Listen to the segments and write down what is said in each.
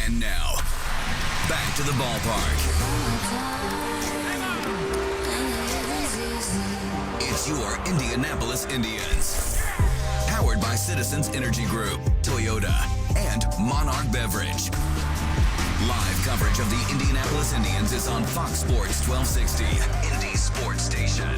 And now, back to the ballpark. It's your Indianapolis Indians. Powered by Citizens Energy Group, Toyota, and Monarch Beverage. Live coverage of the Indianapolis Indians is on Fox Sports 1260, Indy Sports Station.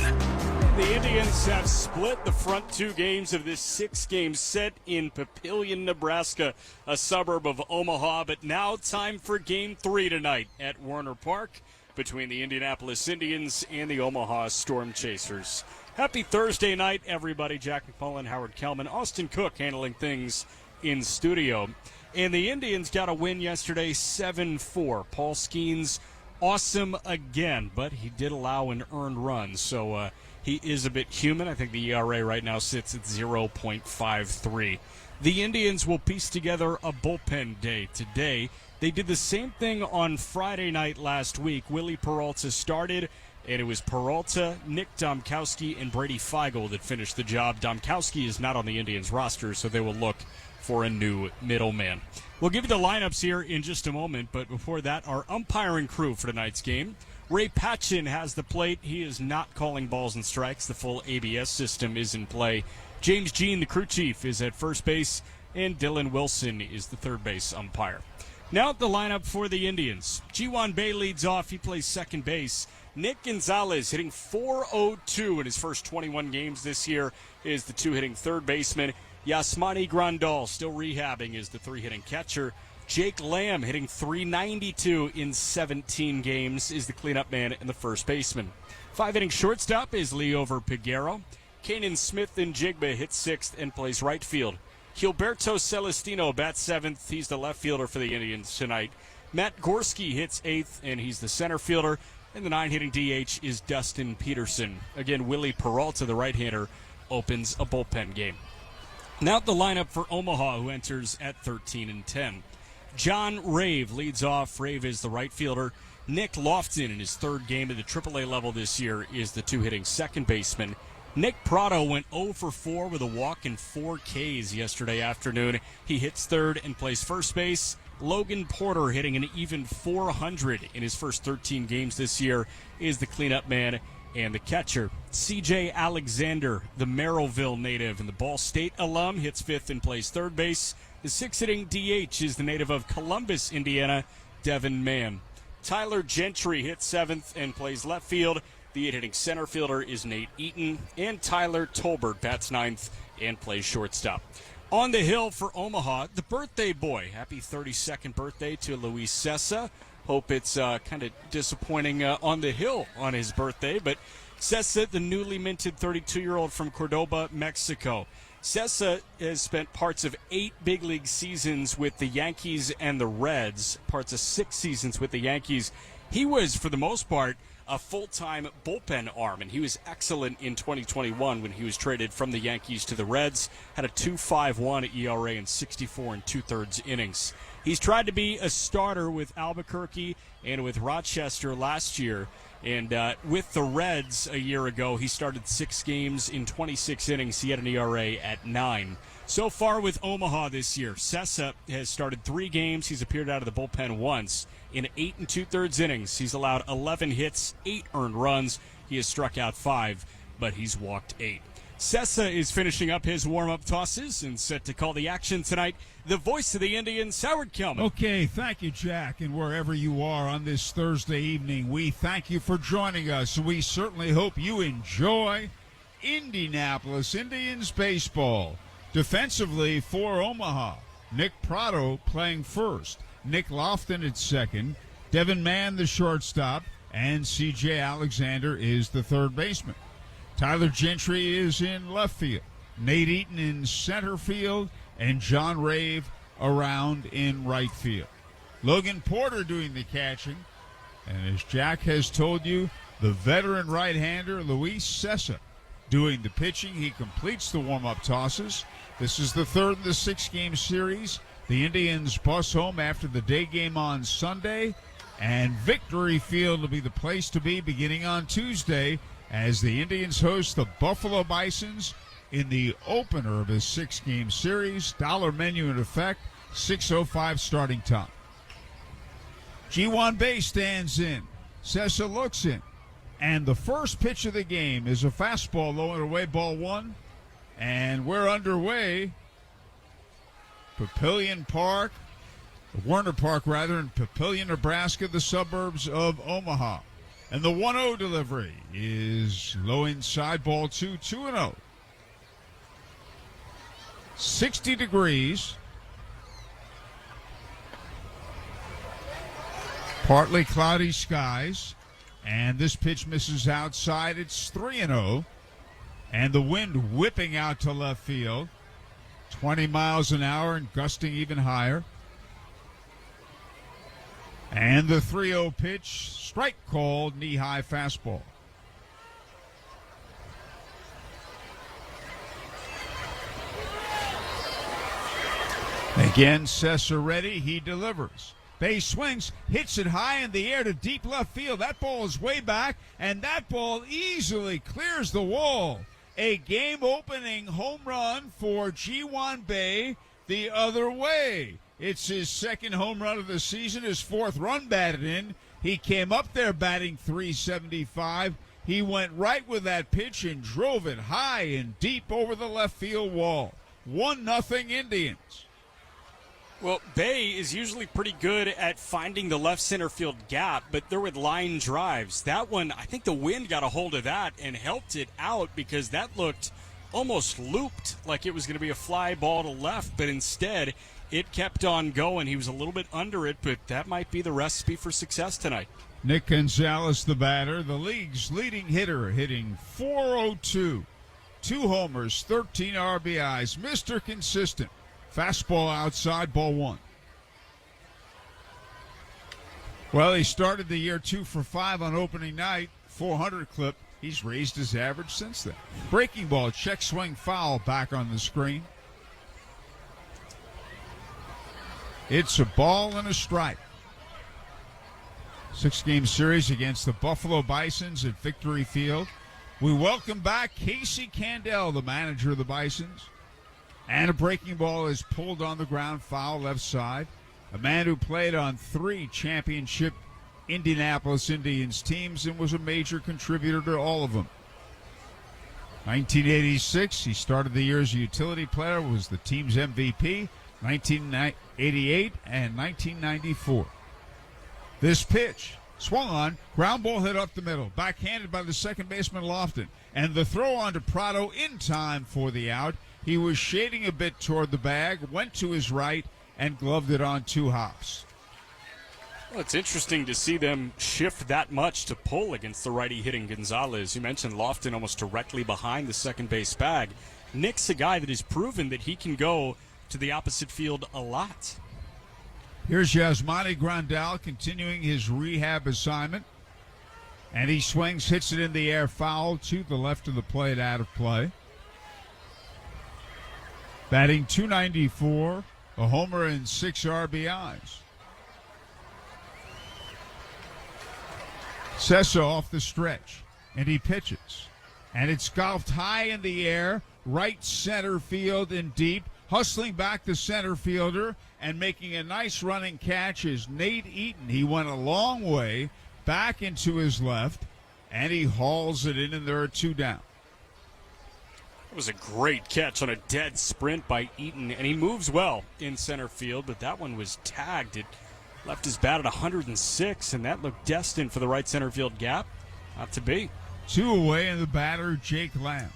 The Indians have split the front two games of this six-game set in Papillion, Nebraska, a suburb of Omaha. But now time for Game 3 tonight at Werner Park between the Indianapolis Indians and the Omaha Storm Chasers. Happy Thursday night, everybody. Jack McMullen, Howard Kellman, Austin Cook handling things in studio. And the Indians got a win yesterday, 7-4. Paul Skeens, awesome again, but he did allow an earned run. So he is a bit human. I think the ERA right now sits at 0.53. The Indians will piece together a bullpen day today. They did the same thing on Friday night last week. Willie Peralta started, and it was Peralta, Nick Domkowski, and Brady Feigl that finished the job. Domkowski is not on the Indians roster, so they will look for a new middleman. We'll give you the lineups here in just a moment, but before that, our umpiring crew for tonight's game. Ray Patchen has the plate. He is not calling balls and strikes. The full ABS system is in play. James Jean, the crew chief, is at first base, and Dylan Wilson is the third base umpire. Now the lineup for the Indians. Ji-Hwan Bae leads off. He plays second base. Nick Gonzalez hitting .402 in his first 21 games this year is the two-hitting third baseman. Yasmani Grandal, still rehabbing, is the three-hitting catcher. Jake Lamb hitting .392 in 17 games is the cleanup man and the first baseman. Five-hitting shortstop is Leover Piguero. Kanan Smith-Njigba hits sixth and plays right field. Gilberto Celestino bats seventh. He's the left fielder for the Indians tonight. Matt Gorski hits eighth, and he's the center fielder. And the nine-hitting DH is Dustin Peterson. Again, Willie Peralta, the right-hander, opens a bullpen game. Now the lineup for Omaha, who enters at 13-10. John Rave leads off. Rave is the right fielder. Nick Lofton, in his third game at the AAA level this year, is the two-hitting second baseman. Nick Prado went 0 for 4 with a walk and 4 Ks yesterday afternoon. He hits third and plays first base. Logan Porter, hitting an even .400 in his first 13 games this year, is the cleanup man and the catcher. C.J. Alexander, the Merrillville native and the Ball State alum, hits fifth and plays third base. The six-hitting DH is the native of Columbus, Indiana, Devin Mann. Tyler Gentry hits seventh and plays left field. The eight-hitting center fielder is Nate Eaton. And Tyler Tolbert bats ninth and plays shortstop. On the hill for Omaha, the birthday boy. Happy 32nd birthday to Luis Cessa. Hope it's kind of disappointing on the hill on his birthday, but Cessa, the newly minted 32-year-old from Cordoba, Mexico. Cessa has spent parts of 8 big league seasons with the Yankees and the Reds, parts of 6 seasons with the Yankees. He was, for the most part, a full-time bullpen arm, and he was excellent in 2021 when he was traded from the Yankees to the Reds. Had a 2.51 ERA in 64 2/3 innings. He's tried to be a starter with Albuquerque and with Rochester last year, and with the Reds a year ago, he started 6 games in 26 innings. He had an ERA at 9. So far with Omaha this year, Cessa has started 3 games. He's appeared out of the bullpen once. In 8 2/3 innings, he's allowed 11 hits, 8 earned runs. He has struck out 5, but he's walked 8. Cessa is finishing up his warm-up tosses and set to call the action tonight. The voice of the Indians, Howard Kellman. Okay, thank you, Jack. And wherever you are on this Thursday evening, we thank you for joining us. We certainly hope you enjoy Indianapolis Indians baseball. Defensively for Omaha, Nick Prado playing first, Nick Lofton at second, Devin Mann the shortstop, and C.J. Alexander is the third baseman. Tyler Gentry is in left field, Nate Eaton in center field, and John Rave around in right field. Logan Porter doing the catching, and as Jack has told you, the veteran right-hander Luis Cessa doing the pitching. He completes the warm-up tosses. This is the third of the 6-game series. The Indians bus home after the day game on Sunday, and Victory Field will be the place to be beginning on Tuesday as the Indians host the Buffalo Bisons in the opener of his 6-game series. Dollar menu in effect, 6:05 starting time. G1 Bay stands in. Sessa looks in. And the first pitch of the game is a fastball low and away, ball one. And we're underway. Warner Park, in Papillion, Nebraska, the suburbs of Omaha. And the 1-0 delivery is low inside, ball two, 2-0. 60 degrees. Partly cloudy skies. And this pitch misses outside. It's 3-0. And the wind whipping out to left field. 20 miles an hour and gusting even higher. And the 3-0 pitch, strike called, knee-high fastball. Again, Sessa ready, he delivers. Bay swings, hits it high in the air to deep left field. That ball is way back, and that ball easily clears the wall. A game-opening home run for G1 Bay the other way. It's his second home run of the season, his fourth run batted in. He came up there batting .375. He went right with that pitch and drove it high and deep over the left field wall. 1-0 Indians. Well, Bay is usually pretty good at finding the left center field gap, but they're with line drives. That one, I think the wind got a hold of that and helped it out because that looked almost looped like it was going to be a fly ball to left, but instead it kept on going. He was a little bit under it, but that might be the recipe for success tonight. Nick Gonzalez, the batter, the league's leading hitter, hitting .402. 2 homers, 13 RBIs, Mr. Consistent. Fastball outside, ball one. Well, he started the year 2 for 5 on opening night, 400 clip. He's raised his average since then. Breaking ball, check swing foul back on the screen. It's a ball and a strike. 6-game series against the Buffalo Bisons at Victory Field. We welcome back Casey Candell, the manager of the Bisons. And a breaking ball is pulled on the ground, foul left side. A man who played on 3 championship Indianapolis Indians teams and was a major contributor to all of them. 1986, he started the year as a utility player, was the team's MVP. 1988 and 1994. This pitch, swung on, ground ball hit up the middle, backhanded by the second baseman Lofton, and the throw on to Prado in time for the out. He was shading a bit toward the bag, went to his right, and gloved it on 2 hops. Well, it's interesting to see them shift that much to pull against the righty hitting Gonzalez. You mentioned Lofton almost directly behind the second base bag. Nick's a guy that has proven that he can go to the opposite field a lot. Here's Yasmani Grandal continuing his rehab assignment. And he swings, hits it in the air, foul to the left of the plate, out of play. Batting .294, a homer and 6 RBIs. Sessa off the stretch, and he pitches. And it's golfed high in the air, right center field and deep. Hustling back the center fielder and making a nice running catch is Nate Eaton. He went a long way back into his left, and he hauls it in, and there are 2 down. It was a great catch on a dead sprint by Eaton, and he moves well in center field, but that one was tagged. It left his bat at 106, and that looked destined for the right center field gap. Not to be. 2 away, and the batter, Jake Lamb.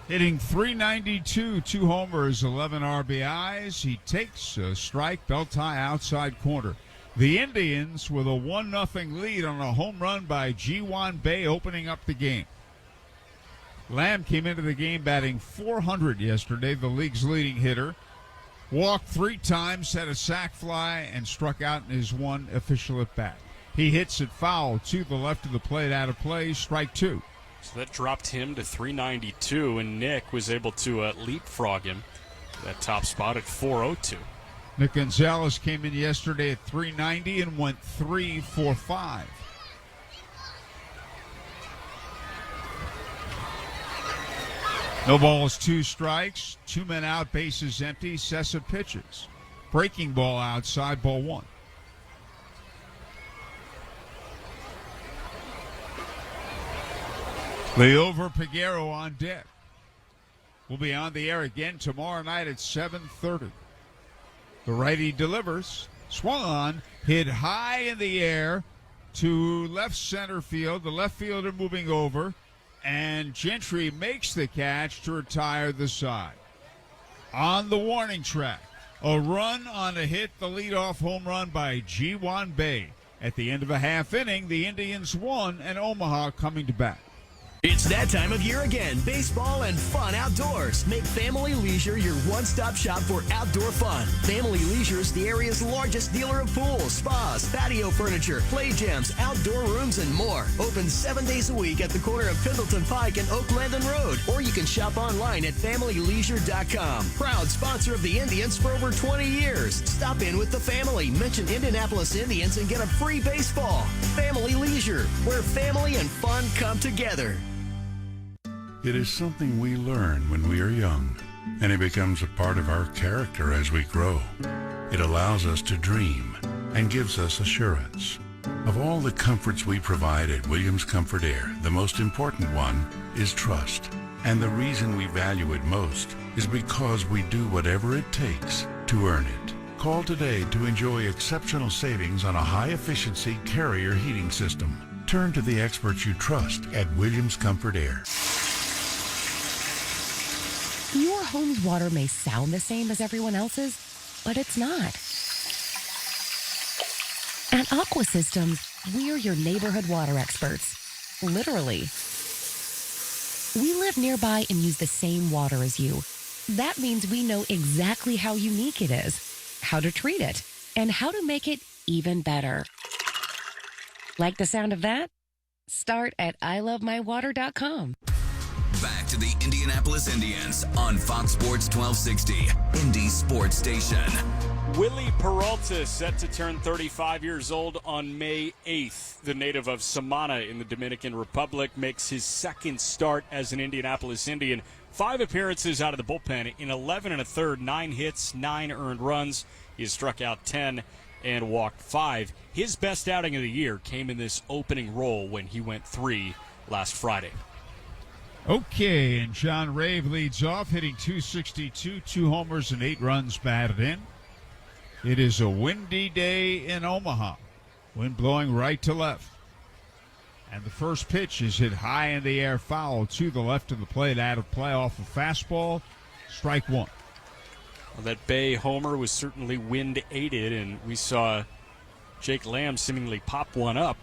Hitting .392, 2 homers, 11 RBIs. He takes a strike, belt high outside corner. The Indians with a 1-0 lead on a home run by G1 Bay opening up the game. Lamb came into the game batting .400 yesterday, the league's leading hitter. Walked 3 times, had a sac fly, and struck out in his 1 official at bat. He hits it foul to the left of the plate, out of play, strike 2. So that dropped him to 392, and Nick was able to leapfrog him to that top spot at 402. Nick Gonzalez came in yesterday at 390 and went 3 for 5. No balls, 2 strikes, 2 men out, bases empty. Sessa pitches. Breaking ball outside, ball one. Leover Peguero on deck. We'll be on the air again tomorrow night at 7:30. The righty delivers. Swung on, hit high in the air to left center field. The left fielder moving over, and Gentry makes the catch to retire the side. On the warning track, a run on a hit, the leadoff home run by Ji-Hwan Bae. At the end of a half inning, the Indians won, and Omaha coming to bat. It's that time of year again. Baseball and fun outdoors. Make Family Leisure your one-stop shop for outdoor fun. Family Leisure is the area's largest dealer of pools, spas, patio furniture, play gyms, outdoor rooms, and more. Open 7 days a week at the corner of Pendleton Pike and Oak Landon Road. Or you can shop online at FamilyLeisure.com. Proud sponsor of the Indians for over 20 years. Stop in with the family. Mention Indianapolis Indians and get a free baseball. Family Leisure, where family and fun come together. It is something we learn when we are young, and it becomes a part of our character as we grow. It allows us to dream and gives us assurance. Of all the comforts we provide at Williams Comfort Air, the most important one is trust. And the reason we value it most is because we do whatever it takes to earn it. Call today to enjoy exceptional savings on a high-efficiency Carrier heating system. Turn to the experts you trust at Williams Comfort Air. Your home's water may sound the same as everyone else's, but it's not. At Aqua Systems, we're your neighborhood water experts. Literally. We live nearby and use the same water as you. That means we know exactly how unique it is, how to treat it, and how to make it even better. Like the sound of that? Start at ilovemywater.com. Back to the Indianapolis Indians on Fox Sports 1260, Indy Sports Station. Willie Peralta set to turn 35 years old on May 8th. The native of Samana in the Dominican Republic makes his second start as an Indianapolis Indian. 5 appearances out of the bullpen in 11 1/3, 9 hits, 9 earned runs. He has struck out 10 and walked 5. His best outing of the year came in this opening role when he went 3 last Friday. Okay, and John Rave leads off, hitting .262, 2 homers and 8 runs batted in. It is a windy day in Omaha. Wind blowing right to left. And the first pitch is hit high in the air, foul to the left of the plate, out of play off a fastball. Strike one. Well, that Bay homer was certainly wind-aided, and we saw Jake Lamb seemingly pop one up.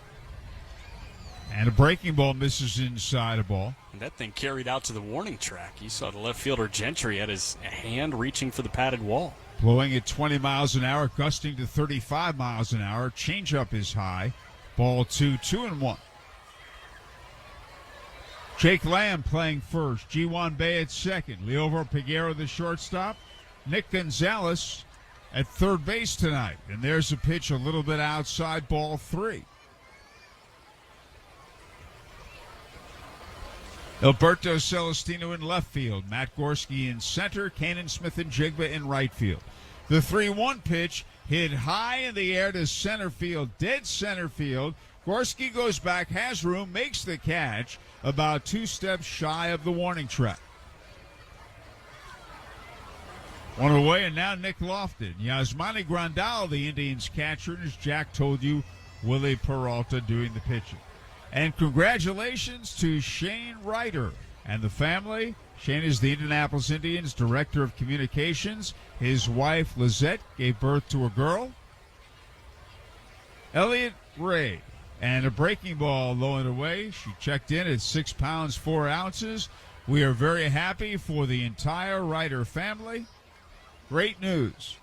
And a breaking ball misses inside a ball. And that thing carried out to the warning track. You saw the left fielder Gentry had his hand reaching for the padded wall. Blowing at 20 miles an hour, gusting to 35 miles an hour. Changeup is high. Ball 2, 2-1. Jake Lamb playing first. Ji-Hwan Bae at second. Leover Peguero, the shortstop. Nick Gonzalez at third base tonight. And there's a pitch a little bit outside, ball 3. Alberto Celestino in left field. Matt Gorski in center. Kanan Smith and Jigba in right field. The 3-1 pitch hit high in the air to center field. Dead center field. Gorski goes back, has room, makes the catch about 2 steps shy of the warning track. One away, and now Nick Lofton. Yasmani Grandal, the Indians catcher, and as Jack told you, Willie Peralta doing the pitching. And congratulations to Shane Ryder and the family. Shane is the Indianapolis Indians Director of Communications. His wife, Lizette, gave birth to a girl, Elliot Ray. And a breaking ball low and away. She checked in at 6 pounds, 4 ounces. We are very happy for the entire Ryder family. Great news.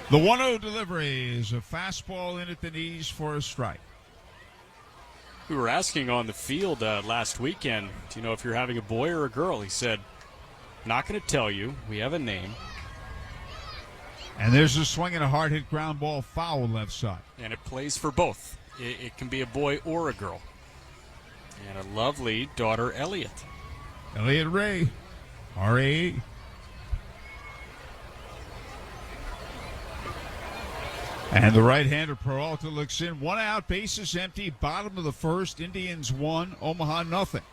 The 1-0 delivery is a fastball in at the knees for a strike. We were asking on the field last weekend, do you know if you're having a boy or a girl? He said, not going to tell you. We have a name. And there's a swing and a hard hit ground ball foul left side. And it plays for both. It can be a boy or a girl. And a lovely daughter, Elliot. Elliot Ray, R-A. And the right-hander Peralta looks in. 1 out, bases empty, bottom of the first. Indians 1, Omaha nothing.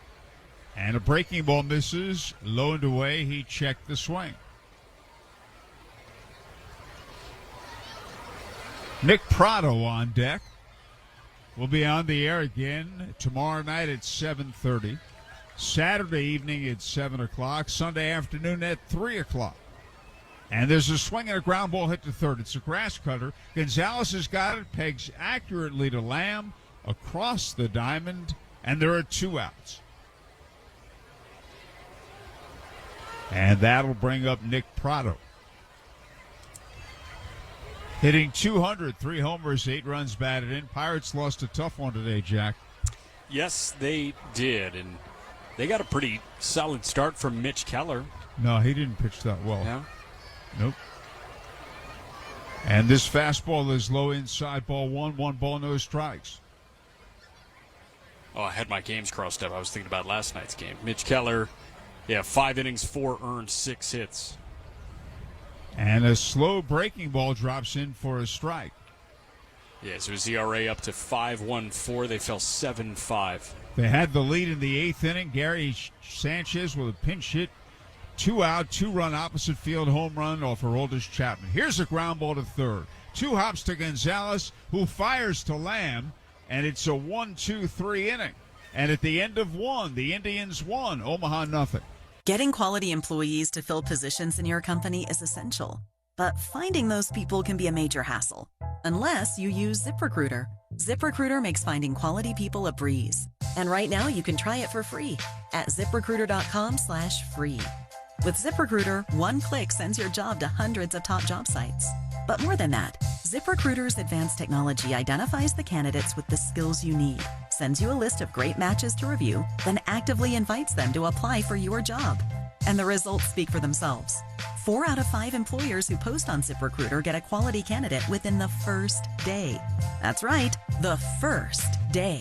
And a breaking ball misses. Low and away, he checked the swing. Nick Prado on deck. We'll be on the air again tomorrow night at 7:30. Saturday evening at 7 o'clock. Sunday afternoon at 3 o'clock. And there's a swing and a ground ball hit to third. It's a grass cutter. Gonzalez has got it, pegs accurately to Lamb across the diamond, and there are 2 outs. And that'll bring up Nick Prado. Hitting 200, 3 homers, 8 runs batted in. Pirates lost a tough one today, Jack. Yes, they did, and they got a pretty solid start from Mitch Keller. No, he didn't pitch that well. Yeah. Nope. And this fastball is low inside, ball 1 ball, no strikes. Oh, I had my games crossed up. I was thinking about last night's game. Mitch Keller, 5 innings, 4 earned, 6 hits. And a slow breaking ball drops in for a strike. Yeah, so his ERA up to 5.14. They fell 7-5. They had the lead in the 8th inning. Gary Sanchez with a pinch hit. 2 out, 2-run opposite field home run off Aroldis Chapman. Here's a ground ball to third. 2 hops to Gonzalez, who fires to Lamb, and it's a 1-2-3 inning. And at the end of 1, the Indians won, Omaha nothing. Getting quality employees to fill positions in your company is essential, but finding those people can be a major hassle, unless you use ZipRecruiter. ZipRecruiter makes finding quality people a breeze. And right now you can try it for free at ZipRecruiter.com/free. With ZipRecruiter, 1 click sends your job to hundreds of top job sites. But more than that, ZipRecruiter's advanced technology identifies the candidates with the skills you need, sends you a list of great matches to review, then actively invites them to apply for your job. And the results speak for themselves. 4 out of 5 employers who post on ZipRecruiter get a quality candidate within the first day. That's right, the first day.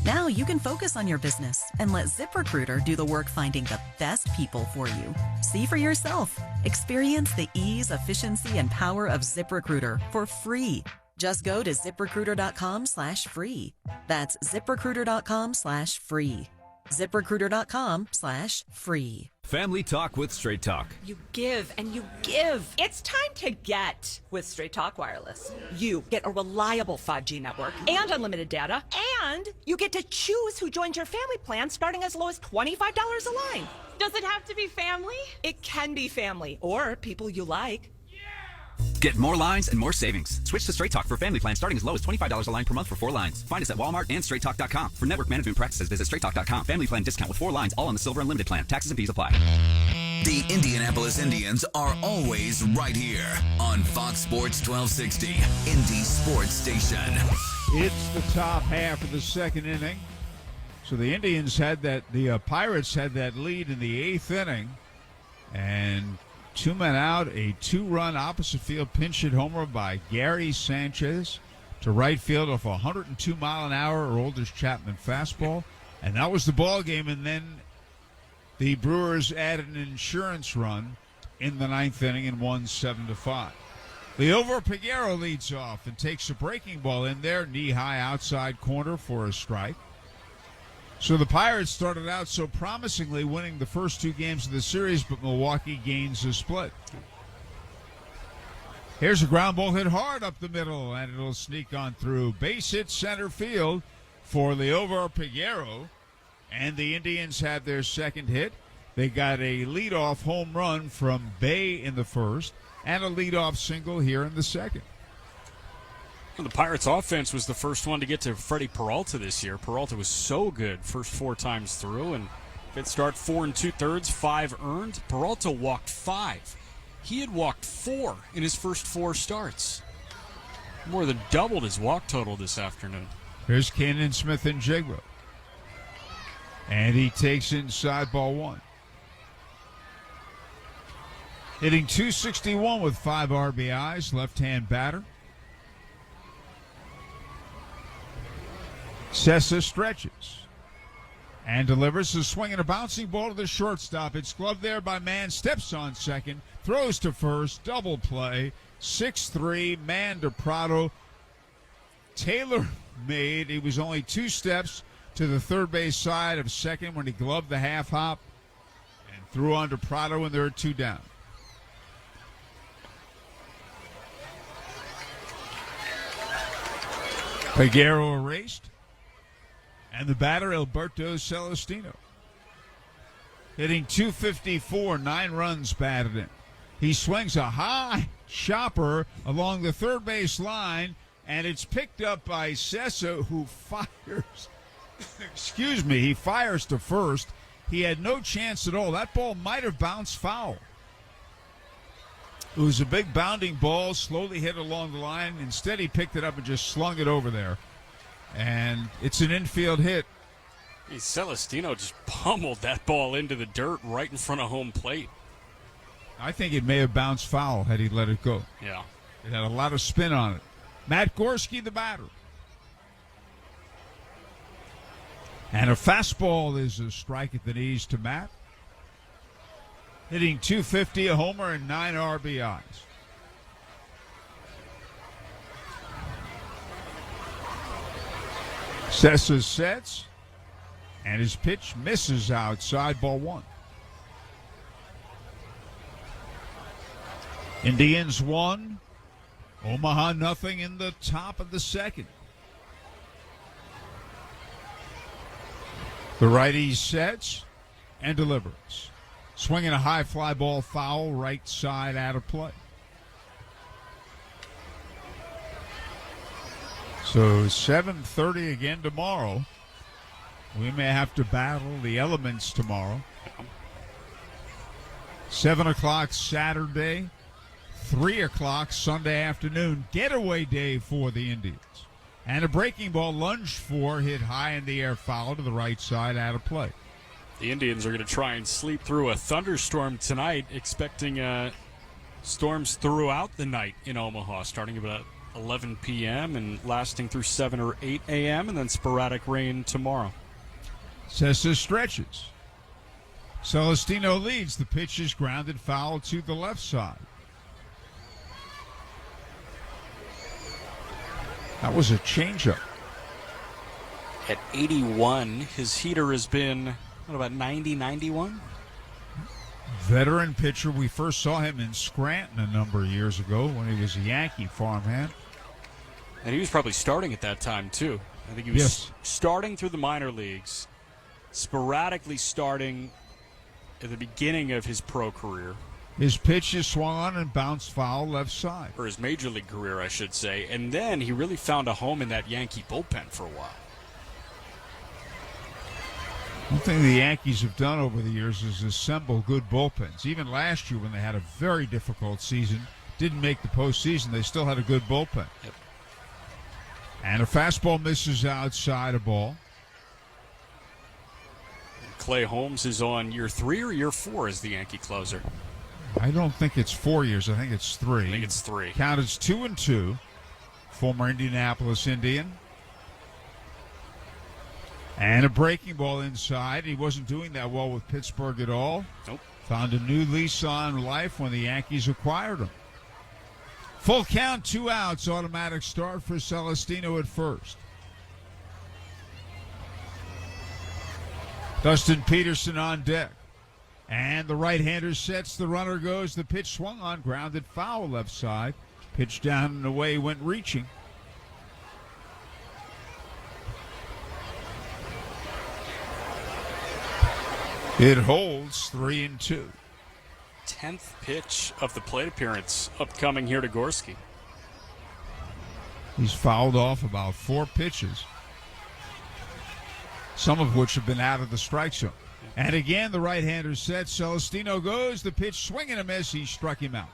Now you can focus on your business and let ZipRecruiter do the work finding the best people for you. See for yourself. Experience the ease, efficiency, and power of ZipRecruiter for free. Just go to ZipRecruiter.com/free. That's ZipRecruiter.com/free. ZipRecruiter.com/free. Family Talk with Straight Talk. You give and you give. It's time to get with Straight Talk Wireless. You get a reliable 5G network and unlimited data, and you get to choose who joins your family plan starting as low as $25 a line. Does it have to be family? It can be family or people you like. Get more lines and more savings. Switch to Straight Talk for family plan starting as low as $25 a line per month for 4 lines. Find us at Walmart and StraightTalk.com. For network management practices, visit StraightTalk.com. Family plan discount with 4 lines, all on the Silver Unlimited plan. Taxes and fees apply. The Indianapolis Indians are always right here on Fox Sports 1260, Indy Sports Station. It's the top half of the 2nd inning. So the Pirates had that lead in the 8th inning, and 2 men out, a 2-run opposite field pinch hit homer by Gary Sanchez to right field off a 102-mile-an-hour Aroldis Chapman fastball, and that was the ball game. And then the Brewers added an insurance run in the 9th inning and won 7-5. Liover Peguero leads off and takes a breaking ball in there, knee-high outside corner for a strike. So the Pirates started out so promisingly, winning the first 2 games of the series, but Milwaukee gains a split. Here's a ground ball hit hard up the middle, and it'll sneak on through. Base hit center field for Liover Peguero, and the Indians had their 2nd hit. They got a leadoff home run from Bay in the 1st, and a leadoff single here in the 2nd. Well, the Pirates' offense was the first one to get to Freddie Peralta this year. Peralta was so good first 4 times through, and fifth start 4 2/3, 5 earned. Peralta walked 5. He had walked 4 in his first 4 starts. More than doubled his walk total this afternoon. Here's Cannon Smith and Jigba. And he takes inside ball 1. Hitting .261 with 5 RBIs, left-hand batter. Sessa stretches. And delivers a swing and a bouncing ball to the shortstop. It's gloved there by Mann. Steps on second. Throws to first. Double play. 6-3. Mann to Prado. Taylor made. He was only 2 steps to the third base side of second when he gloved the half hop and threw on to Prado, and there are 2 down. Peguero erased. And the batter, Alberto Celestino. Hitting .254, 9 runs batted in. He swings a high chopper along the third base line, and it's picked up by Sessa, who fires. He fires to first. He had no chance at all. That ball might have bounced foul. It was a big bounding ball, slowly hit along the line. Instead, he picked it up and just slung it over there. And it's an infield hit. Celestino just pummeled that ball into the dirt right in front of home plate. I think it may have bounced foul had he let it go. Yeah. It had a lot of spin on it. Matt Gorski, the batter. And a fastball is a strike at the knees to Matt. Hitting .250, a homer, and 9 RBIs. Sessa sets, and his pitch misses outside, ball 1. Indians 1, Omaha nothing in the top of the second. The righty sets and delivers. Swinging a high fly ball foul, right side out of play. So 7:30 again tomorrow. We may have to battle the elements tomorrow. 7 o'clock Saturday, 3 o'clock Sunday afternoon. Getaway day for the Indians. And a breaking ball lunged for, hit high in the air, foul to the right side, out of play. The Indians are going to try and sleep through a thunderstorm tonight, expecting storms throughout the night in Omaha, starting about 11 p.m. and lasting through 7 or 8 a.m., and then sporadic rain tomorrow. Sessa stretches. Celestino leads. The pitch is grounded foul to the left side. That was a changeup. At 81, his heater has been, about 90, 91? Veteran pitcher. We first saw him in Scranton a number of years ago when he was a Yankee farmhand. And he was probably starting at that time, too. I think he was starting through the minor leagues, sporadically starting at the beginning of his pro career. His pitch is swung on and bounced foul left side. Or his major league career, I should say. And then he really found a home in that Yankee bullpen for a while. One thing the Yankees have done over the years is assemble good bullpens. Even last year when they had a very difficult season, didn't make the postseason, they still had a good bullpen. Yep. And a fastball misses outside a ball. Clay Holmes is on year 3 or year 4 as the Yankee closer. I don't think it's 4 years. I think it's 3. I think it's 3. Count is 2-2. Former Indianapolis Indian. And a breaking ball inside. He wasn't doing that well with Pittsburgh at all. Nope. Found a new lease on life when the Yankees acquired him. Full count, 2 outs. Automatic start for Celestino at first. Dustin Peterson on deck. And the right-hander sets. The runner goes. The pitch swung on. Grounded foul left side. Pitch down and away. Went reaching. It holds 3-2. 10th pitch of the plate appearance upcoming here to Gorski. He's fouled off about 4 pitches, some of which have been out of the strike zone. And again, the right-hander sets. Celestino goes. The pitch swing and a miss. He struck him out.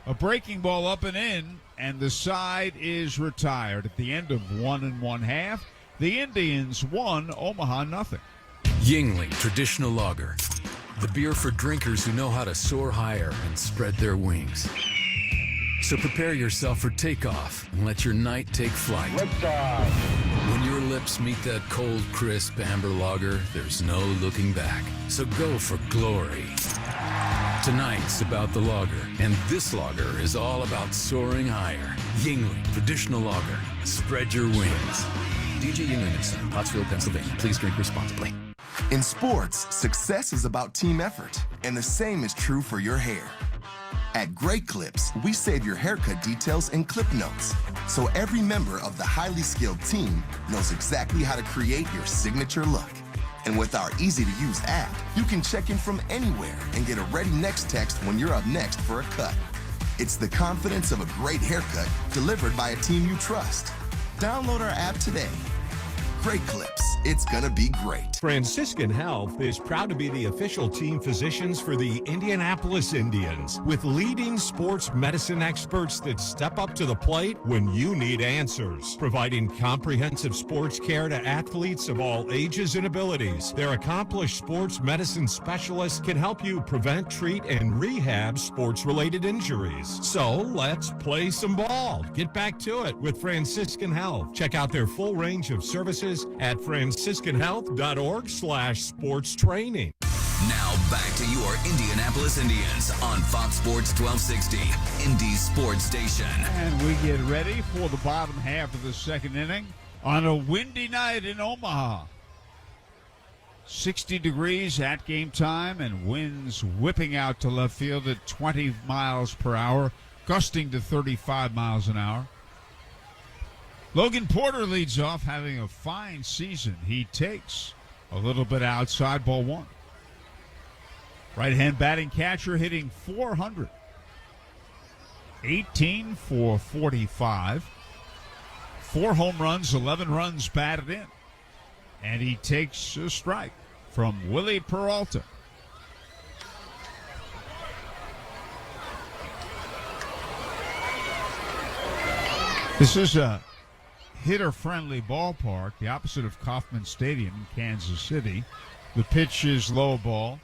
A breaking ball up and in, and the side is retired at the end of 1 1/2. The Indians won, Omaha nothing. Yingling Traditional Lager. The beer for drinkers who know how to soar higher and spread their wings. So prepare yourself for takeoff and let your night take flight. When you're lips meet that cold, crisp amber lager, there's no looking back. So go for glory. Tonight's about the lager, and this lager is all about soaring higher. Yingling Traditional Lager. Spread your wings. DJ Yingling & Son, Pottsville, Pennsylvania. Please drink responsibly. In sports, success is about team effort, and the same is true for your hair. At Great Clips, we save your haircut details in clip notes, so every member of the highly skilled team knows exactly how to create your signature look. And with our easy-to-use app, you can check in from anywhere and get a ready next text when you're up next for a cut. It's the confidence of a great haircut delivered by a team you trust. Download our app today. Great Clips. It's gonna be great. Franciscan Health is proud to be the official team physicians for the Indianapolis Indians, with leading sports medicine experts that step up to the plate when you need answers, providing comprehensive sports care to athletes of all ages and abilities. Their accomplished sports medicine specialists can help you prevent, treat, and rehab sports-related injuries. So let's play some ball. Get back to it with Franciscan Health. Check out their full range of services at franciscanhealth.org/sports training. Now back to your Indianapolis Indians on Fox Sports 1260, Indy Sports Station. And we get ready for the bottom half of the second inning on a windy night in Omaha. 60 degrees at game time and winds whipping out to left field at 20 miles per hour, gusting to 35 miles an hour. Logan Porter leads off, having a fine season. He takes a little bit outside, ball one. Right-hand batting catcher hitting .400. 18 for 45. 4 home runs, 11 runs batted in. And he takes a strike from Willie Peralta. This is a hitter-friendly ballpark, the opposite of Kauffman Stadium in Kansas City. The pitch is low ball.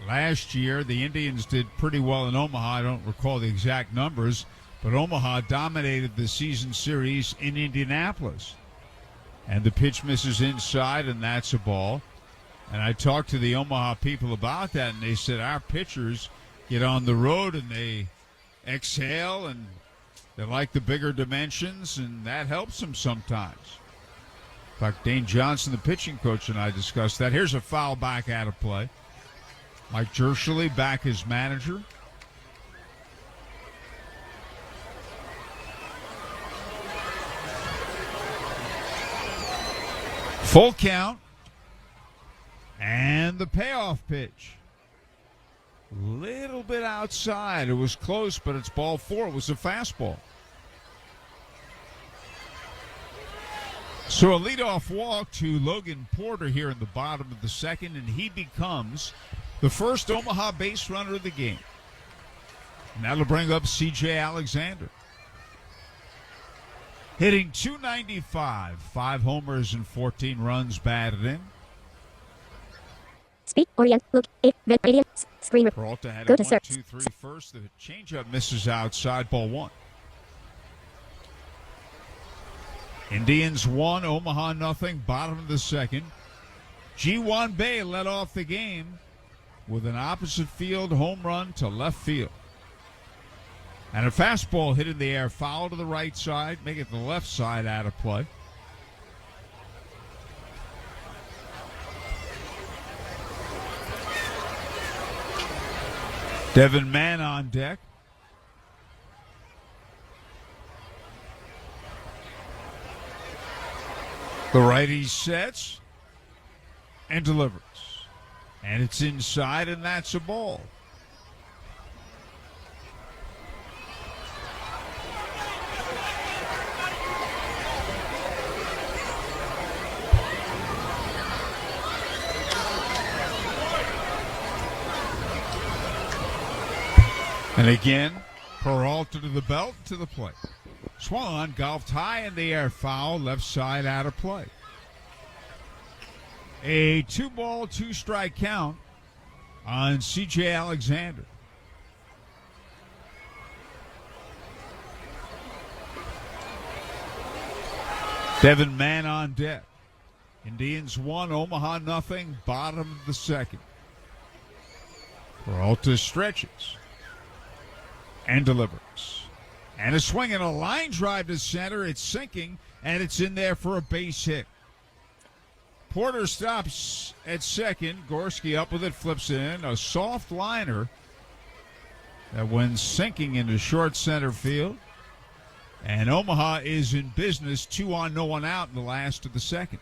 Last year, the Indians did pretty well in Omaha. I don't recall the exact numbers, but Omaha dominated the season series in Indianapolis. And the pitch misses inside, and that's a ball. And I talked to the Omaha people about that, and they said our pitchers get on the road and they exhale, and they like the bigger dimensions, and that helps them sometimes. In fact, Dane Johnson, the pitching coach, and I discussed that. Here's a foul back out of play. Mike Jershely back as manager. Full count. And the payoff pitch. Little bit outside. It was close, but it's ball 4. It was a fastball. So a leadoff walk to Logan Porter here in the bottom of the second, and he becomes the first Omaha base runner of the game. And that'll bring up C.J. Alexander. Hitting .295, 5 homers and 14 runs batted in. Speak, orient, look, 8, red, radiant, screen. Peralta had Go a to 1-2-3 first. The changeup misses outside, ball 1. Indians 1, Omaha nothing, bottom of the second. Ji-Hwan Bae led off the game with an opposite field home run to left field. And a fastball hit in the air, foul to the right side, making the left side out of play. Devin Mann on deck. The righty sets and delivers. And it's inside, and that's a ball. And again, Peralta to the belt, to the plate. Swung on, golfed high in the air, foul, left side out of play. A 2-ball, 2-strike count on C.J. Alexander. Devin Mann on on deck. Indians 1, Omaha nothing, bottom of the second. Peralta stretches and delivers. And a swing and a line drive to center. It's sinking, and it's in there for a base hit. Porter stops at second. Gorski up with it, flips it in. A soft liner that went sinking into short center field. And Omaha is in business, 2 on, no one out in the last of the second.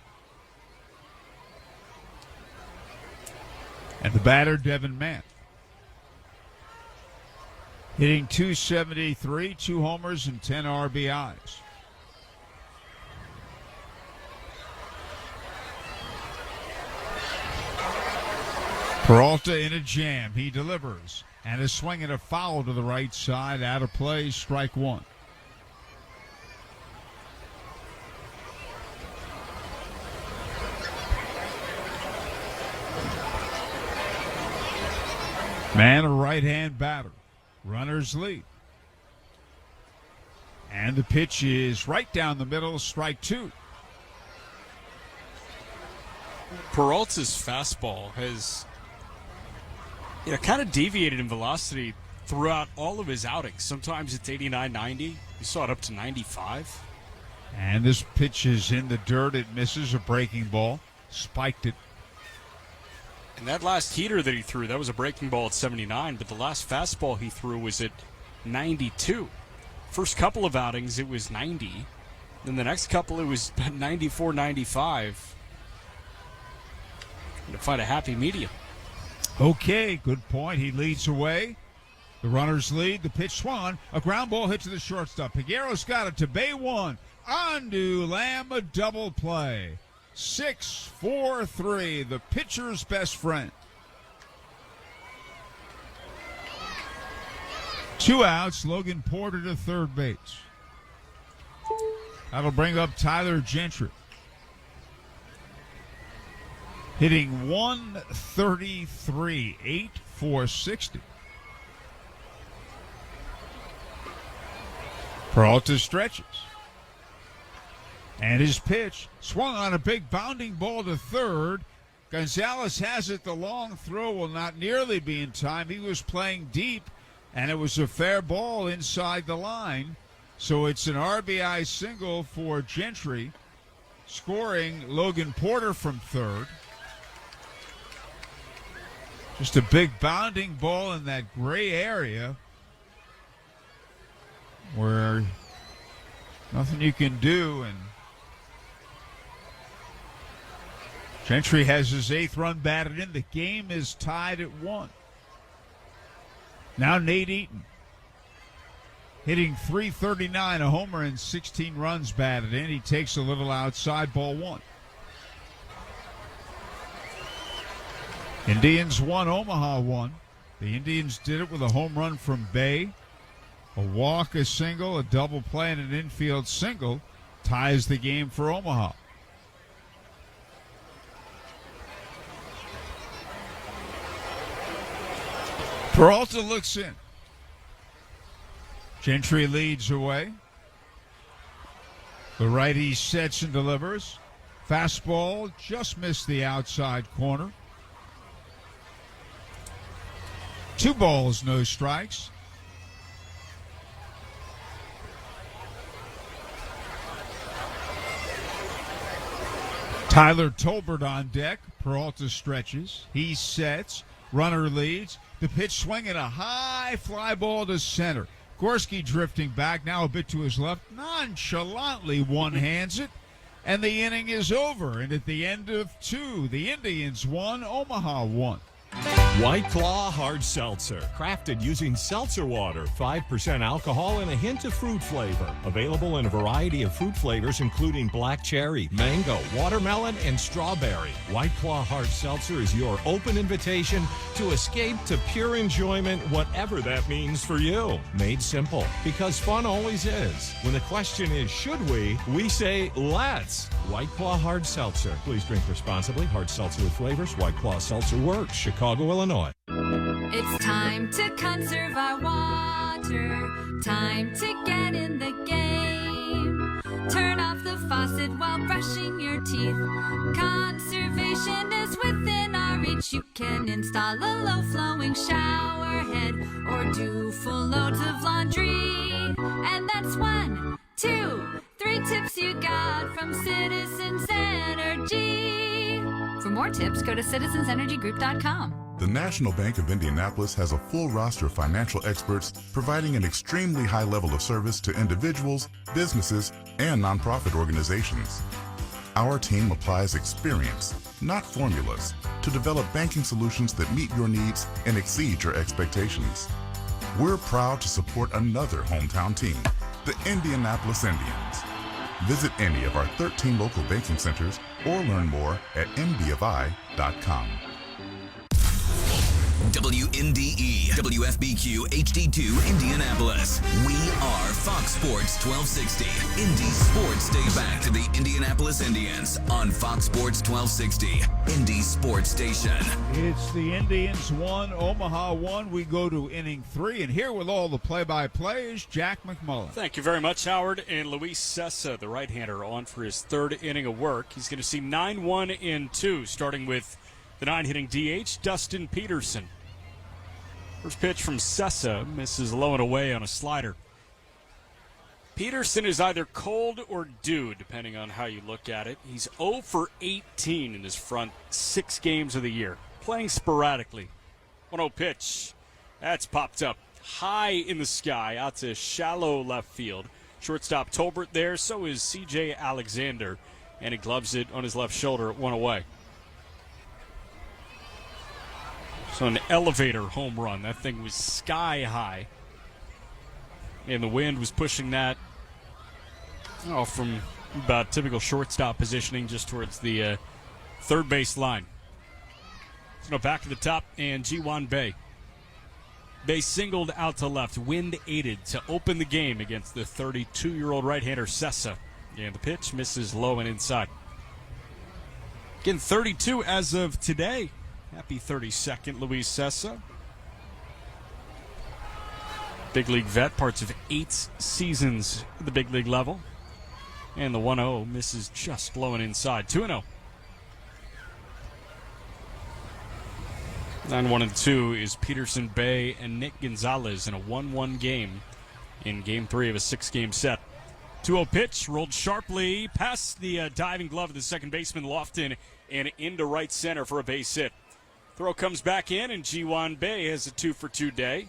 And the batter, Devin Mann, hitting .273, 2 homers and 10 RBIs. Peralta in a jam. He delivers. And a swing and a foul to the right side. Out of play, strike one. Man, a right-hand batter. Runners lead. And the pitch is right down the middle, strike two. Peralta's fastball has kind of deviated in velocity throughout all of his outings. Sometimes it's 89, 90. You saw it up to 95. And this pitch is in the dirt. It misses a breaking ball. Spiked it. And that last heater that he threw, that was a breaking ball at 79, but the last fastball he threw was at 92. First couple of outings, it was 90. Then the next couple, it was 94, 95. To find a happy medium. Okay, good point. He leads away. The runners lead. The pitch swung. A ground ball hit to the shortstop. Peguero's got it to bay one. On to Lamb, a double play. 6-4-3, the pitcher's best friend. 2 outs, Logan Porter to third base. That'll bring up Tyler Gentry. Hitting 133, 8-4-60. Peralta stretches. And his pitch swung on a big bounding ball to third. Gonzalez has it. The long throw will not nearly be in time. He was playing deep, and it was a fair ball inside the line. So it's an RBI single for Gentry, scoring Logan Porter from third. Just a big bounding ball in that gray area where nothing you can do, and Gentry has his 8th run batted in. The game is tied at 1. Now Nate Eaton hitting .339, a homer and 16 runs batted in. He takes a little outside, ball 1. Indians 1, Omaha 1. The Indians did it with a home run from Bay. A walk, a single, a double play, and an infield single ties the game for Omaha. Peralta looks in. Gentry leads away. The righty sets and delivers. Fastball just missed the outside corner. 2 balls, no strikes. Tyler Tolbert on deck. Peralta stretches. He sets. Runner leads. The pitch swinging, a high fly ball to center. Gorski drifting back, now a bit to his left. Nonchalantly one-hands it, and the inning is over. And at the end of 2, the Indians 1, Omaha 1. White Claw Hard Seltzer, crafted using seltzer water, 5% alcohol and a hint of fruit flavor. Available in a variety of fruit flavors including black cherry, mango, watermelon, and strawberry. White Claw Hard Seltzer is your open invitation to escape to pure enjoyment, whatever that means for you. Made simple, because fun always is. When the question is, should we say, let's. White Claw Hard Seltzer. Please drink responsibly. Hard seltzer with flavors. White Claw Seltzer works. Chicago, Illinois. It's time to conserve our water. Time to get in the game. Turn off the faucet while brushing your teeth. Conservation is within our reach. You can install a low-flowing shower head or do full loads of laundry. And that's 1, 2, 3 tips you got from Citizens Energy. For more tips, go to citizensenergygroup.com. The National Bank of Indianapolis has a full roster of financial experts providing an extremely high level of service to individuals, businesses, and nonprofit organizations. Our team applies experience, not formulas, to develop banking solutions that meet your needs and exceed your expectations. We're proud to support another hometown team, the Indianapolis Indians. Visit any of our 13 local banking centers or learn more at mbfi.com. WNDE, WFBQ, HD2, Indianapolis. We are Fox Sports 1260. Indy Sports Day back to the Indianapolis Indians on Fox Sports 1260, Indy Sports Station. It's the Indians 1, Omaha 1. We go to inning 3, and here with all the play-by-play is Jack McMullen. Thank you very much, Howard. And Luis Cessa, the right-hander, on for his third inning of work. He's going to see 9-1 in 2, starting with the 9-hitting DH, Dustin Peterson. First pitch from Cessa, misses low and away on a slider. Peterson is either cold or due, depending on how you look at it. He's 0 for 18 in his front 6 games of the year, playing sporadically. 1-0 pitch. That's popped up high in the sky, out to shallow left field. Shortstop Tolbert there, so is C.J. Alexander, and he gloves it on his left shoulder at 1 away. So an elevator home run. That thing was sky high. And the wind was pushing that from about typical shortstop positioning just towards the third base line. So back to the top, and Ji-Hwan Bae. Bae singled out to left, wind aided to open the game against the 32-year-old right-hander Cessa. And the pitch misses low and inside. Again, 32 as of today. Happy 32nd, Luis Cessa. Big league vet, parts of 8 seasons at the big league level. And the 1-0 misses just low and inside. 2-0. 9-1-2 is Peterson, Bae, and Nick Gonzalez in a 1-1 game in Game 3 of a 6-game set. 2-0 pitch, rolled sharply past the diving glove of the second baseman Lofton and into right center for a base hit. Throw comes back in, and Ji-Hwan Bae has a 2-for-2 day.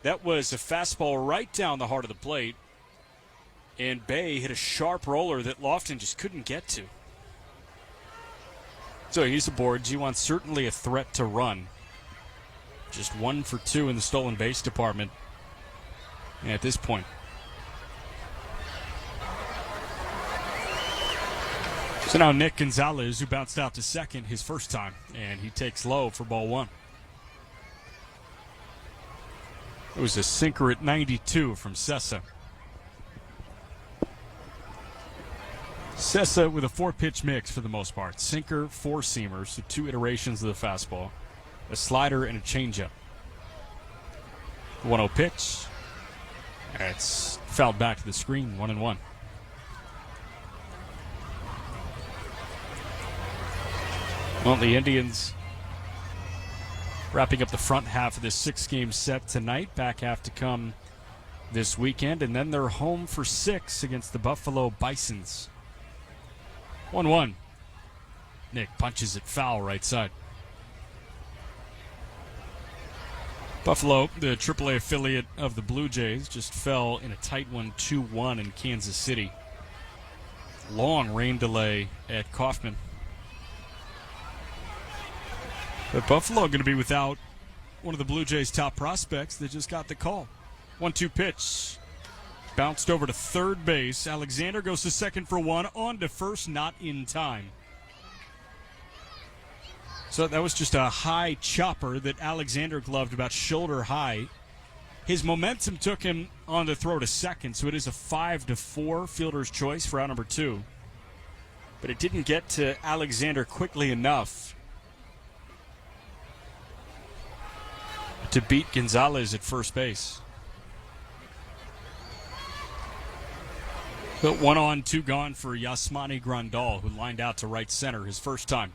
That was a fastball right down the heart of the plate, and Bae hit a sharp roller that Lofton just couldn't get to. So he's aboard. Ji-Hwan certainly a threat to run. Just 1 for 2 in the stolen base department at this point. So now Nick Gonzalez, who bounced out to second his first time, and he takes low for ball 1. It was a sinker at 92 from Cessa. Cessa with a 4-pitch mix for the most part. Sinker, 4-seamers, so 2 iterations of the fastball. A slider and a changeup. 1-0 pitch. It's fouled back to the screen, 1-1. Well, the Indians wrapping up the front half of this 6-game set tonight. Back half to come this weekend. And then they're home for 6 against the Buffalo Bisons. 1-1. Nick punches it foul right side. Buffalo, the AAA affiliate of the Blue Jays, just fell in a tight one, 2-1 in Kansas City. Long rain delay at Kauffman. But Buffalo going to be without one of the Blue Jays' top prospects. They just got the call. 1-2 pitch. Bounced over to third base. Alexander goes to second for 1. On to first, not in time. So that was just a high chopper that Alexander gloved about shoulder high. His momentum took him on the throw to second, so it is a 5-4 fielder's choice for out number 2. But it didn't get to Alexander quickly enough to beat Gonzalez at first base. But 1 on, 2 gone for Yasmani Grandal, who lined out to right center his first time.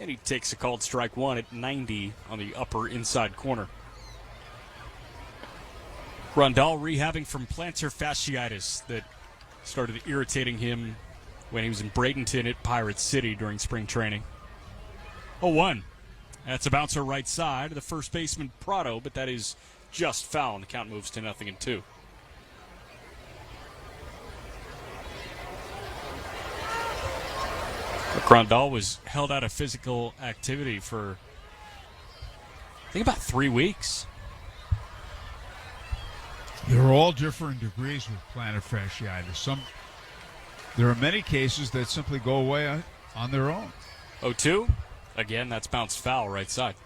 And he takes a called strike 1 at 90 on the upper inside corner. Grandal rehabbing from plantar fasciitis that started irritating him when he was in Bradenton at Pirate City during spring training. 0-1. That's a bouncer right side. The first baseman Prado, but that is just foul, and the count moves to 0-2. Grandal was held out of physical activity for, I think, about 3 weeks. There are all different degrees with plantar fasciitis. There are many cases that simply go away on their own. 0-2. Again, that's bounced foul right side.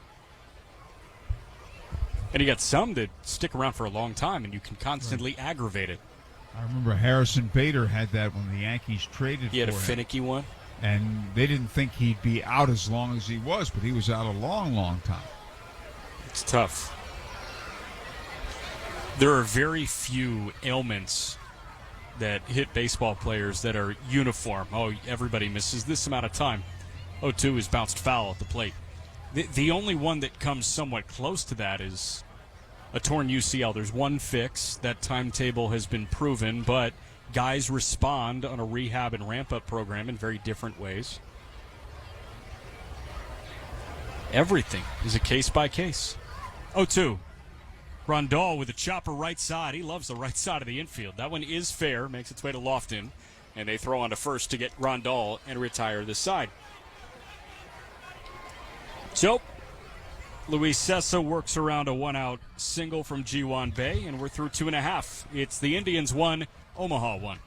And you got some that stick around for a long time, and you can constantly aggravate it. I remember Harrison Bader had that when the Yankees traded for him. He had a finicky one. And they didn't think he'd be out as long as he was, but he was out a long, long time. It's tough. There are very few ailments that hit baseball players that are uniform. Oh, everybody misses this amount of time. 0-2 is bounced foul at the plate. The only one that comes somewhat close to that is a torn UCL. There's one fix. That timetable has been proven, but guys respond on a rehab and ramp-up program in very different ways. Everything is a case-by-case. 0-2. Grandal with a chopper right side. He loves the right side of the infield. That one is fair, makes its way to Lofton, and they throw on to first to get Grandal and retire this side. So, Luis Cessa works around a one-out single from G1 Bay, and we're through 2.5. It's the Indians 1, Omaha 1.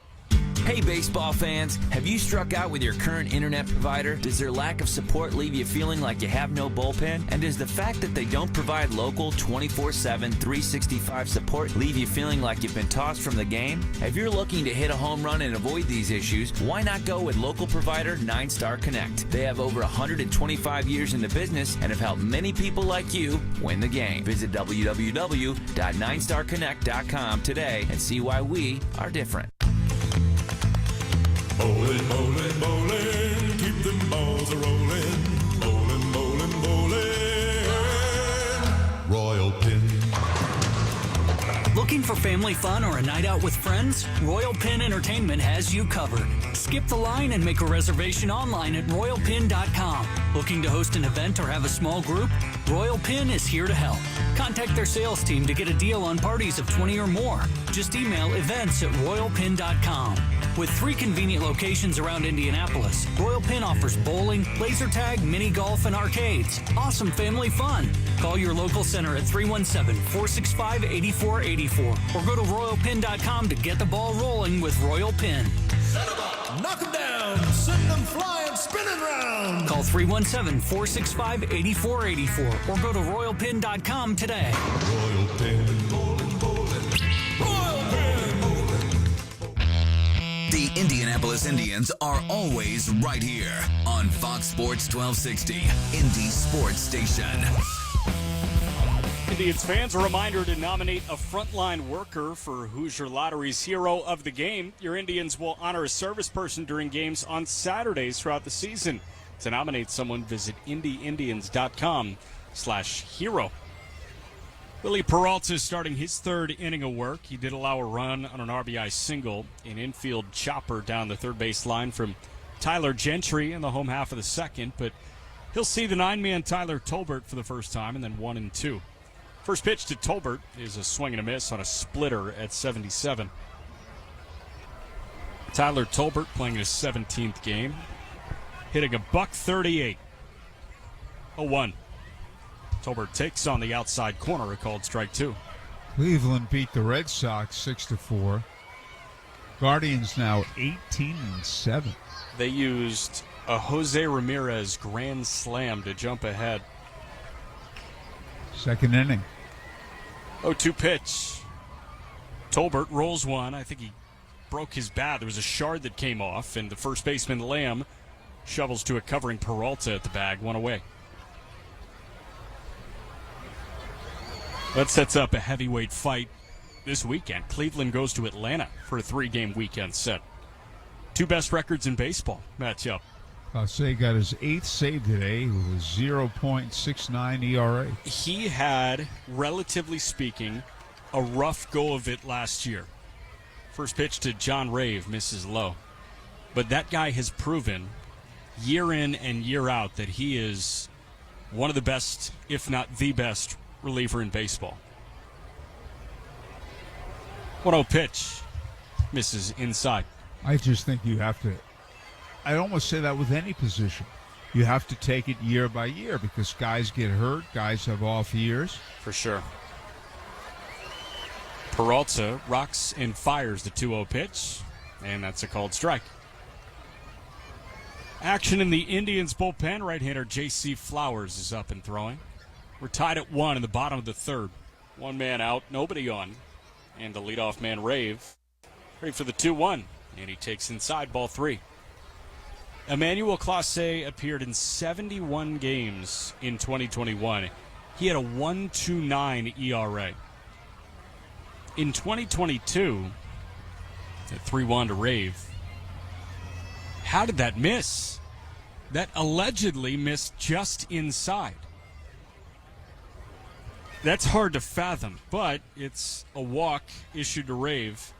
Hey baseball fans, have you struck out with your current internet provider? Does their lack of support leave you feeling like you have no bullpen? And does the fact that they don't provide local 24/7, 365 support leave you feeling like you've been tossed from the game? If you're looking to hit a home run and avoid these issues, why not go with local provider 9-Star Connect? They have over 125 years in the business and have helped many people like you win the game. Visit www.9starconnect.com today and see why we are different. Bowling, bowling, bowling, keep them balls a-rolling. Bowling, bowling, bowling, Royal Pin. Looking for family fun or a night out with friends? Royal Pin Entertainment has you covered. Skip the line and make a reservation online at royalpin.com. Looking to host an event or have a small group? Royal Pin is here to help. Contact their sales team to get a deal on parties of 20 or more. Just email events@royalpin.com. With 3 convenient locations around Indianapolis, Royal Pin offers bowling, laser tag, mini golf, and arcades. Awesome family fun. Call your local center at 317-465-8484 or go to royalpin.com to get the ball rolling with Royal Pin. Set 'em up, knock 'em down, send 'em flying, spinning round. Call 317-465-8484 or go to royalpin.com today. Royal Pin, bowling, bowling, Royal Pin, bowling. The Indianapolis Indians are always right here on Fox Sports 1260, Indy Sports Station. Indians fans, a reminder to nominate a frontline worker for Hoosier Lottery's Hero of the Game. Your Indians will honor a service person during games on Saturdays throughout the season. To nominate someone, visit IndyIndians.com/hero. Willie Peralta is starting his 3rd inning of work. He did allow a run on an RBI single, an infield chopper down the third base line from Tyler Gentry in the home half of the 2nd, but he'll see the 9-man Tyler Tolbert for the first time, and then 1 and 2. First pitch to Tolbert is a swing and a miss on a splitter at 77. Tyler Tolbert playing his 17th game, hitting a .138. 0-1. Tolbert takes on the outside corner, a called strike 2. Cleveland beat the Red Sox 6-4. Guardians now 18-7. They used a Jose Ramirez grand slam to jump ahead. 2nd inning. 0-2 pitch. Tolbert rolls one. I think he broke his bat. There was a shard that came off, and the first baseman, Lamb, shovels to a covering Peralta at the bag, 1 away. That sets up a heavyweight fight this weekend. Cleveland goes to Atlanta for a 3-game weekend set. Two best records in baseball match up. Clase got his 8th save today with a 0.69 ERA. He had, relatively speaking, a rough go of it last year. First pitch to John Rave, misses low. But that guy has proven year in and year out that he is one of the best, if not the best, reliever in baseball. 1-0 pitch, misses inside. I just think you have to, I'd almost say that with any position. You have to take it year by year because guys get hurt, guys have off years. For sure. Peralta rocks and fires the 2-0 pitch, and that's a called strike. Action in the Indians bullpen. Right-hander J.C. Flowers is up and throwing. We're tied at 1 in the bottom of the third. One man out, nobody on. And the leadoff man, Rave, ready for the 2-1. And he takes inside, ball 3. Emmanuel Clase appeared in 71 games in 2021. He had a 1.29 ERA. In 2022, at 3-1 to Rave, how did that miss? That allegedly missed just inside. That's hard to fathom, but it's a walk issued to Rave.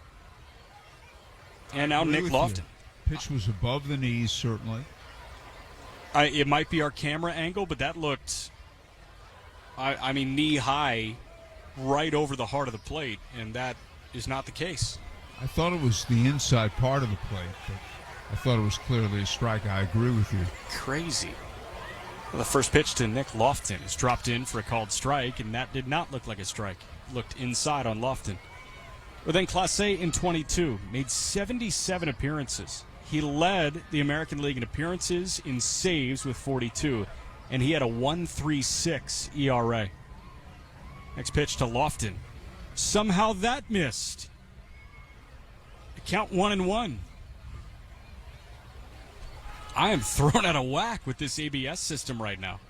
And now Nick Lofton. Pitch was above the knees, certainly. It might be our camera angle, but that looked, I mean, knee-high right over the heart of the plate, and that is not the case. I thought it was the inside part of the plate, but I thought it was clearly a strike. I agree with you. Crazy. Well, the first pitch to Nick Lofton is dropped in for a called strike, and that did not look like a strike. It looked inside on Lofton. But then Clase in 22 made 77 appearances. He led the American League in appearances, in saves with 42, and he had a 1.36 ERA. Next pitch to Lofton. Somehow that missed. Count 1-1. I am thrown out of whack with this ABS system right now.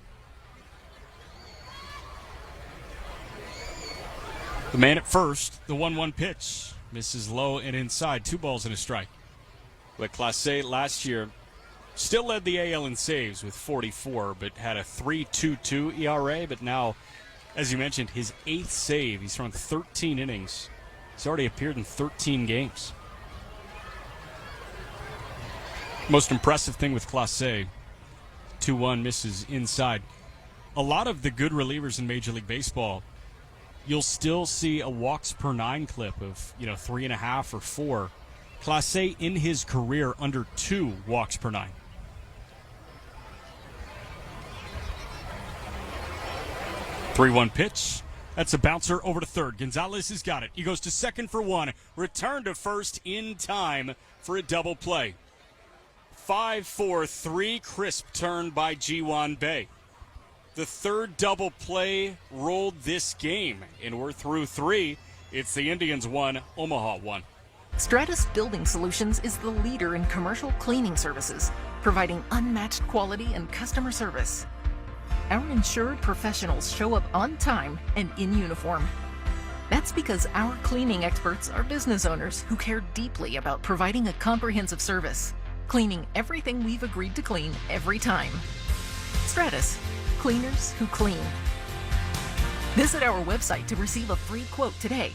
The man at first, the 1-1 pitch, misses low and inside. 2 balls and a strike. But Clase last year still led the AL in saves with 44, but had a 3.22 ERA. But now, as you mentioned, his 8th save. He's thrown 13 innings. He's already appeared in 13 games. Most impressive thing with Clase, 2-1 misses inside. A lot of the good relievers in Major League Baseball, you'll still see a walks per 9 clip of 3.5 or 4. Clase in his career under 2 walks per 9. Three-1 pitch. That's a bouncer over to third. Gonzalez has got it. He goes to second for 1. Return to first in time for a double play. 5-4-3 crisp turn by Ji-Hwan Bae. The third double play rolled this game, and we're through 3. It's the Indians 1, Omaha 1. Stratus Building Solutions is the leader in commercial cleaning services, providing unmatched quality and customer service. Our insured professionals show up on time and in uniform. That's because our cleaning experts are business owners who care deeply about providing a comprehensive service, cleaning everything we've agreed to clean every time. Stratus, cleaners who clean. Visit our website to receive a free quote today.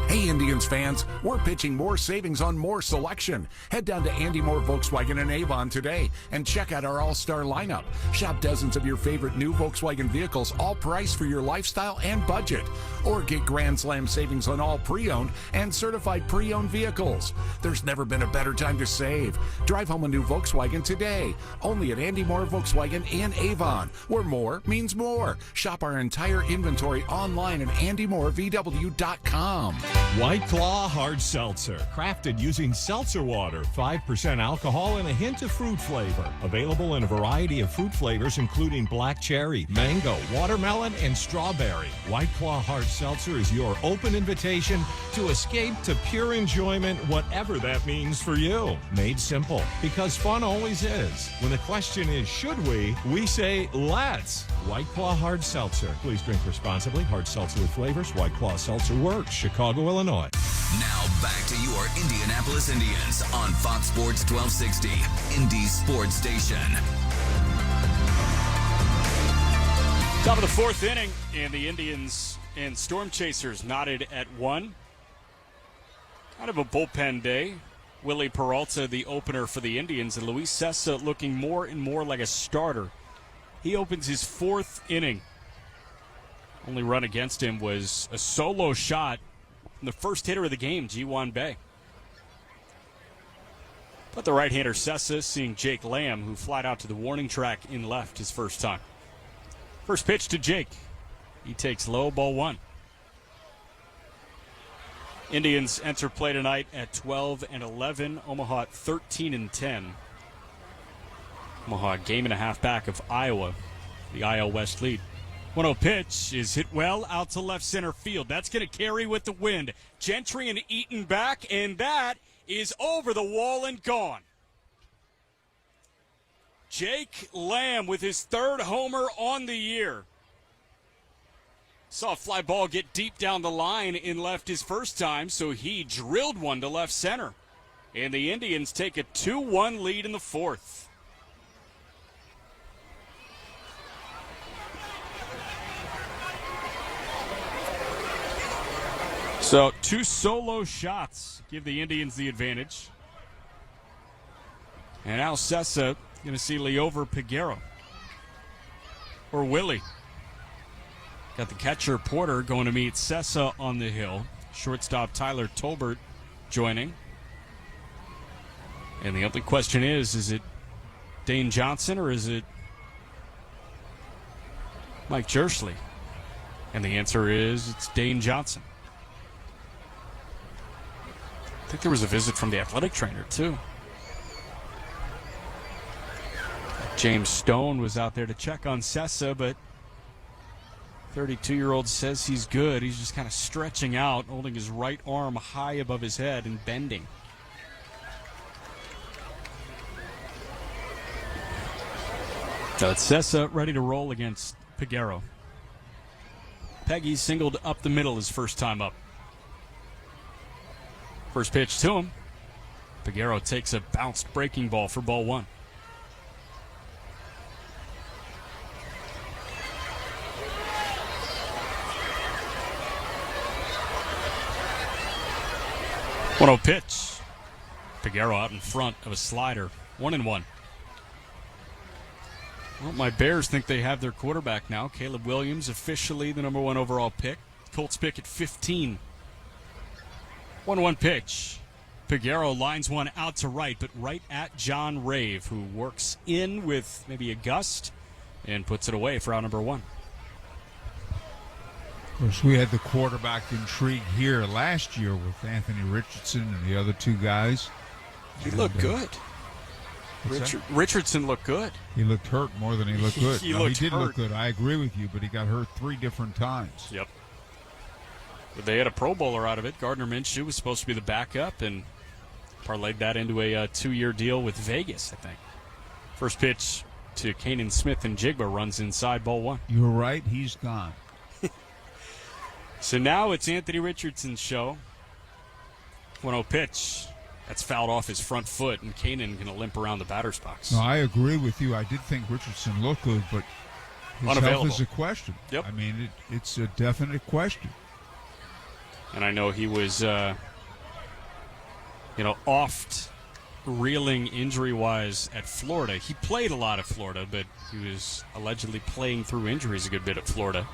Hey Indians fans, we're pitching more savings on more selection. Head down to Andy Moore Volkswagen in Avon today and check out our all-star lineup. Shop dozens of your favorite new Volkswagen vehicles, all priced for your lifestyle and budget. Or get Grand Slam savings on all pre-owned and certified pre-owned vehicles. There's never been a better time to save. Drive home a new Volkswagen today. Only at Andy Moore Volkswagen in Avon, where more means more. Shop our entire inventory online at andymorevw.com. White Claw Hard Seltzer, crafted using seltzer water, 5% alcohol and a hint of fruit flavor. Available in a variety of fruit flavors including black cherry, mango, watermelon, and strawberry. White Claw Hard Seltzer is your open invitation to escape to pure enjoyment, whatever that means for you. Made simple, because fun always is. When the question is, should we say, let's. White Claw Hard Seltzer. Please drink responsibly. Hard seltzer with flavors. White Claw Seltzer works. Chicago, Illinois. Now back to your Indianapolis Indians on Fox Sports 1260, Indy Sports Station. Top of the fourth inning, and the Indians and Storm Chasers knotted at 1. Kind of a bullpen day. Willie Peralta, the opener for the Indians, and Luis Cessa looking more and more like a starter. He opens his fourth inning. Only run against him was a solo shot from the first hitter of the game, Ji-Hwan Bae. But the right-hander Cessa seeing Jake Lamb, who flied out to the warning track in left his first time. First pitch to Jake. He takes low, ball 1. Indians enter play tonight at 12-11. Omaha 13-10. Omaha a game and a half back of Iowa, the IL West lead. 1-0 pitch is hit well out to left center field. That's going to carry with the wind. Gentry and Eaton back, and that is over the wall and gone. Jake Lamb with his third homer on the year. Saw a fly ball get deep down the line in left his first time, so he drilled one to left center. And the Indians take a 2-1 lead in the fourth. So 2 solo shots give the Indians the advantage. And now Cessa going to see Liover Peguero. Or Willie. Got the catcher Porter going to meet Cessa on the hill. Shortstop Tyler Tolbert joining. And the only question is it Dane Johnson or is it Mike Jersley? And the answer is it's Dane Johnson. I think there was a visit from the athletic trainer, too. James Stone was out there to check on Cessa, but 32-year-old says he's good. He's just kind of stretching out, holding his right arm high above his head and bending. So it's Cessa ready to roll against Peguero. Peggy singled up the middle his first time up. First pitch to him. Peguero takes a bounced breaking ball for ball 1. One 0 pitch. Peguero out in front of a slider. 1-1. Well, my Bears think they have their quarterback now. Caleb Williams, officially the number 1 overall pick. Colts pick at 15. 1-1 pitch. Peguero lines one out to right, but right at John Rave, who works in with maybe a gust and puts it away for out number 1. Of course, we had the quarterback intrigue here last year with Anthony Richardson and the other 2 guys. He looked good. Richardson looked good. He looked hurt more than he looked good. He did look good. I agree with you, but he got hurt 3 different times. Yep. But they had a Pro Bowler out of it. Gardner Minshew was supposed to be the backup and parlayed that into a 2-year deal with Vegas, I think. First pitch to Kanan Smith and Jigba runs inside, ball 1. You're right. He's gone. So now it's Anthony Richardson's show. 1-0 pitch. That's fouled off his front foot, and Kanan going to limp around the batter's box. No, I agree with you. I did think Richardson looked good, but his health is a question. Yep. I mean, it's a definite question. And I know he was, oft reeling injury-wise at Florida. He played a lot at Florida, but he was allegedly playing through injuries a good bit at Florida.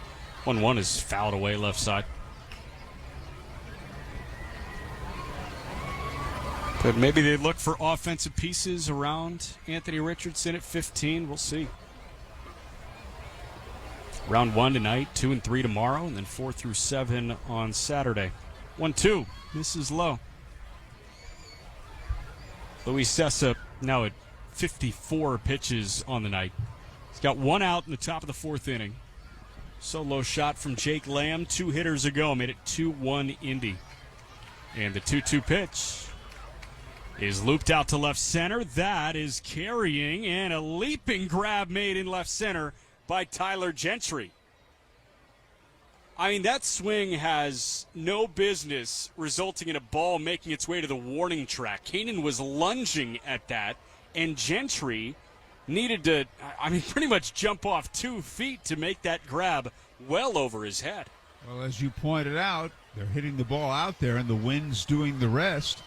1-1 is fouled away left side. But maybe they look for offensive pieces around Anthony Richardson at 15. We'll see. Round 1 tonight, 2 and 3 tomorrow, and then 4 through 7 on Saturday. 1-2. Misses low. Luis Cessa now at 54 pitches on the night. He's got 1 out in the top of the 4th inning. Solo shot from Jake Lamb 2 hitters ago. Made it 2-1 Indy. And the 2-2 pitch is looped out to left center. That is carrying, and a leaping grab made in left center by Tyler Gentry. I mean, that swing has no business resulting in a ball making its way to the warning track. Kanan was lunging at that, and Gentry needed to, pretty much jump off 2 feet to make that grab well over his head. Well, as you pointed out, they're hitting the ball out there, and the wind's doing the rest.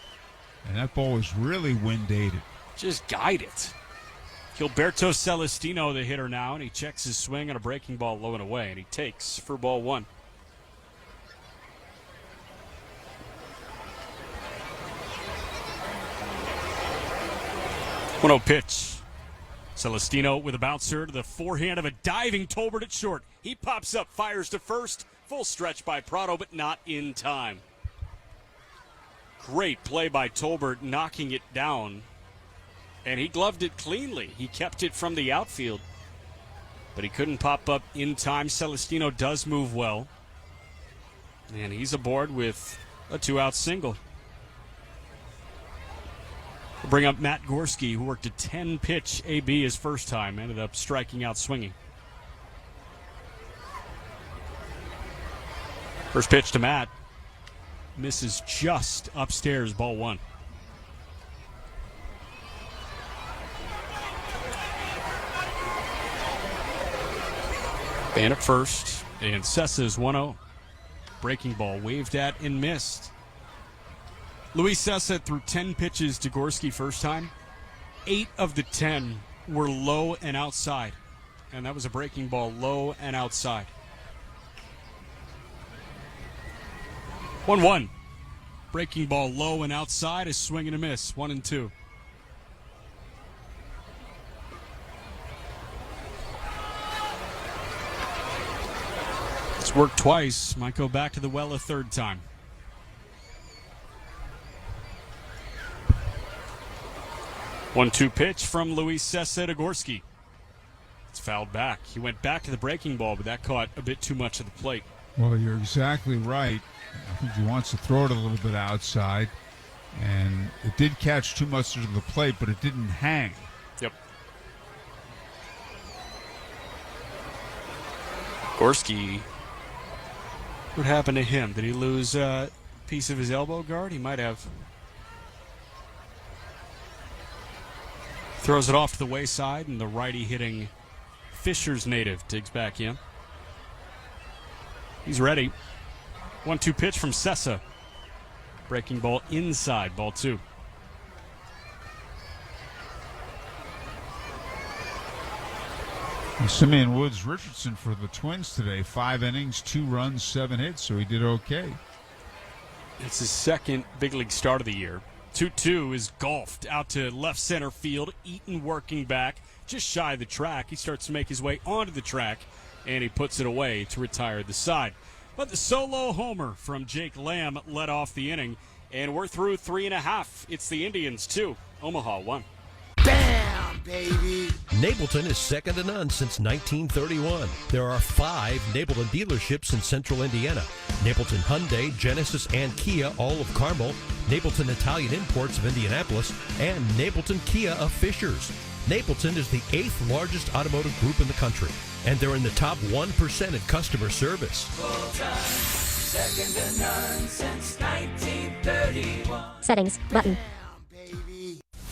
And that ball was really wind-aided. Just guide it. Gilberto Celestino, the hitter now, and he checks his swing on a breaking ball low and away, and he takes for ball 1. One-0 pitch. Celestino with a bouncer to the forehand of a diving Tolbert at short. He pops up, fires to first. Full stretch by Prado, but not in time. Great play by Tolbert, knocking it down. And he gloved it cleanly. He kept it from the outfield. But he couldn't pop up in time. Celestino does move well. And he's aboard with a 2-out single. We'll bring up Matt Gorski, who worked a 10-pitch AB his first time. Ended up striking out swinging. First pitch to Matt. Misses just upstairs, ball 1. And at first, and Sessa's 1-0. Breaking ball waved at and missed. Luis Sessa threw 10 pitches to Gorski first time. 8 of the 10 were low and outside. And that was a breaking ball low and outside. 1-1. Breaking ball low and outside, a swing and a miss. 1-2. It's worked twice. Might go back to the well a third time. One-two pitch from Luis Sessa to Gorski. It's fouled back. He went back to the breaking ball, but that caught a bit too much of the plate. Well, you're exactly right. I think he wants to throw it a little bit outside, and it did catch too much of the plate, but it didn't hang. Yep. Gorski, what happened to him? Did he lose a piece of his elbow guard? He might have. Throws it off to the wayside, and the righty hitting Fisher's native digs back in. He's ready. 1-2 pitch from Sessa. Breaking ball inside, ball 2. Simeon Woods Richardson for the Twins today. 5 innings, 2 runs, 7 hits, so he did okay. It's his second big league start of the year. 2-2 is golfed out to left center field. Eaton working back just shy of the track. He starts to make his way onto the track, and he puts it away to retire the side. But the solo homer from Jake Lamb led off the inning, and we're through 3.5. It's the Indians 2, Omaha 1. Bam, baby! Napleton is second to none since 1931. There are 5 Napleton dealerships in central Indiana. Napleton Hyundai, Genesis, and Kia, all of Carmel. Napleton Italian Imports of Indianapolis, and Napleton Kia of Fishers. Napleton is the 8th largest automotive group in the country, and they're in the top 1% in customer service. Full time, second to none since 1931. Settings button.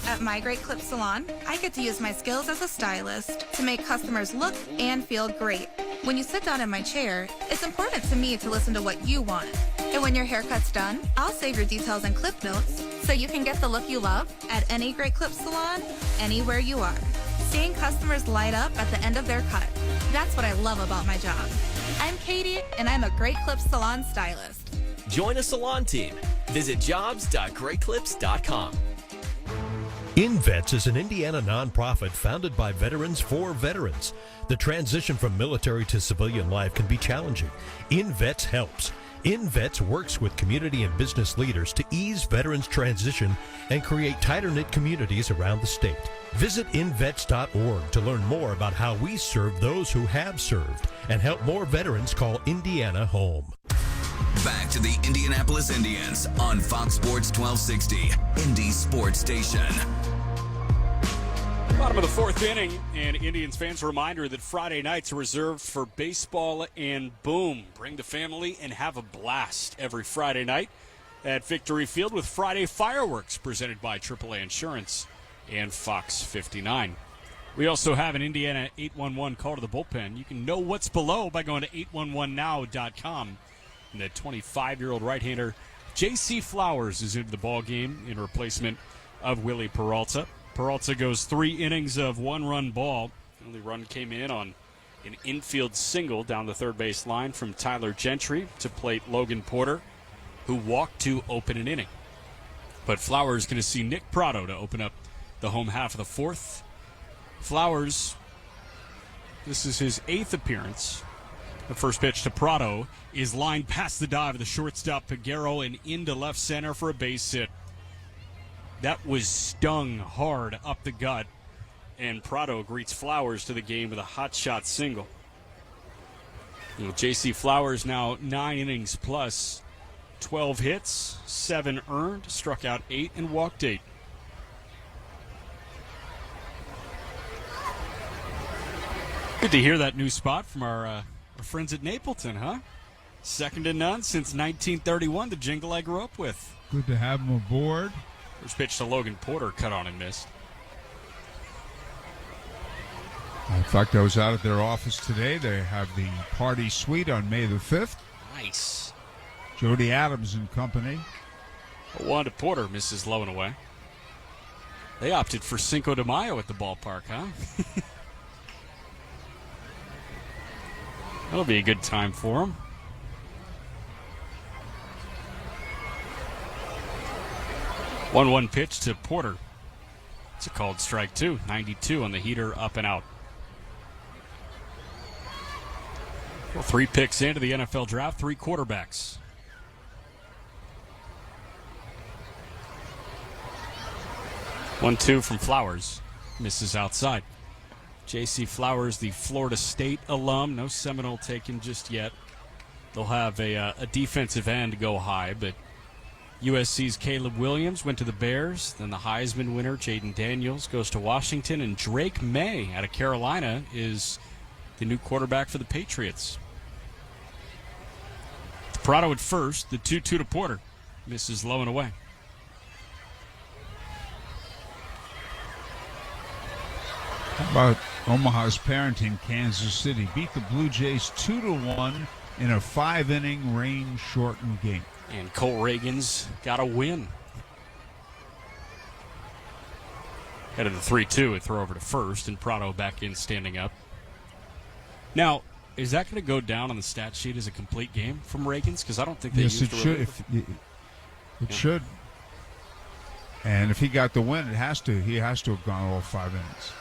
At My Great Clip Salon, I get to use my skills as a stylist to make customers look and feel great. When you sit down in my chair, it's important to me to listen to what you want. And when your haircut's done, I'll save your details and clip notes so you can get the look you love at any Great Clip Salon, anywhere you are. Seeing customers light up at the end of their cut. That's what I love about my job. I'm Katie, and I'm a Great Clip Salon stylist. Join a salon team. Visit jobs.greatclips.com. InVets is an Indiana nonprofit founded by veterans for veterans. The transition from military to civilian life can be challenging. InVets helps. InVets works with community and business leaders to ease veterans' transition and create tighter-knit communities around the state. Visit invets.org to learn more about how we serve those who have served and help more veterans call Indiana home. Back to the Indianapolis Indians on Fox Sports 1260, Indy Sports Station. Bottom of the fourth inning, and Indians fans, a reminder that Friday nights are reserved for baseball and boom. Bring the family and have a blast every Friday night at Victory Field with Friday fireworks presented by AAA Insurance and Fox 59. We also have an Indiana 811 call to the bullpen. You can know what's below by going to 811now.com. And the 25-year-old right-hander J.C. Flowers is into the ball game in replacement of Willie Peralta. Peralta goes 3 innings of 1-run ball. The only run came in on an infield single down the third base line from Tyler Gentry to plate Logan Porter, who walked to open an inning. But Flowers is going to see Nick Prado to open up the home half of the fourth. Flowers, this is his 8th appearance. The first pitch to Prado is lined past the dive of the shortstop Peguero and into left center for a base hit. That was stung hard up the gut, and Prado greets Flowers to the game with a hot shot single. J.C. Flowers now 9 innings plus, 12 hits, 7 earned, struck out 8 and walked 8. Good to hear that new spot from our friends at Napleton, huh? Second to none since 1931, the jingle I grew up with. Good to have him aboard. First pitch to Logan Porter, cut on and missed. In fact, I was out at their office today. They have the party suite on May the 5th. Nice. Jody Adams and company. One to Porter, misses low and away. They opted for Cinco de Mayo at the ballpark, huh? That'll be a good time for them. One pitch to Porter. It's a called strike 2. 92 on the heater, up and out. Well, 3 picks into the NFL draft, 3 quarterbacks. One, 2 from Flowers. Misses outside. J.C. Flowers, the Florida State alum. No Seminole taken just yet. They'll have a defensive end go high, but USC's Caleb Williams went to the Bears. Then the Heisman winner, Jaden Daniels, goes to Washington. And Drake May out of Carolina is the new quarterback for the Patriots. Prado at first, the 2-2 to Porter. Misses low and away. How about Omaha's parenting Kansas City? Beat the Blue Jays 2-1 in a 5-inning rain-shortened game. And Cole Reagan's got a win. Head of the 3-2, a throw over to first, and Prado back in standing up. Now, is that going to go down on the stat sheet as a complete game from Reagan's? Because I don't think they yes, used it should. It should. And if he got the win, he has to have gone all 5 innings.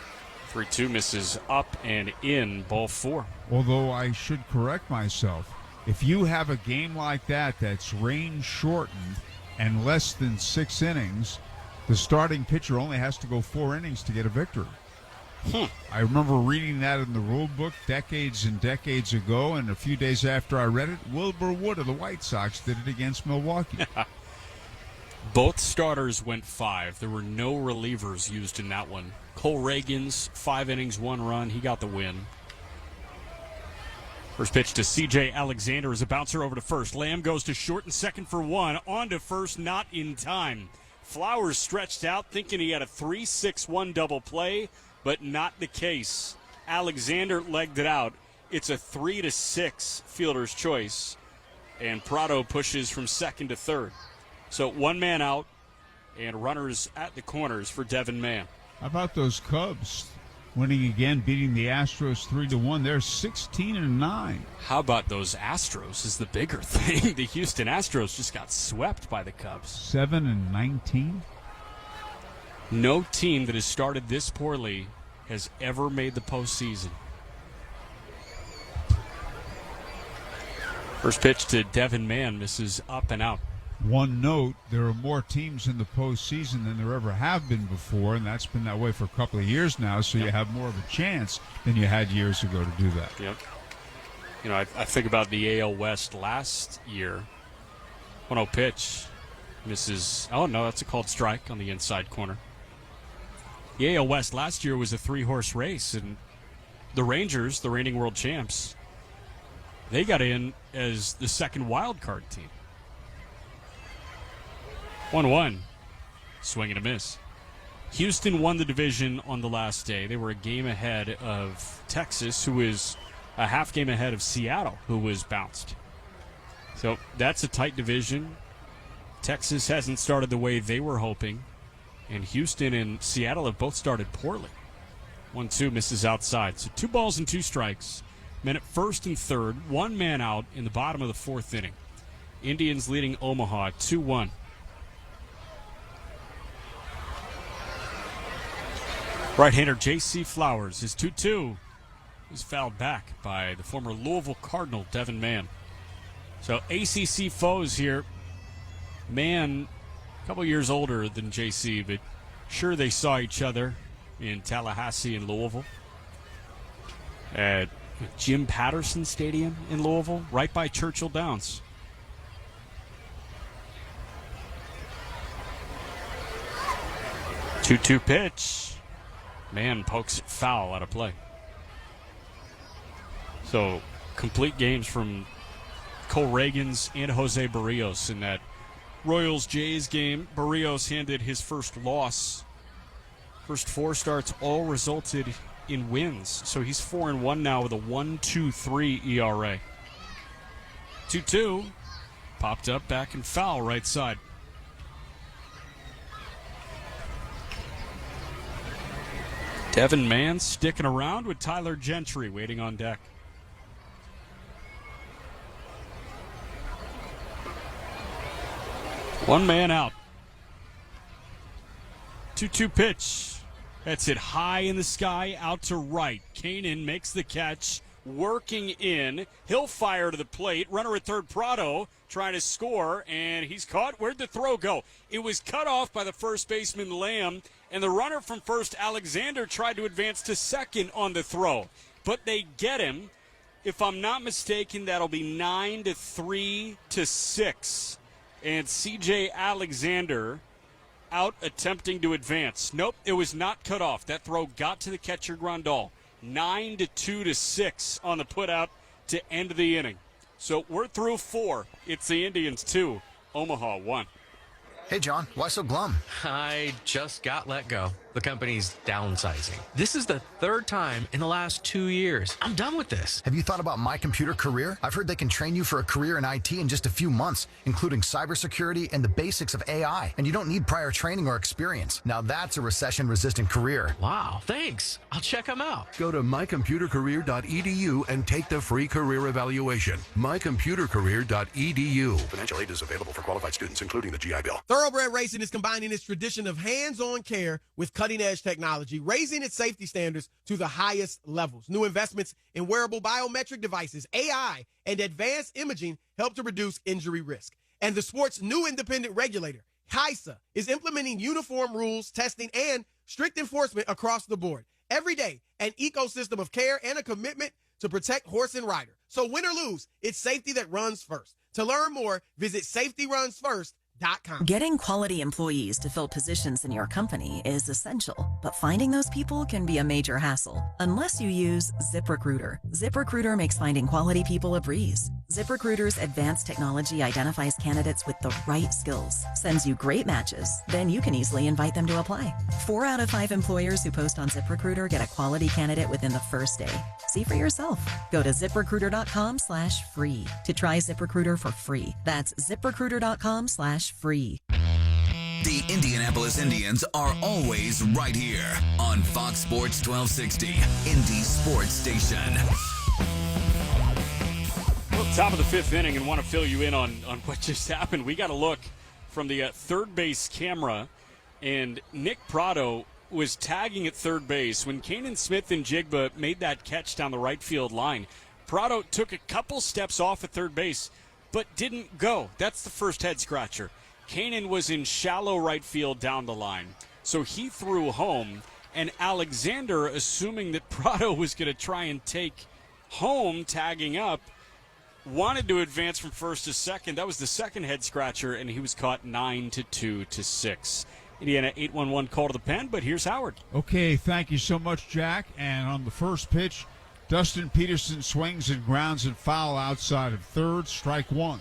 3-2 misses up and in, ball 4. Although I should correct myself. If you have a game like that that's rain-shortened and less than 6 innings, the starting pitcher only has to go 4 innings to get a victory. I remember reading that in the rule book decades and decades ago, and a few days after I read it, Wilbur Wood of the White Sox did it against Milwaukee. Both starters went 5. There were no relievers used in that one. Cole Reagan's 5 innings, 1 run. He got the win. First pitch to C.J. Alexander is a bouncer over to first. Lamb goes to short and second for 1. On to first, not in time. Flowers stretched out, thinking he had a 3-6-1 double play, but not the case. Alexander legged it out. It's a 3-6 fielder's choice, and Prado pushes from second to third. So 1 man out and runners at the corners for Devin Mann. How about those Cubs winning again, beating the Astros 3-1? They're 16-9. How about those Astros is the bigger thing. The Houston Astros just got swept by the Cubs. 7-19. No team that has started this poorly has ever made the postseason. First pitch to Devin Mann misses up and out. One note, there are more teams in the postseason than there ever have been before, and that's been that way for a couple of years now, so you have more of a chance than you had years ago to do that. Yep. You know, I think about the AL West last year. 1-0 pitch. Misses. Oh, no, that's a called strike on the inside corner. The AL West last year was a 3-horse race, and the Rangers, the reigning world champs, they got in as the second wild card team. 1-1. Swing and a miss. Houston won the division on the last day. They were a game ahead of Texas, who was a half game ahead of Seattle, who was bounced. So that's a tight division. Texas hasn't started the way they were hoping. And Houston and Seattle have both started poorly. 1-2 misses outside. So 2 balls and 2 strikes. Men at first and third. 1 man out in the bottom of the 4th inning. Indians leading Omaha 2-1. Right-hander J.C. Flowers is 2-2. He's fouled back by the former Louisville Cardinal, Devin Mann. So ACC foes here. Mann, a couple years older than J.C., but sure they saw each other in Tallahassee and Louisville. At Jim Patterson Stadium in Louisville, right by Churchill Downs. Two-two pitch. Mann pokes it foul out of play. So, complete games from Cole Reagans and Jose Barrios in that Royals-Jays game. Barrios handed his first loss. First 4 starts all resulted in wins. So he's 4-1 now with a 1.23 ERA. 2-2. Popped up, back and foul right side. Devin Mann sticking around with Tyler Gentry waiting on deck. One man out. 2-2 pitch. That's it high in the sky, out to right. Kanan makes the catch, working in. He'll fire to the plate. Runner at third, Prado, trying to score, and he's caught. Where'd the throw go? It was cut off by the first baseman, Lamb, and the runner from first, Alexander, tried to advance to second on the throw. But they get him. If I'm not mistaken, that'll be 9-3-6. And C.J. Alexander out attempting to advance. Nope, it was not cut off. That throw got to the catcher, Grandal. 9-2-6 on the putout to end the inning. So we're through 4. It's the Indians 2, Omaha 1. Hey, John, why so glum? I just got let go. The company's downsizing. This is the 3rd time in the last 2 years. I'm done with this. Have you thought about My Computer Career? I've heard they can train you for a career in IT in just a few months, including cybersecurity and the basics of AI. And you don't need prior training or experience. Now that's a recession-resistant career. Wow, thanks. I'll check them out. Go to mycomputercareer.edu and take the free career evaluation. mycomputercareer.edu. Financial aid is available for qualified students, including the GI Bill. Thoroughbred Racing is combining its tradition of hands-on care with cutting-edge technology, raising its safety standards to the highest levels. New investments in wearable biometric devices, AI, and advanced imaging help to reduce injury risk. And the sport's new independent regulator, HISA, is implementing uniform rules, testing, and strict enforcement across the board. Every day, an ecosystem of care and a commitment to protect horse and rider. So win or lose, it's safety that runs first. To learn more, visit safetyrunsfirst.com. Getting quality employees to fill positions in your company is essential, but finding those people can be a major hassle unless you use ZipRecruiter. ZipRecruiter makes finding quality people a breeze. ZipRecruiter's advanced technology identifies candidates with the right skills, sends you great matches, then you can easily invite them to apply. 4 out of 5 employers who post on ZipRecruiter get a quality candidate within the first day. See for yourself. Go to ZipRecruiter.com/free to try ZipRecruiter for free. That's ZipRecruiter.com/free. The Indianapolis Indians are always right here on Fox Sports 1260, Indy Sports Station. Well, top of the 5th inning, and want to fill you in on what just happened. We got a look from the third base camera, and Nick Prado was tagging at third base when Kanan Smith and Jigba made that catch down the right field line. Prado took a couple steps off at third base, but didn't go. That's the first head scratcher. Kanan was in shallow right field down the line, so he threw home, and Alexander, assuming that Prado was going to try and take home, tagging up, wanted to advance from first to second. That was the second head scratcher, and he was caught 9-2-6. Indiana 8-1-1 call to the pen, but here's Howard. Okay, thank you so much, Jack. And on the first pitch, Dustin Peterson swings and grounds and foul outside of third, strike one.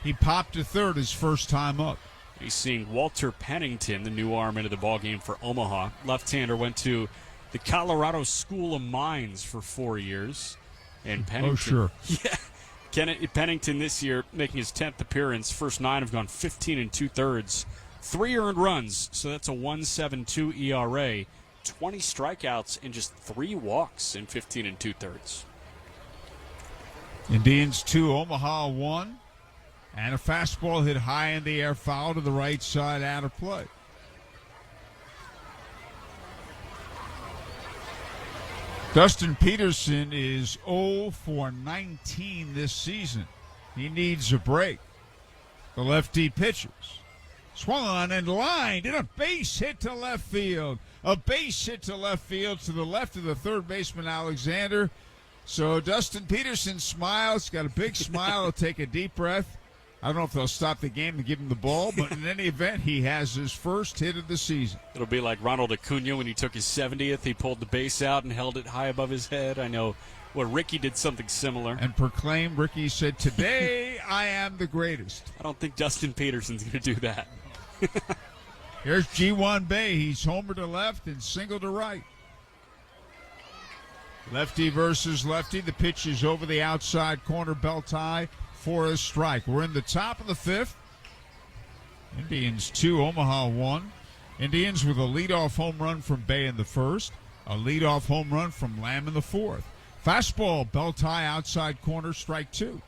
He popped to third his first time up. He's seeing Walter Pennington, the new arm, into the ballgame for Omaha. Left-hander went to the Colorado School of Mines for 4 years. And Pennington, Oh, sure. Yeah. Pennington this year making his 10th appearance. First 9 have gone 15 2/3. 3 earned runs, so that's a 1.72 ERA. 20 strikeouts and just 3 walks in 15 2/3. Indians 2, Omaha 1. And a fastball hit high in the air, foul to the right side, out of play. Dustin Peterson is 0 for 19 this season. He needs a break. The lefty pitches. Swung on and lined, and a base hit to left field. A base hit to left field to the left of the third baseman, Alexander. So Dustin Peterson smiles, got a big smile. He'll take a deep breath. I don't know if they'll stop the game and give him the ball, but in any event, he has his first hit of the season. It'll be like Ronald Acuna when he took his 70th. He pulled the base out and held it high above his head. I know Ricky did something similar. And proclaimed, Ricky said, "Today I am the greatest." I don't think Dustin Peterson's going to do that. Here's G1 Bay. He's homer to left and single to right. Lefty versus lefty. The pitch is over the outside corner, belt high for a strike. We're in the top of the fifth. Indians 2, Omaha 1. Indians with a leadoff home run from Bay in the first, a leadoff home run from Lamb in the fourth. Fastball, belt high, outside corner, strike 2.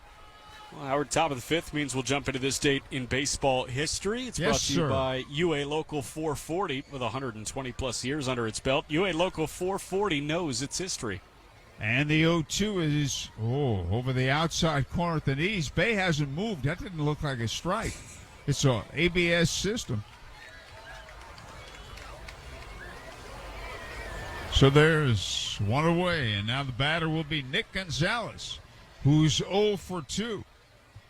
Well, Howard, top of the fifth means we'll jump into this date in baseball history. It's Yes, brought to you sir. by UA Local 440 with 120-plus years under its belt. UA Local 440 knows its history. And the 0-2 is, over the outside corner at the knees. Bay hasn't moved. That didn't look like a strike. It's a ABS system. So there's one away, and now the batter will be Nick Gonzalez, who's 0 for 2.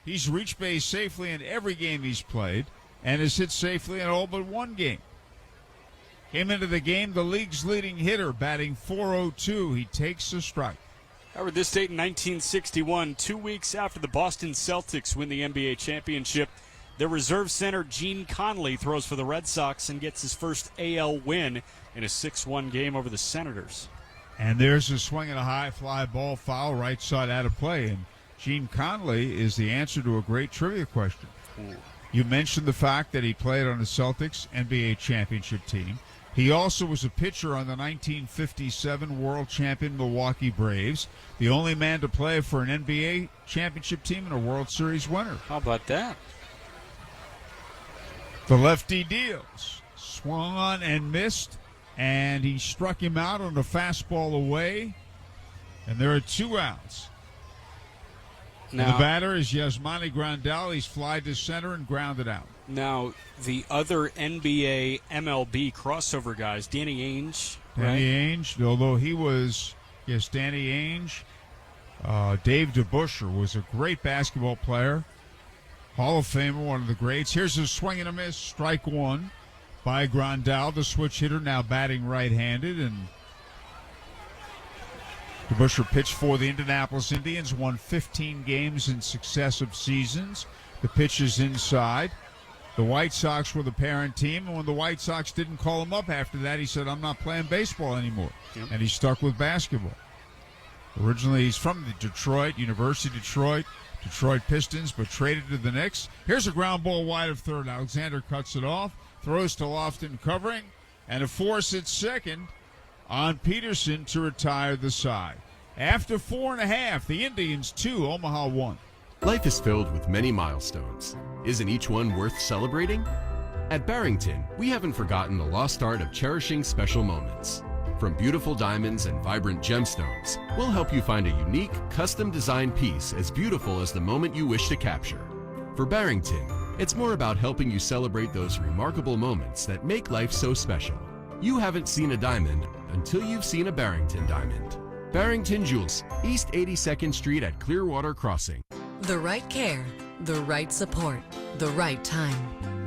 He's reached base safely in every game he's played and has hit safely in all but one game. Came into the game the league's leading hitter, batting .402. He takes a strike. Howard, this date in 1961, 2 weeks after the Boston Celtics win the NBA championship, their reserve center Gene Conley throws for the Red Sox and gets his first AL win in a 6-1 game over the Senators. And there's a swing and a high fly ball foul, right side out of play. And Gene Conley is the answer to a great trivia question. Ooh. You mentioned the fact that he played on the Celtics NBA championship team. He also was a pitcher on the 1957 world champion Milwaukee Braves, the only man to play for an NBA championship team and a World Series winner. How about that? The lefty deals. Swung on and missed, and he struck him out on a fastball away, and there are 2 outs. Now, the batter is Yasmani Grandal. He's flied to center and grounded out. Now, the other NBA MLB crossover guys, Danny Ainge. Danny Ainge, although he was, Danny Ainge. Dave DeBusschere was a great basketball player. Hall of Famer, one of the greats. Here's a swing and a miss, strike 1 by Grandal, the switch hitter, now batting right-handed. And DeBusschere pitched for the Indianapolis Indians, won 15 games in successive seasons. The pitch is inside. The White Sox were the parent team, and when the White Sox didn't call him up after that, he said, "I'm not playing baseball anymore." Yep. And he stuck with basketball. Originally, he's from the University of Detroit Pistons, but traded to the Knicks. Here's a ground ball wide of third. Alexander cuts it off, throws to Lofton covering, and a force at second on Peterson to retire the side. After 4.5, the Indians 2, Omaha 1. Life is filled with many milestones. Isn't each one worth celebrating? At Barrington, we haven't forgotten the lost art of cherishing special moments. From beautiful diamonds and vibrant gemstones, we'll help you find a unique, custom-designed piece as beautiful as the moment you wish to capture. For Barrington, it's more about helping you celebrate those remarkable moments that make life so special. You haven't seen a diamond until you've seen a Barrington diamond. Barrington Jewels, East 82nd Street at Clearwater Crossing. The right care, the right support, the right time.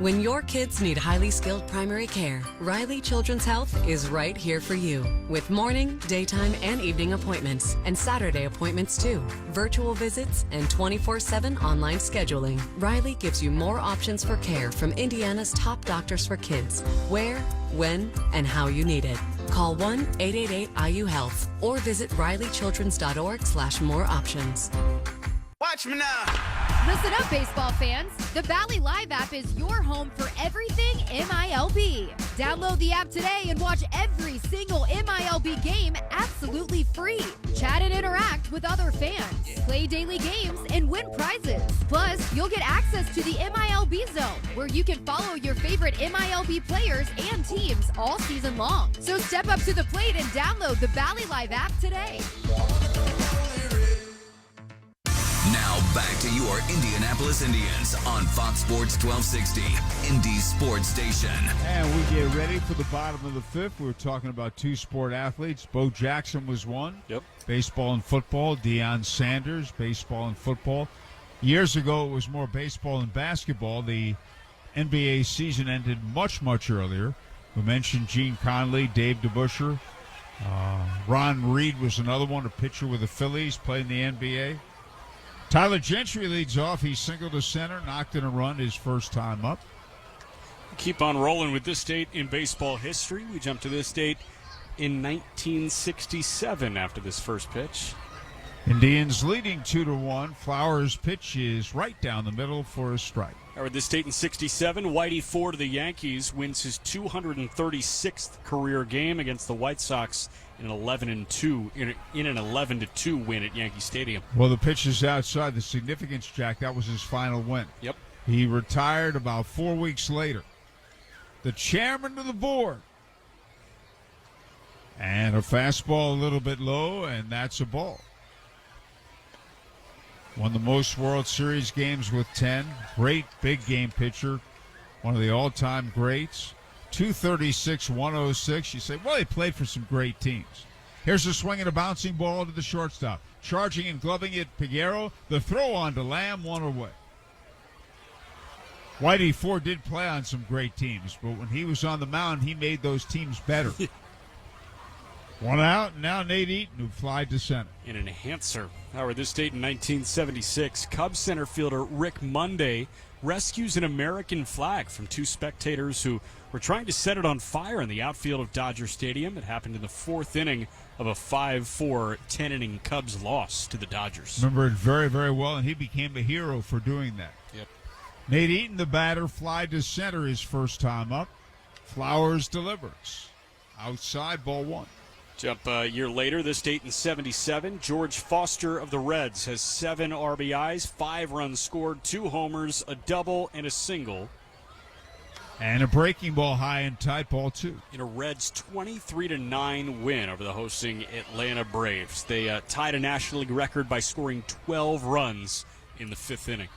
When your kids need highly skilled primary care, Riley Children's Health is right here for you. With morning, daytime, and evening appointments, and Saturday appointments too. Virtual visits and 24/7 online scheduling. Riley gives you more options for care from Indiana's top doctors for kids. Where, when, and how you need it. Call 1-888-IU-HEALTH or visit rileychildrens.org/more options. Watch me now. Listen up, baseball fans. The Valley Live app is your home for everything MILB. Download the app today and watch every single MILB game absolutely free. Chat and interact with other fans. Play daily games and win prizes. Plus, you'll get access to the MILB Zone, where you can follow your favorite MILB players and teams all season long. So step up to the plate and download the Valley Live app today. Now back to your Indianapolis Indians on Fox Sports 1260, Indy's sports station. And we get ready for the bottom of the fifth. We were talking about two sport athletes. Bo Jackson was one. Yep. Baseball and football. Deion Sanders, baseball and football. Years ago, it was more baseball and basketball. The NBA season ended much, much earlier. We mentioned Gene Conley, Dave DeBusschere. Ron Reed was another one, a pitcher with the Phillies, played in the NBA. Tyler Gentry leads off. He singled to center, knocked in a run his first time up. Keep on rolling with this date in baseball history. We jump to this date in 1967 after this first pitch. Indians leading 2-1. Flowers' pitch is right down the middle for a strike. All right, this date in 67, Whitey Ford of the Yankees wins his 236th career game against the White Sox in an 11-2 win at Yankee Stadium. Well, the pitch is outside the significance, Jack. That was his final win. Yep. He retired about 4 weeks later. The chairman of the board. And a fastball a little bit low, and that's a ball. Won the most World Series games with 10. Great big game pitcher. One of the all-time greats. 236, 106. You say, well, he played for some great teams. Here's a swing and a bouncing ball to the shortstop. Charging and gloving it, Piguero. The throw on to Lamb, one away. Whitey Ford did play on some great teams, but when he was on the mound, he made those teams better. One out, and now Nate Eaton, who flied to center. An enhancer. Howard, this date in 1976, Cubs center fielder Rick Monday rescues an American flag from two spectators who were trying to set it on fire in the outfield of Dodger Stadium. It happened in the fourth inning of a 5-4 10-inning Cubs loss to the Dodgers. Remember it very, very well, and he became a hero for doing that. Yep. Nate Eaton, the batter, fly to center his first time up. Flowers delivers. Outside, ball one. Jump a year later, this date in 77, George Foster of the Reds has 7 RBIs, 5 runs scored, 2 homers, a double, and a single. And a breaking ball high and tight, ball 2. In a Reds 23-9 win over the hosting Atlanta Braves. They tied a National League record by scoring 12 runs in the 5th inning.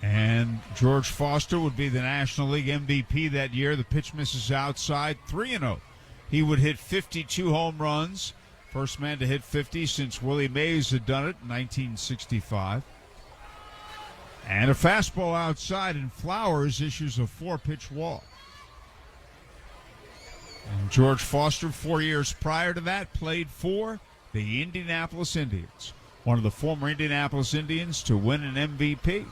And George Foster would be the National League MVP that year. The pitch misses outside, 3-0. He would hit 52 home runs. First man to hit 50 since Willie Mays had done it in 1965. And a fastball outside, and Flowers issues a 4-pitch walk. And George Foster, 4 years prior to that, played for the Indianapolis Indians. One of the former Indianapolis Indians to win an MVP.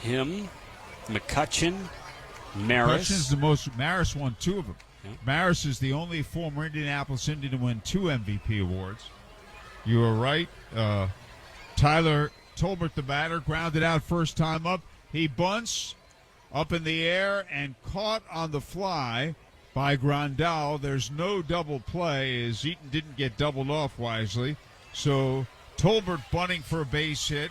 Him, McCutchen, Maris. McCutchen's the most. Maris won 2 of them. Yeah. Maris is the only former Indianapolis Indian to win 2 MVP awards. You were right. Tyler Tolbert, the batter, grounded out first time up. He bunts up in the air and caught on the fly by Grandal. There's no double play as Eaton didn't get doubled off wisely. So Tolbert bunting for a base hit,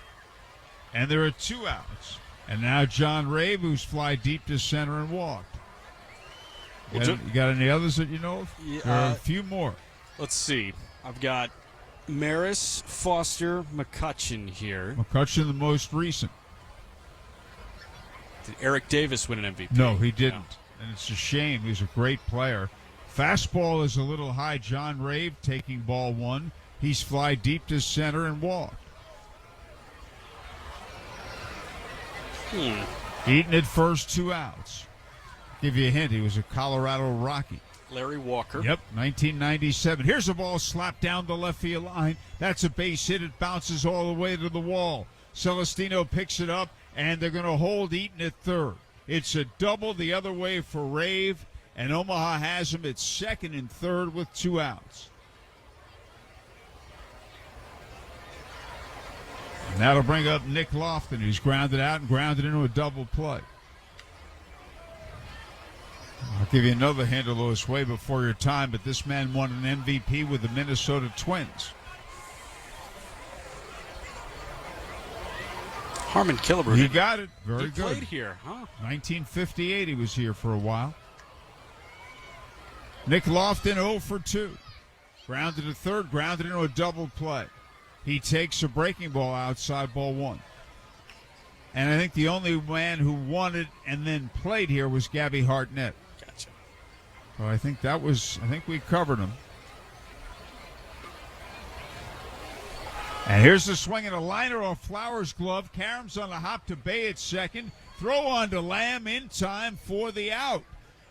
and there are 2 outs. And now John Rabe, who's fly deep to center and walked. You got any others that you know of? Yeah, there are a few more. Let's see. I've got Maris, Foster, McCutchen here. McCutchen, the most recent. Did Eric Davis win an MVP? No, he didn't. No. And it's a shame. He's a great player. Fastball is a little high. John Rabe taking ball 1. He's fly deep to center and walked. Eaton at first, 2 outs. Give you a hint, he was a Colorado Rocky. Larry Walker. Yep, 1997. Here's a ball slapped down the left field line. That's a base hit. It bounces all the way to the wall. Celestino picks it up, and they're going to hold Eaton at third. It's a double the other way for Rave, and Omaha has him at second and third with 2 outs. And that'll bring up Nick Lofton, who's grounded out and grounded into a double play. I'll give you another hint, a little way before your time, but this man won an MVP with the Minnesota Twins. Harmon Killebrew. You got it. Very he good. Played here, huh? 1958, he was here for a while. Nick Lofton 0 for 2. Grounded to third, grounded into a double play. He takes a breaking ball outside, ball 1. And I think the only man who won it and then played here was Gabby Hartnett. Gotcha. So I think we covered him. And here's the swing and a liner off Flowers' glove. Karam's on the hop to Bay at second. Throw on to Lamb in time for the out.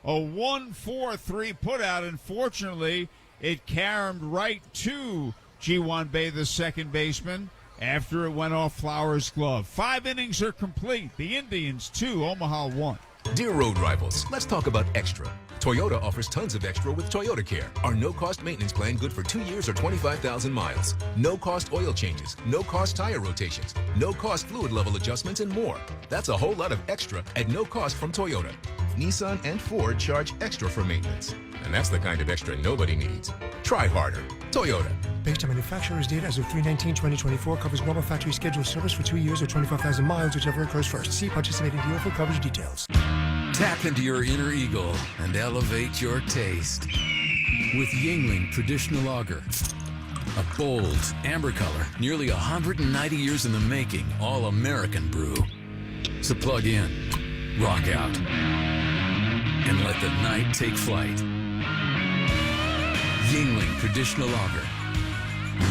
A 1-4-3 put out. Unfortunately, it caromed right to G1 Bay, the second baseman, after it went off Flowers' glove. 5 innings are complete. The Indians 2, Omaha 1. Dear road rivals, let's talk about extra. Toyota offers tons of extra with Toyota Care, our no-cost maintenance plan good for 2 years or 25,000 miles. No-cost oil changes, no-cost tire rotations, no-cost fluid level adjustments, and more. That's a whole lot of extra at no cost from Toyota. Nissan and Ford charge extra for maintenance. And that's the kind of extra nobody needs. Try harder. Toyota. Based on manufacturer's data as of 3/19/2024, covers normal factory scheduled service for 2 years or 25,000 miles, whichever occurs first. See participating dealer for coverage details. Tap into your inner eagle and elevate your taste with Yingling Traditional Lager. A bold, amber color, nearly 190 years in the making, all-American brew. So plug in, rock out, and let the night take flight. Yingling Traditional Lager.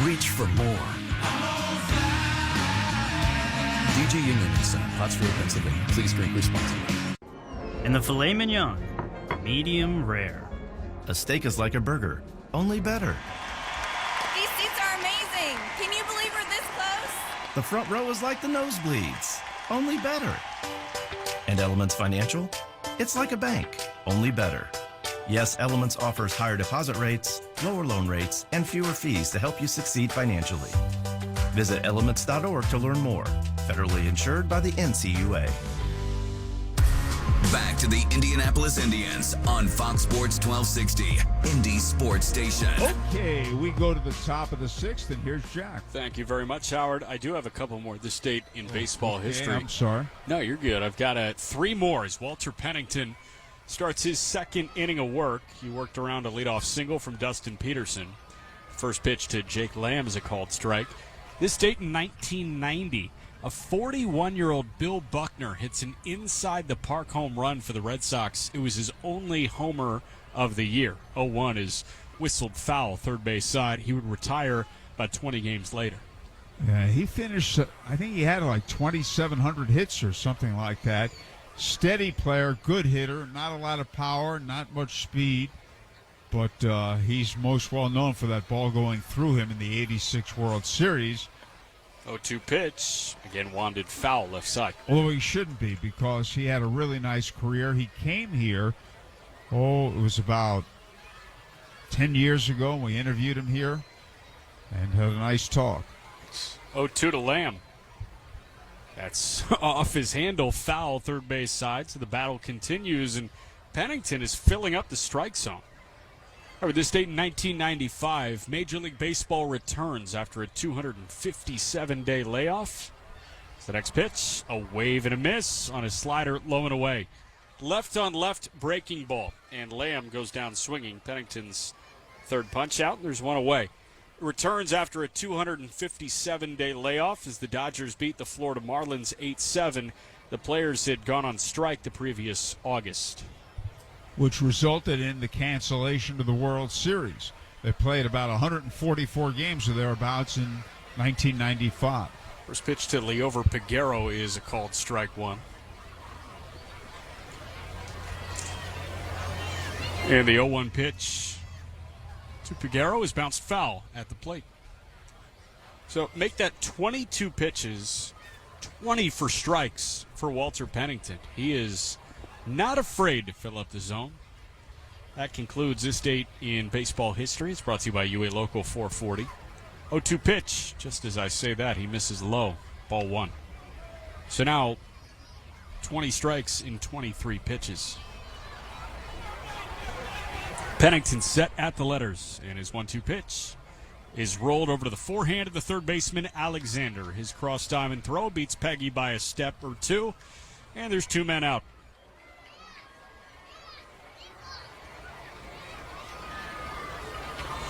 Reach for more. DJ Yingling & Son, Pottsville, Pennsylvania. Please drink responsibly. And the filet mignon, medium rare. A steak is like a burger, only better. These seats are amazing. Can you believe we're this close? The front row is like the nosebleeds, only better. And Elements Financial? It's like a bank, only better. Yes, Elements offers higher deposit rates, lower loan rates, and fewer fees to help you succeed financially. Visit elements.org to learn more. Federally insured by the NCUA. Back to the Indianapolis Indians on Fox Sports 1260, Indy Sports Station. Okay, we go to the top of the 6th, and here's Jack. Thank you very much, Howard. I do have a couple more this date in baseball history. I'm sorry. No, you're good. I've got 3 more as Walter Pennington starts his second inning of work. He worked around a leadoff single from Dustin Peterson. First pitch to Jake Lamb is a called strike. This date in 1990, a 41-year-old Bill Buckner hits an inside-the-park home run for the Red Sox. It was his only homer of the year. 0-1 is whistled foul, third base side. He would retire about 20 games later. Yeah, he finished, I think he had like 2,700 hits or something like that. Steady player, good hitter, not a lot of power, not much speed. But he's most well known for that ball going through him in the 86 World Series. 0-2 pitch. Again, wanded foul left side. Although he shouldn't be, because he had a really nice career. He came here, it was about 10 years ago, and we interviewed him here and had a nice talk. 0-2 to Lamb. That's off his handle, foul, third base side. So the battle continues, and Pennington is filling up the strike zone. However, this date in 1995, Major League Baseball returns after a 257-day layoff. The next pitch, a wave and a miss on his slider, low and away. Left on left breaking ball, and Lamb goes down swinging. Pennington's third punch out, and there's one away. Returns after a 257-day layoff as the Dodgers beat the Florida Marlins 8-7. The players had gone on strike the previous August, which resulted in the cancellation of the World Series. They played about 144 games or thereabouts in 1995. First pitch to Leover Peguero is a called strike one. And the 0-1 pitch to Peguero is bounced foul at the plate. So make that 22 pitches, 20 for strikes for Walter Pennington. He is not afraid to fill up the zone. That concludes this date in baseball history. It's brought to you by UA Local 440. 0-2 pitch. Just as I say that, he misses low. Ball one. So now 20 strikes in 23 pitches. Pennington set at the letters, and his 1-2 pitch is rolled over to the forehand of the third baseman, Alexander. His cross-diamond throw beats Peggy by a step or two, and there's 2 men out.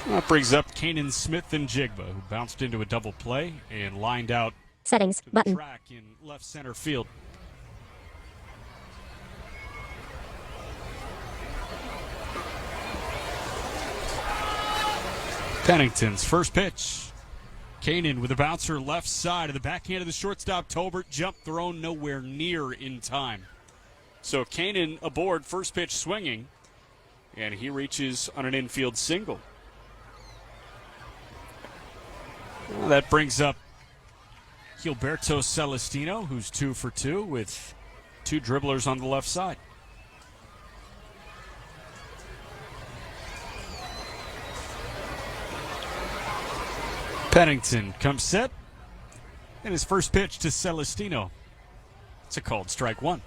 That brings up Kanan Smith and Jigba, who bounced into a double play and lined out settings to the button track in left center field. Pennington's first pitch. Kanan with a bouncer left side of the backhand of the shortstop. Tolbert jump thrown nowhere near in time. So Kanan aboard, first pitch swinging, and he reaches on an infield single. Well, that brings up Gilberto Celestino, who's 2 for 2 with 2 dribblers on the left side. Pennington comes set, and his first pitch to Celestino. It's a called strike one.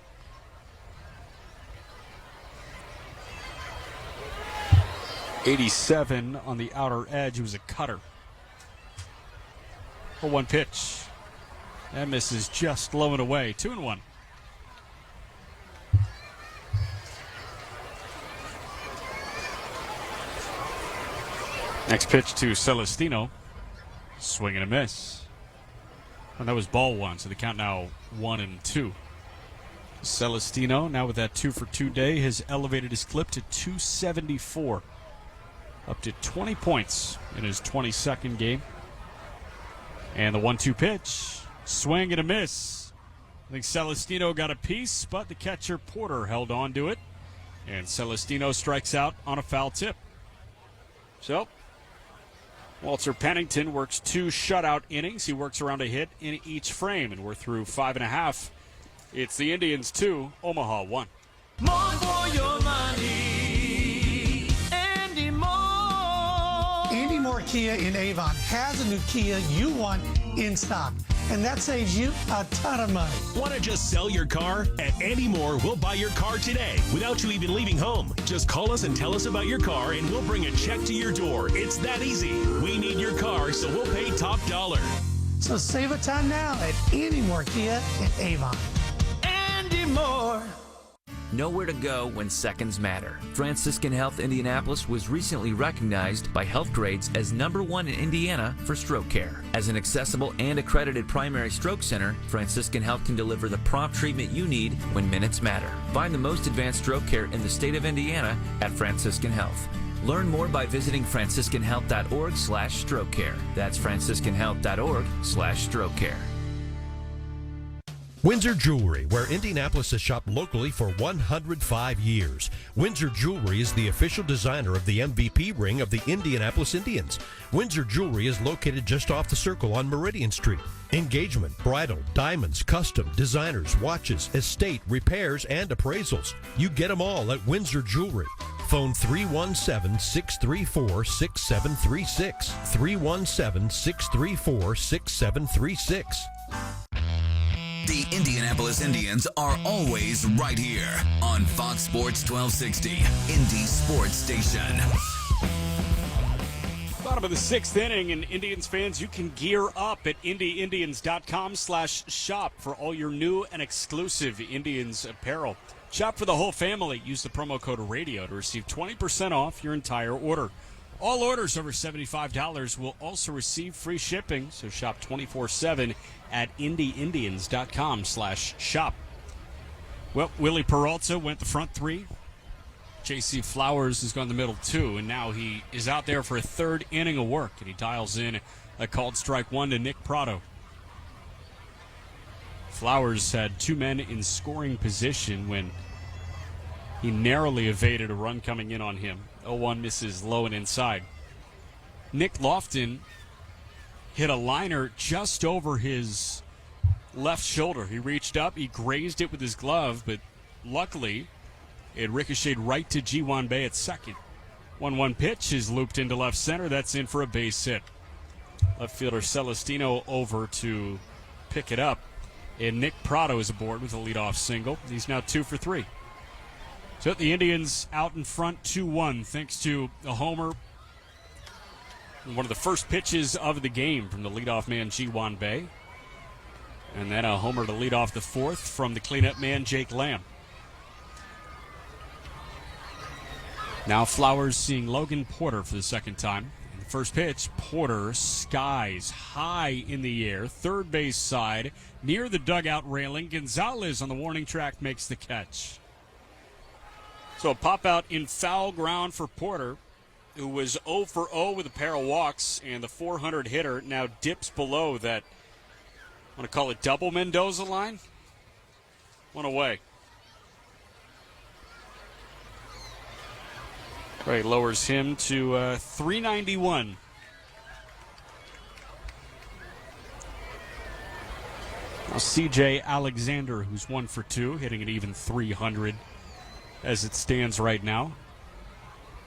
.87 on the outer edge. It was a cutter. 0-1 pitch. That misses just low and away. 2-1. Next pitch to Celestino. Swing and a miss. And that was ball one, so the count now 1-2. Celestino, now with that 2 for 2 day, has elevated his clip to 274. Up to 20 points in his 22nd game. And the 1-2 pitch. Swing and a miss. I think Celestino got a piece, but the catcher Porter held on to it. And Celestino strikes out on a foul tip. So, Walter Pennington works 2 shutout innings. He works around a hit in each frame, and we're through 5.5. It's the Indians 2, Omaha 1. More for your money, Andy Moore. Andy Moore Kia in Avon has a new Kia you want in stock, and that saves you a ton of money. Want to just sell your car? At Andy Moore, we'll buy your car today without you even leaving home. Just call us and tell us about your car, and we'll bring a check to your door. It's that easy. We need your car, so we'll pay top dollar. So save a ton now at Andy Moore Kia in Avon. Andy Moore. Know where to go when seconds matter. Franciscan Health Indianapolis was recently recognized by Healthgrades as #1 in Indiana for stroke care. As an accessible and accredited primary stroke center, Franciscan Health can deliver the prompt treatment you need when minutes matter. Find the most advanced stroke care in the state of Indiana at Franciscan Health. Learn more by visiting franciscanhealth.org/stroke care. That's franciscanhealth.org/stroke care. Windsor Jewelry, where Indianapolis has shopped locally for 105 years. Windsor Jewelry is the official designer of the MVP ring of the Indianapolis Indians. Windsor Jewelry is located just off the circle on Meridian Street. Engagement, bridal, diamonds, custom, designers, watches, estate, repairs, and appraisals. You get them all at Windsor Jewelry. Phone 317-634-6736. 317-634-6736. The Indianapolis Indians are always right here on Fox Sports 1260, Indy Sports Station. Bottom of the 6th inning, and Indians fans, you can gear up at IndyIndians.com/shop for all your new and exclusive Indians apparel. Shop for the whole family. Use the promo code RADIO to receive 20% off your entire order. All orders over $75 will also receive free shipping, so shop 24/7 at IndyIndians.com/shop. Well, Willie Peralta went the front 3. J.C. Flowers has gone the middle 2, and now he is out there for a 3rd inning of work, and he dials in a called strike 1 to Nick Prado. Flowers had 2 men in scoring position when He narrowly evaded a run coming in on him. 0-1 misses low and inside. Nick Lofton hit a liner just over his left shoulder. He reached up, he grazed it with his glove, but luckily it ricocheted right to Ji-Wan Bae at second. 1-1 pitch is looped into left center. That's in for a base hit. Left fielder Celestino over to pick it up. And Nick Prado is aboard with a leadoff single. He's now 2 for 3. So the Indians out in front 2-1 thanks to a homer. One of the first pitches of the game from the leadoff man Ji-Wan Bae. And then a homer to lead off the fourth from the cleanup man Jake Lamb. Now Flowers seeing Logan Porter for the second time. The first pitch, Porter skies high in the air, third base side, near the dugout railing. Gonzalez on the warning track makes the catch. So a pop out in foul ground for Porter, who was 0 for 0 with a pair of walks, and the 400 hitter now dips below that, I want to call it double Mendoza line. One away. Right, lowers him to 391. Now C.J. Alexander, who's 1 for 2, hitting an even 300 as it stands right now.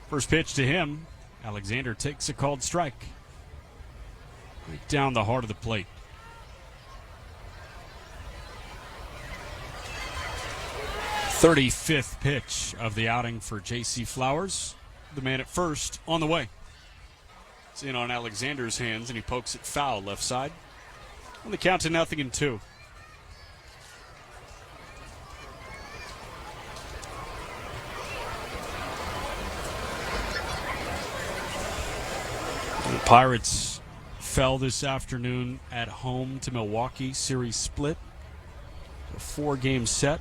First pitch to him, Alexander takes a called strike. Right down the heart of the plate. "35th pitch of the outing for J.C. Flowers. The man at first on the way. It's in on Alexander's hands, and he pokes it foul left side. On the count to 0-2. The Pirates fell this afternoon at home to Milwaukee. Series split. A 4-game set.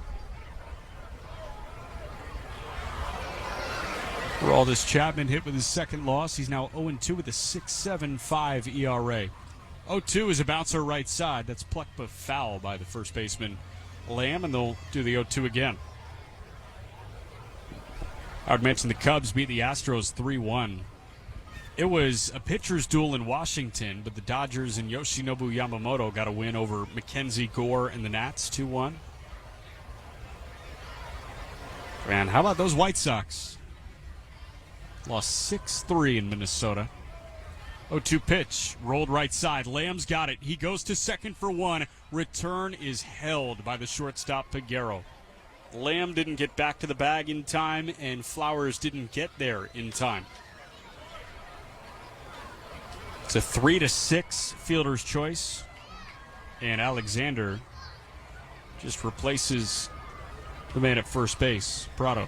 Aroldis Chapman hit with his second loss. He's now 0-2 with a 6.75 ERA. 0-2 is a bouncer right side. That's plucked but foul by the first baseman Lamb, and they'll do the 0-2 again. I would mention the Cubs beat the Astros 3-1. It was a pitcher's duel in Washington, but the Dodgers and Yoshinobu Yamamoto got a win over Mackenzie Gore and the Nats 2-1. Man, how about those White Sox? Lost 6-3 in Minnesota. 0-2 pitch, rolled right side. Lamb's got it. He goes to second for one. Return is held by the shortstop Peguero. Lamb didn't get back to the bag in time, and Flowers didn't get there in time. It's a 3-6 fielder's choice, and Alexander just replaces the man at first base, Prado.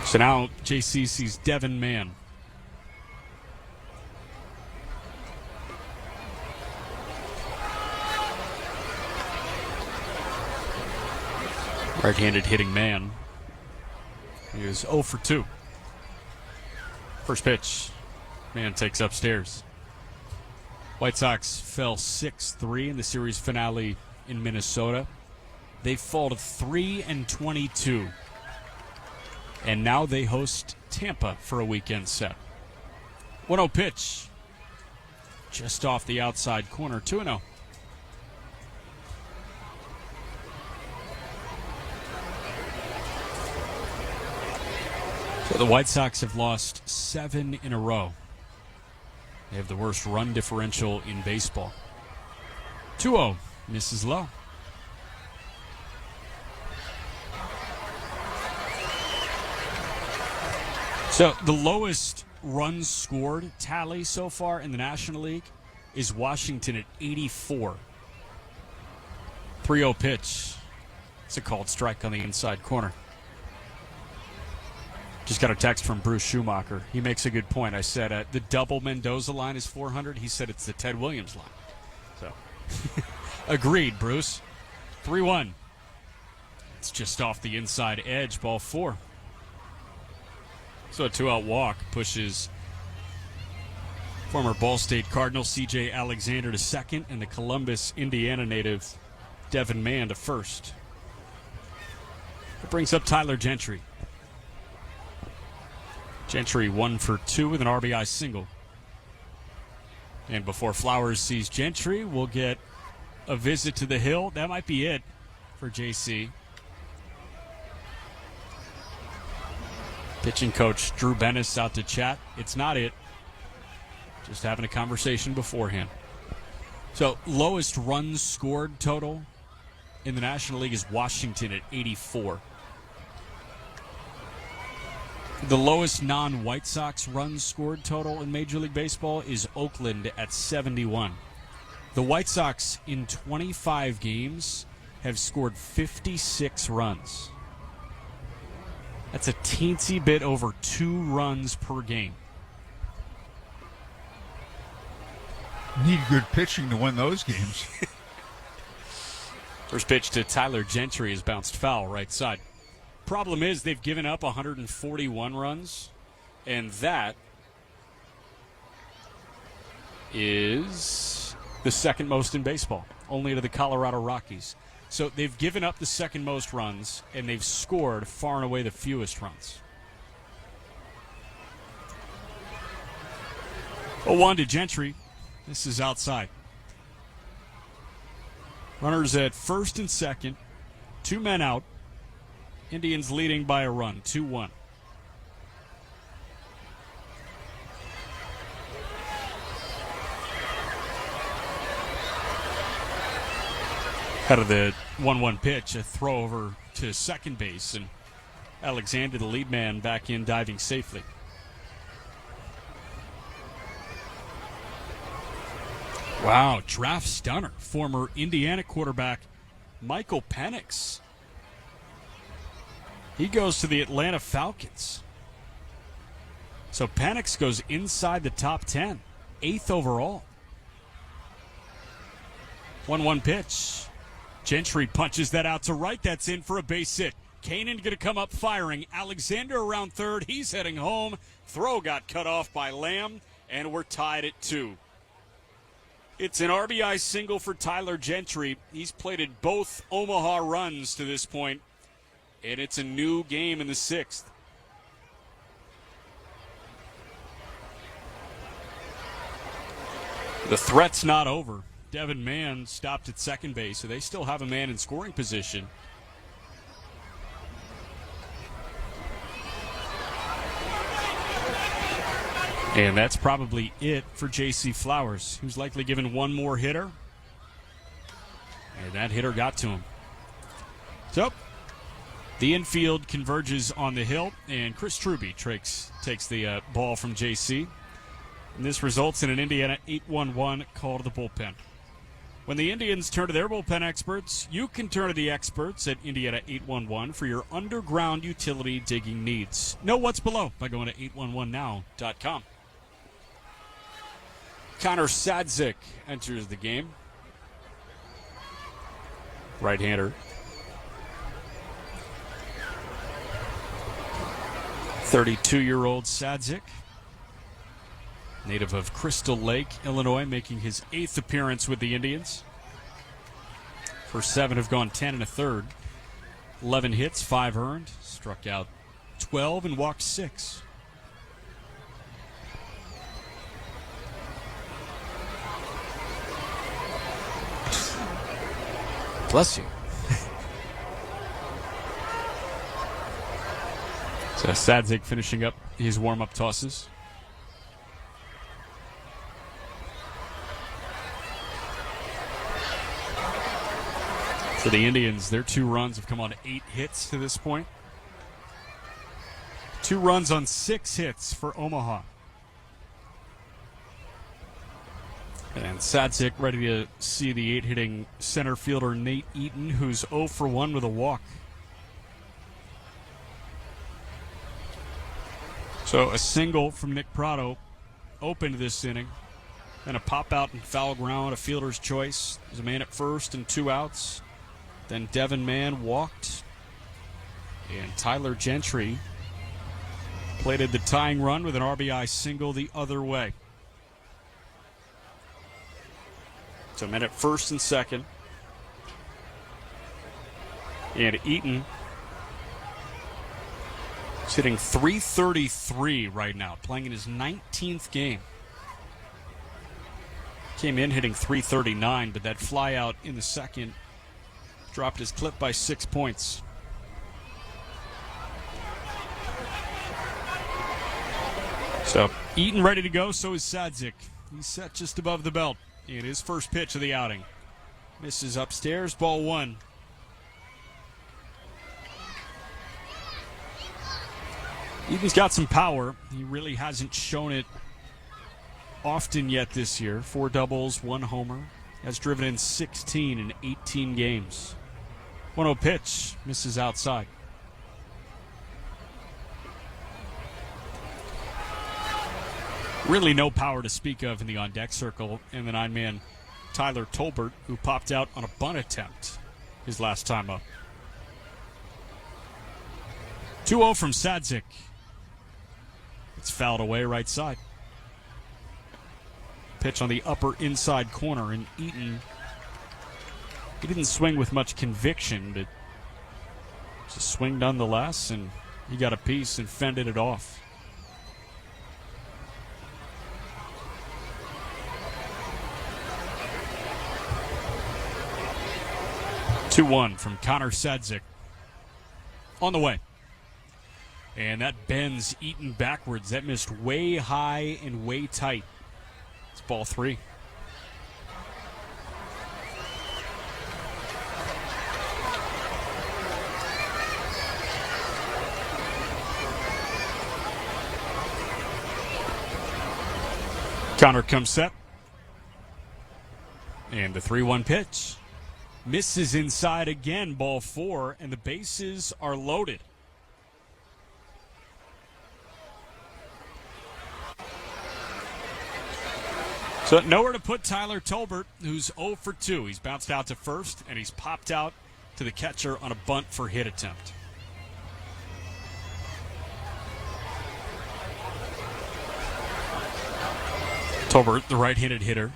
So now JC sees Devin Mann. Right-handed hitting Mann. He is 0 for 2. First pitch, Mann takes upstairs. White Sox fell 6-3 in the series finale in Minnesota. They fall to 3-22. And now they host Tampa for a weekend set. 1-0 pitch. Just off the outside corner, 2-0. So the White Sox have lost 7 in a row. They have the worst run differential in baseball. 2-0, misses low. So the lowest runs scored tally so far in the National League is Washington at 84. 3-0 pitch. It's a called strike on the inside corner. Just got a text from Bruce Schumacher. He makes a good point. I said the double Mendoza line is 400. He said it's the Ted Williams line. So, agreed, Bruce. 3-1. It's just off the inside edge, ball 4. So a 2-out walk pushes former Ball State Cardinal C.J. Alexander to second, and the Columbus, Indiana native Devin Mann to first. That brings up Tyler Gentry. Gentry 1 for 2 with an RBI single. And before Flowers sees Gentry, we'll get a visit to the hill. That might be it for JC. Pitching coach Drew Bennis out to chat. It's not it. Just having a conversation beforehand. So, lowest runs scored total in the National League is Washington at 84. The lowest non-White Sox runs scored total in Major League Baseball is Oakland at 71. The White Sox in 25 games have scored 56 runs. That's a teensy bit over 2 runs per game. Need good pitching to win those games. First pitch to Tyler Gentry is bounced foul right side. Problem is they've given up 141 runs, and that is the second most in baseball, only to the Colorado Rockies. So they've given up the second most runs, and they've scored far and away the fewest runs. 0-1 to Gentry. This is outside. Runners at first and second. 2 men out. Indians leading by a run, 2-1. Out of the 1-1 pitch, a throw over to second base, and Alexander, the lead man, back in diving safely. Wow, draft stunner. Former Indiana quarterback Michael Penix. He goes to the Atlanta Falcons. So Penix goes inside the top 10, 8th overall. 1-1 pitch. Gentry punches that out to right. That's in for a base hit. Kanan going to come up firing. Alexander around third. He's heading home. Throw got cut off by Lamb, and we're tied at 2. It's an RBI single for Tyler Gentry. He's plated both Omaha runs to this point. And it's a new game in the 6th. The threat's not over. Devin Mann stopped at second base, so they still have a man in scoring position. And that's probably it for J.C. Flowers, who's likely given one more hitter. And that hitter got to him. So, the infield converges on the hill, and Chris Truby takes the ball from JC. And this results in an Indiana 8-1-1 call to the bullpen. When the Indians turn to their bullpen experts, you can turn to the experts at Indiana 811 for your underground utility digging needs. Know what's below by going to 811now.com. Connor Sadzik enters the game. Right-hander. 32-year-old Sadzik, native of Crystal Lake, Illinois, making his 8th appearance with the Indians. First 7 have gone 10 1/3. 11 hits, 5 earned. Struck out 12 and walked 6. Bless you. So Sadzik finishing up his warm-up tosses. For the Indians, their 2 runs have come on 8 hits to this point. 2 runs on 6 hits for Omaha. And Sadzik ready to see the 8-hitting center fielder Nate Eaton, who's 0 for 1 with a walk. So a single from Nick Prado opened this inning. Then a pop out and foul ground, a fielder's choice. There's a man at first and 2 outs. Then Devin Mann walked. And Tyler Gentry plated the tying run with an RBI single the other way. So men at first and second. And Eaton is hitting .333 right now, playing in his 19th game. Came in hitting .339, but that fly out in the second dropped his clip by 6 points. So Eaton ready to go, so is Sadzik. He's set just above the belt in his first pitch of the outing. Misses upstairs, ball one. Eaton's got some power. He really hasn't shown it often yet this year. 4 doubles, 1 homer. Has driven in 16 in 18 games. 1-0 pitch, misses outside. Really no power to speak of in the on-deck circle, and the 9-man Tyler Tolbert, who popped out on a bunt attempt his last time up. 2-0 from Sadzik. It's fouled away right side. Pitch on the upper inside corner, and Eaton, he didn't swing with much conviction, but it's a swing nonetheless, and he got a piece and fended it off. (2-1) from Connor Sadzik. On the way. And that bends Eaton backwards. That missed way high and way tight. It's ball 3. Connor comes set. And the 3-1 pitch. Misses inside again, ball 4, and the bases are loaded. So nowhere to put Tyler Tolbert, who's 0 for 2. He's bounced out to first, and he's popped out to the catcher on a bunt for hit attempt. Tolbert, the right-handed hitter.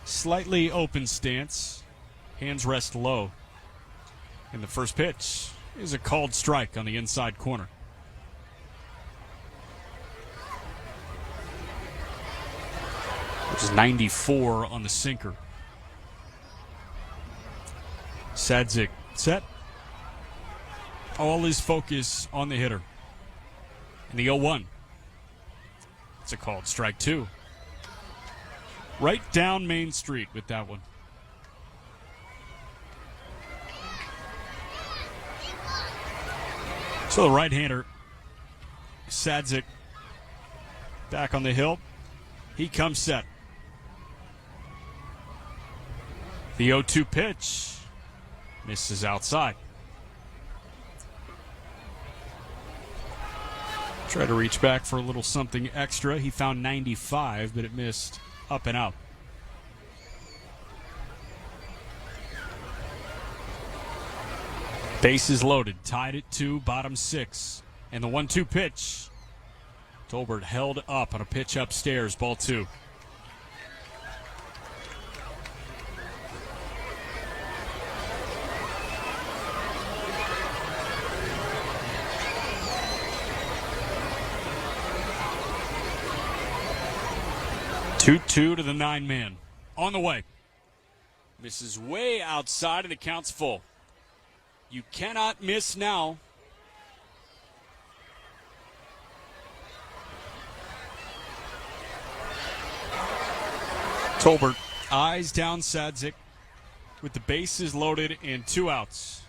Slightly open stance. Hands rest low. And the first pitch is a called strike on the inside corner. Which is 94 on the sinker. Sadzik set. All his focus on the hitter. And the 0-1. It's a called strike 2. Right down Main Street with that one. So the right-hander, Sadzik, back on the hill. He comes set. The 0-2 pitch misses outside. Try to reach back for a little something extra. He found 95, but it missed up and out. Bases loaded, tied at 2, bottom 6. And the 1-2 pitch. Tolbert held up on a pitch upstairs, ball 2. Two to the 9-man. On the way. Misses way outside, and the count's full. You cannot miss now. Tolbert eyes down Sadzik with the bases loaded and 2 outs.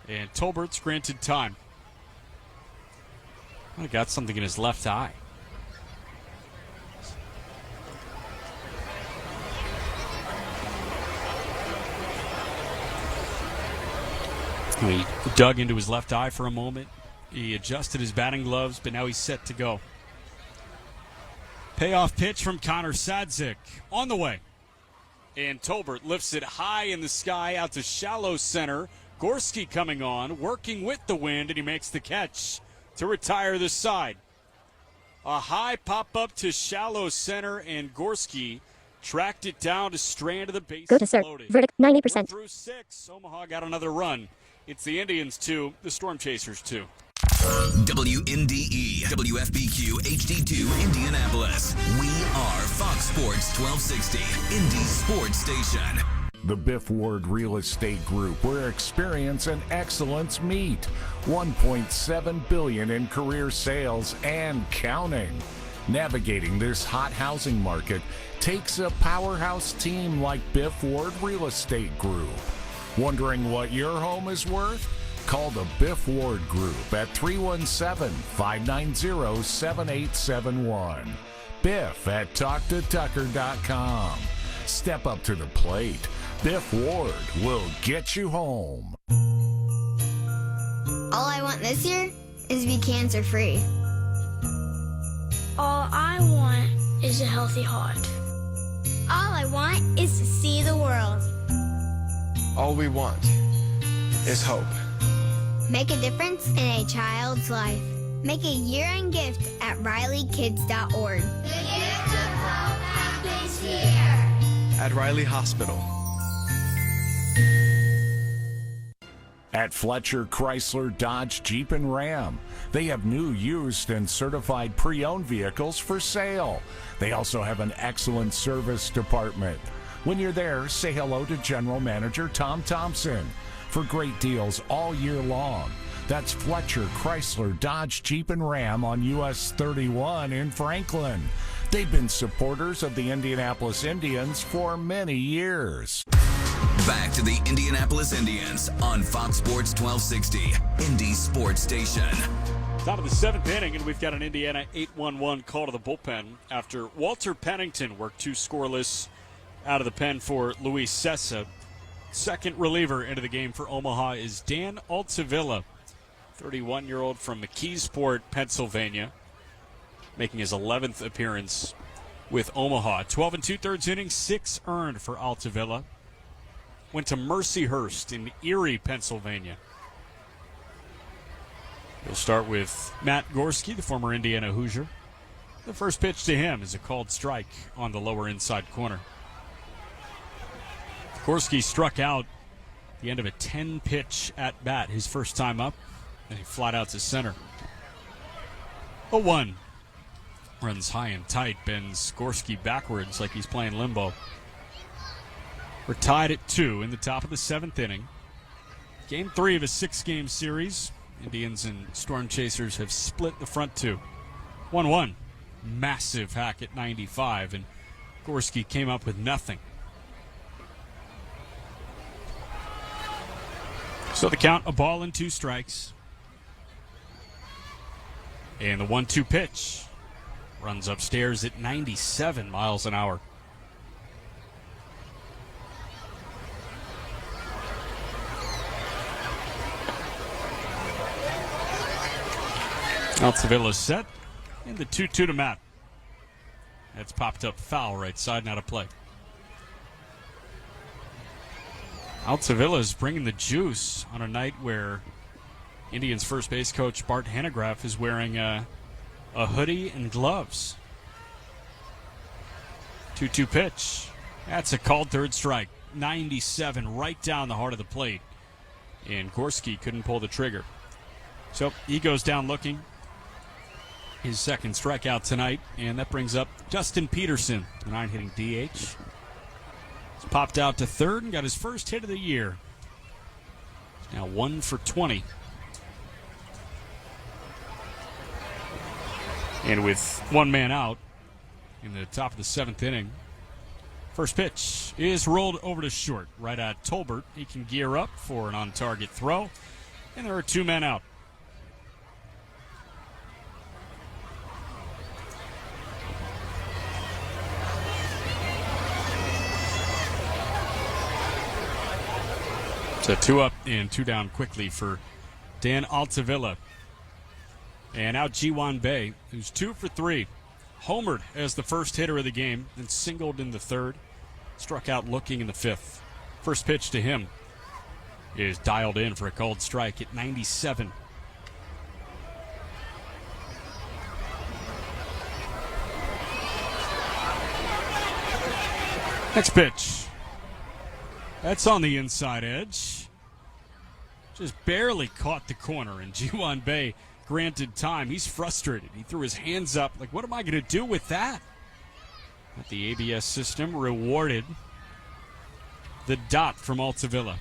And Tolbert's granted time. He got something in his left eye. He dug into his left eye for a moment. He adjusted his batting gloves, but now he's set to go. Payoff pitch from Connor Sadzik on the way. And Tolbert lifts it high in the sky out to shallow center. Gorski coming on, working with the wind, and he makes the catch to retire the side. A high pop-up to shallow center, and Gorski tracked it down to strand of the base. Go to sir. Loaded. Verdict 90%. Through 6. Omaha got another run It's the Indians 2, the Storm Chasers 2. WNDE, WFBQ, HD2, Indianapolis. We are Fox Sports 1260, Indy Sports Station. The Biff Ward Real Estate Group, where experience and excellence meet. $1.7 billion in career sales and counting. Navigating this hot housing market takes a powerhouse team like Biff Ward Real Estate Group. Wondering what your home is worth? Call the Biff Ward Group at 317-590-7871. Biff at TalkToTucker.com. Step up to the plate. Biff Ward will get you home. All I want this year is to be cancer-free. All I want is a healthy heart. All I want is to see the world. All we want is hope. Make a difference in a child's life. Make a year-end gift at RileyKids.org. The gift of hope happens here. At Riley Hospital. At Fletcher Chrysler Dodge Jeep and Ram, they have new, used, and certified pre-owned vehicles for sale. They also have an excellent service department. When you're there, say hello to General Manager Tom Thompson for great deals all year long. That's Fletcher Chrysler Dodge Jeep and Ram on US 31 in Franklin. They've been supporters of the Indianapolis Indians for many years. Back to the Indianapolis Indians on Fox Sports 1260, Indy Sports Station. Top of the 7th inning, and we've got an Indiana 8-1-1 call to the bullpen after Walter Pennington worked 2 scoreless out of the pen for Luis Cessa. Second reliever into the game for Omaha is Dan Altavilla, 31-year-old from McKeesport, Pennsylvania, making his 11th appearance with Omaha. 12 2/3 innings, 6 earned for Altavilla. Went to Mercyhurst in Erie, Pennsylvania. We'll start with Matt Gorski, the former Indiana Hoosier. The first pitch to him is a called strike on the lower inside corner. Gorski struck out at the end of a 10-pitch at-bat, his first time up, and he flat out to center. 0-1. Runs high and tight, bends Gorski backwards like he's playing limbo. We're tied at 2 in the top of the 7th inning. Game 3 of a 6-game series. Indians and Storm Chasers have split the front 2. 1-1. Massive hack at 95, and Gorski came up with nothing. So the count, a ball and 2 strikes. And the 1-2 pitch runs upstairs at 97 miles an hour. Altavilla set, and the 2-2 to Matt. That's popped up foul right side, not a play. Altavilla is bringing the juice on a night where Indians first base coach Bart Hanegraaff is wearing a hoodie and gloves. 2-2 pitch. That's a called third strike. 97 right down the heart of the plate. And Gorski couldn't pull the trigger. So he goes down looking. His second strikeout tonight, and that brings up Dustin Peterson, the 9-hitting DH. He's popped out to third and got his first hit of the year. He's now 1 for 20. And with one man out in the top of the 7th inning, first pitch is rolled over to short, right at Tolbert. He can gear up for an on-target throw, and there are 2 men out. So 2 up and 2 down quickly for Dan Altavilla. And out Ji-Hwan Bae, who's 2 for 3. Homered as the first hitter of the game, then singled in the 3rd. Struck out looking in the 5th. First pitch to him is dialed in for a called strike at 97. Next pitch. That's on the inside edge. just barely caught the corner, and Jiwon Bae granted time. He's frustrated. He threw his hands up like, what am I going to do with that? But the ABS system rewarded the dot from Altavilla.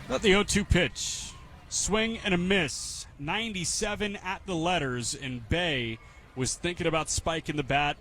Not the 0-2 pitch. Swing and a miss. 97 at the letters, and Bae was thinking about spiking the bat.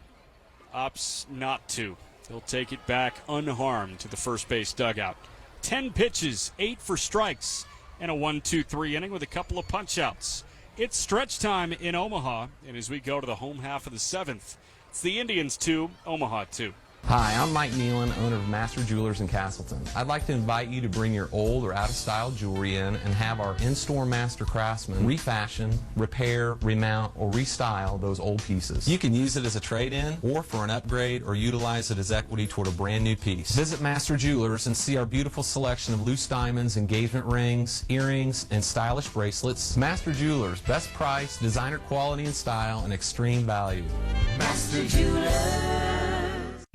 Opts not to. He'll take it back unharmed to the first base dugout. 10 pitches, 8 for strikes, and a 1-2-3 inning with a couple of punch-outs. It's stretch time in Omaha, and as we go to the home half of the 7th, it's the Indians 2, Omaha 2. Hi, I'm Mike Nealon, owner of Master Jewelers in Castleton. I'd like to invite you to bring your old or out-of-style jewelry in and have our in-store master craftsmen refashion, repair, remount, or restyle those old pieces. You can use it as a trade-in or for an upgrade or utilize it as equity toward a brand new piece. Visit Master Jewelers and see our beautiful selection of loose diamonds, engagement rings, earrings, and stylish bracelets. Master Jewelers, best price, designer quality and style, and extreme value. Master Jewelers.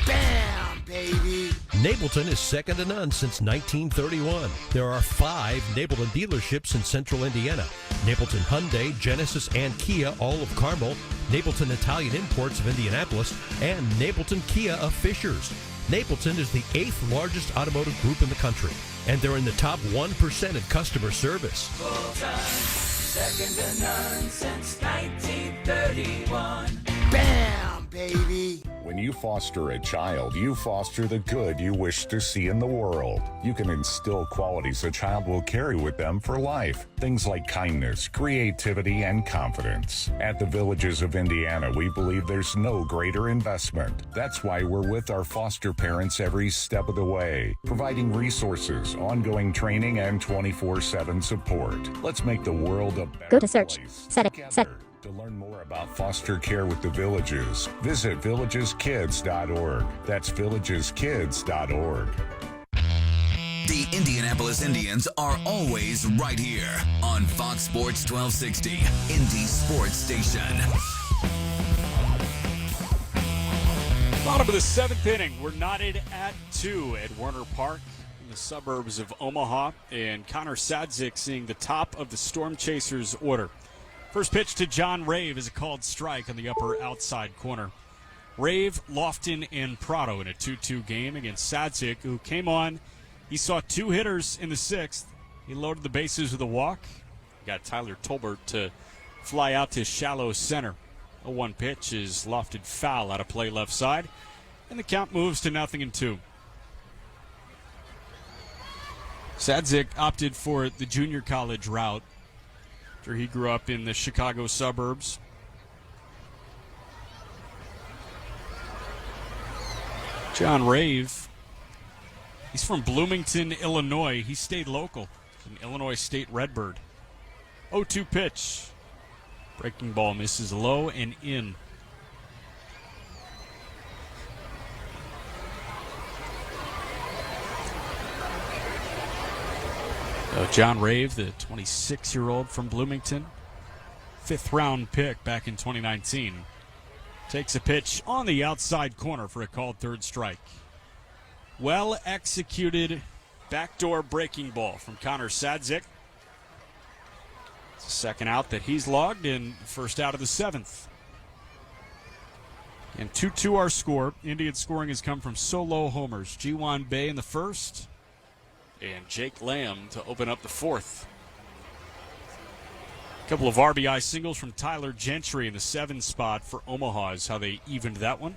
Bam, baby. Nableton is second to none since 1931. There are 5 Nableton dealerships in central Indiana. Nableton Hyundai, Genesis, and Kia, all of Carmel. Nableton Italian Imports of Indianapolis, and Nableton Kia of Fishers. Nableton is the 8th largest automotive group in the country, and they're in the top 1% in customer service. Full time, second to none since 1931. Bam, baby. When you foster a child, you foster the good you wish to see in the world. You can instill qualities a child will carry with them for life. Things like kindness, creativity, and confidence. At the Villages of Indiana, we believe there's no greater investment. That's why we're with our foster parents every step of the way, providing resources, ongoing training, and 24/7 support. Let's make the world a better Go to search. place. Set it. Set. To learn more about foster care with the Villages, visit villageskids.org. That's villageskids.org. The Indianapolis Indians are always right here on Fox Sports 1260, Indy Sports Station. Bottom of the 7th inning. We're knotted at 2 at Werner Park in the suburbs of Omaha, and Connor Sadzik seeing the top of the Storm Chasers order. First pitch to John Rave is a called strike on the upper outside corner. Rave, Lofton, and Prado in a 2-2 game against Sadzik, who came on. He saw 2 hitters in the 6th. He loaded the bases with a walk. Got Tyler Tolbert to fly out to shallow center. A 1 pitch is lofted foul out of play left side, and the count moves to 0-2. Sadzik opted for the junior college route. He grew up in the Chicago suburbs. John Rave, he's from Bloomington, Illinois. He stayed local. He's an Illinois State Redbird. 0-2 pitch. Breaking ball misses low and in. John Rave, the 26-year-old from Bloomington, 5th-round pick back in 2019, takes a pitch on the outside corner for a called 3rd strike. Well-executed backdoor breaking ball from Connor Sadzik. It's the second out that he's logged, and first out of the 7th. And 2-2 our score. Indian scoring has come from solo homers. Jiwon Bae in the first, and Jake Lamb to open up the 4th. A couple of RBI singles from Tyler Gentry in the 7 spot for Omaha is how they evened that one.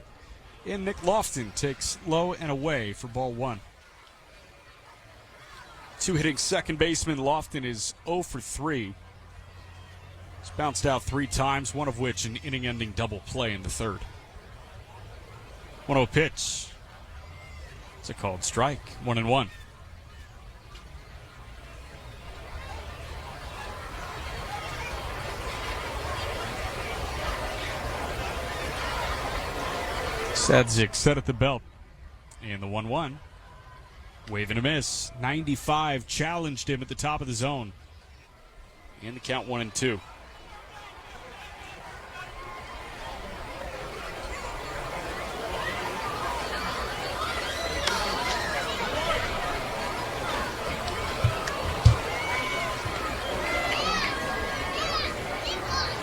And Nick Lofton takes low and away for ball 1. 2-hitting second baseman Lofton is 0 for 3. He's bounced out 3 times, one of which an inning-ending double play in the 3rd. 1-0 pitch. It's a called strike. 1-1. Sadzik set at the belt. And the 1-1. Wave and a miss. 95 challenged him at the top of the zone. And the count 1-2.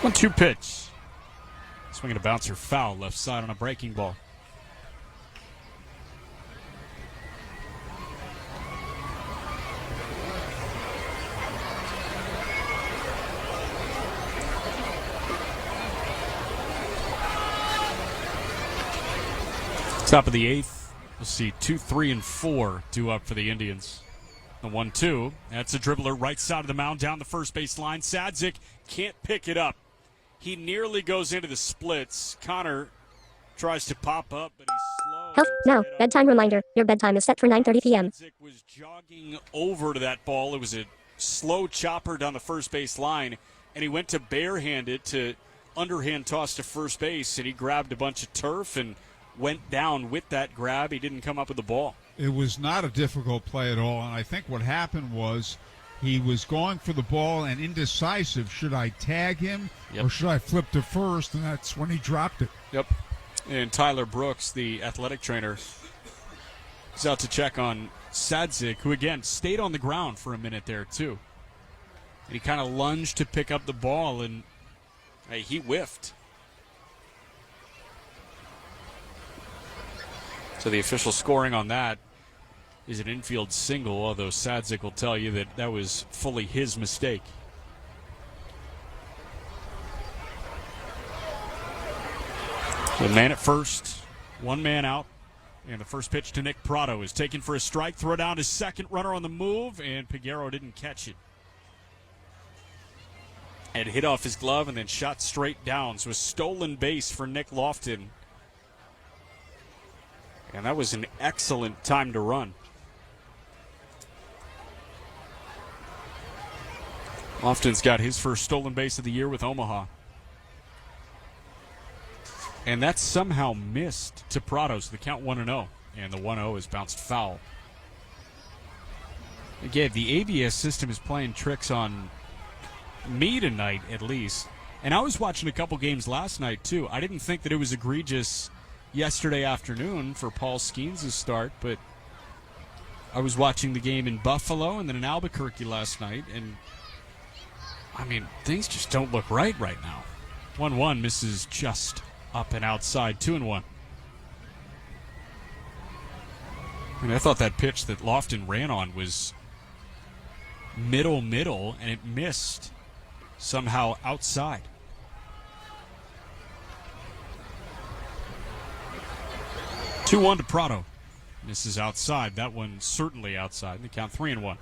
1-2 pitch. Swinging a bouncer foul left side on a breaking ball. Top of the 8th, we'll see 2, 3, and 4 due up for the Indians. The 1-2, that's a dribbler right side of the mound down the first base line. Sadzik can't pick it up. He nearly goes into the splits. Connor tries to pop up, but he's slow. Health, now, bedtime reminder. Your bedtime is set for 9:30 p.m. Sadzik was jogging over to that ball. It was a slow chopper down the first base line, and he went to barehand it to underhand toss to first base, and he grabbed a bunch of turf and went down with that grab. He didn't come up with the ball. It was not a difficult play at all, and I think what happened was he was going for the ball and indecisive. Should I tag him or should I flip to first? And that's when he dropped it. Yep. And Tyler Brooks, the athletic trainer, is out to check on Sadzik, who, again, stayed on the ground for a minute there, too. And he kind of lunged to pick up the ball, and he whiffed. So the official scoring on that is an infield single, although Sadzik will tell you that that was fully his mistake. The man at first, one man out, and the first pitch to Nick Prado is taken for a strike. Throw down his second, runner on the move, and Peguero didn't catch it. It hit off his glove and then shot straight down. So a stolen base for Nick Lofton. And that was an excellent time to run. Lofton's got his first stolen base of the year with Omaha. And that's somehow missed to Prado, so the count 1-0. And the 1-0 is bounced foul. Again, the ABS system is playing tricks on me tonight, at least. And I was watching a couple games last night, too. I didn't think that it was egregious yesterday afternoon for Paul Skeens' start, but I was watching the game in Buffalo and then in Albuquerque last night, and I mean, things just don't look right now. 1-1 misses just up and outside, 2-1. I mean, I thought that pitch that Lofton ran on was middle, and it missed somehow outside. Two 2-1 to Prado. Misses outside. That one certainly outside. They count 3-1.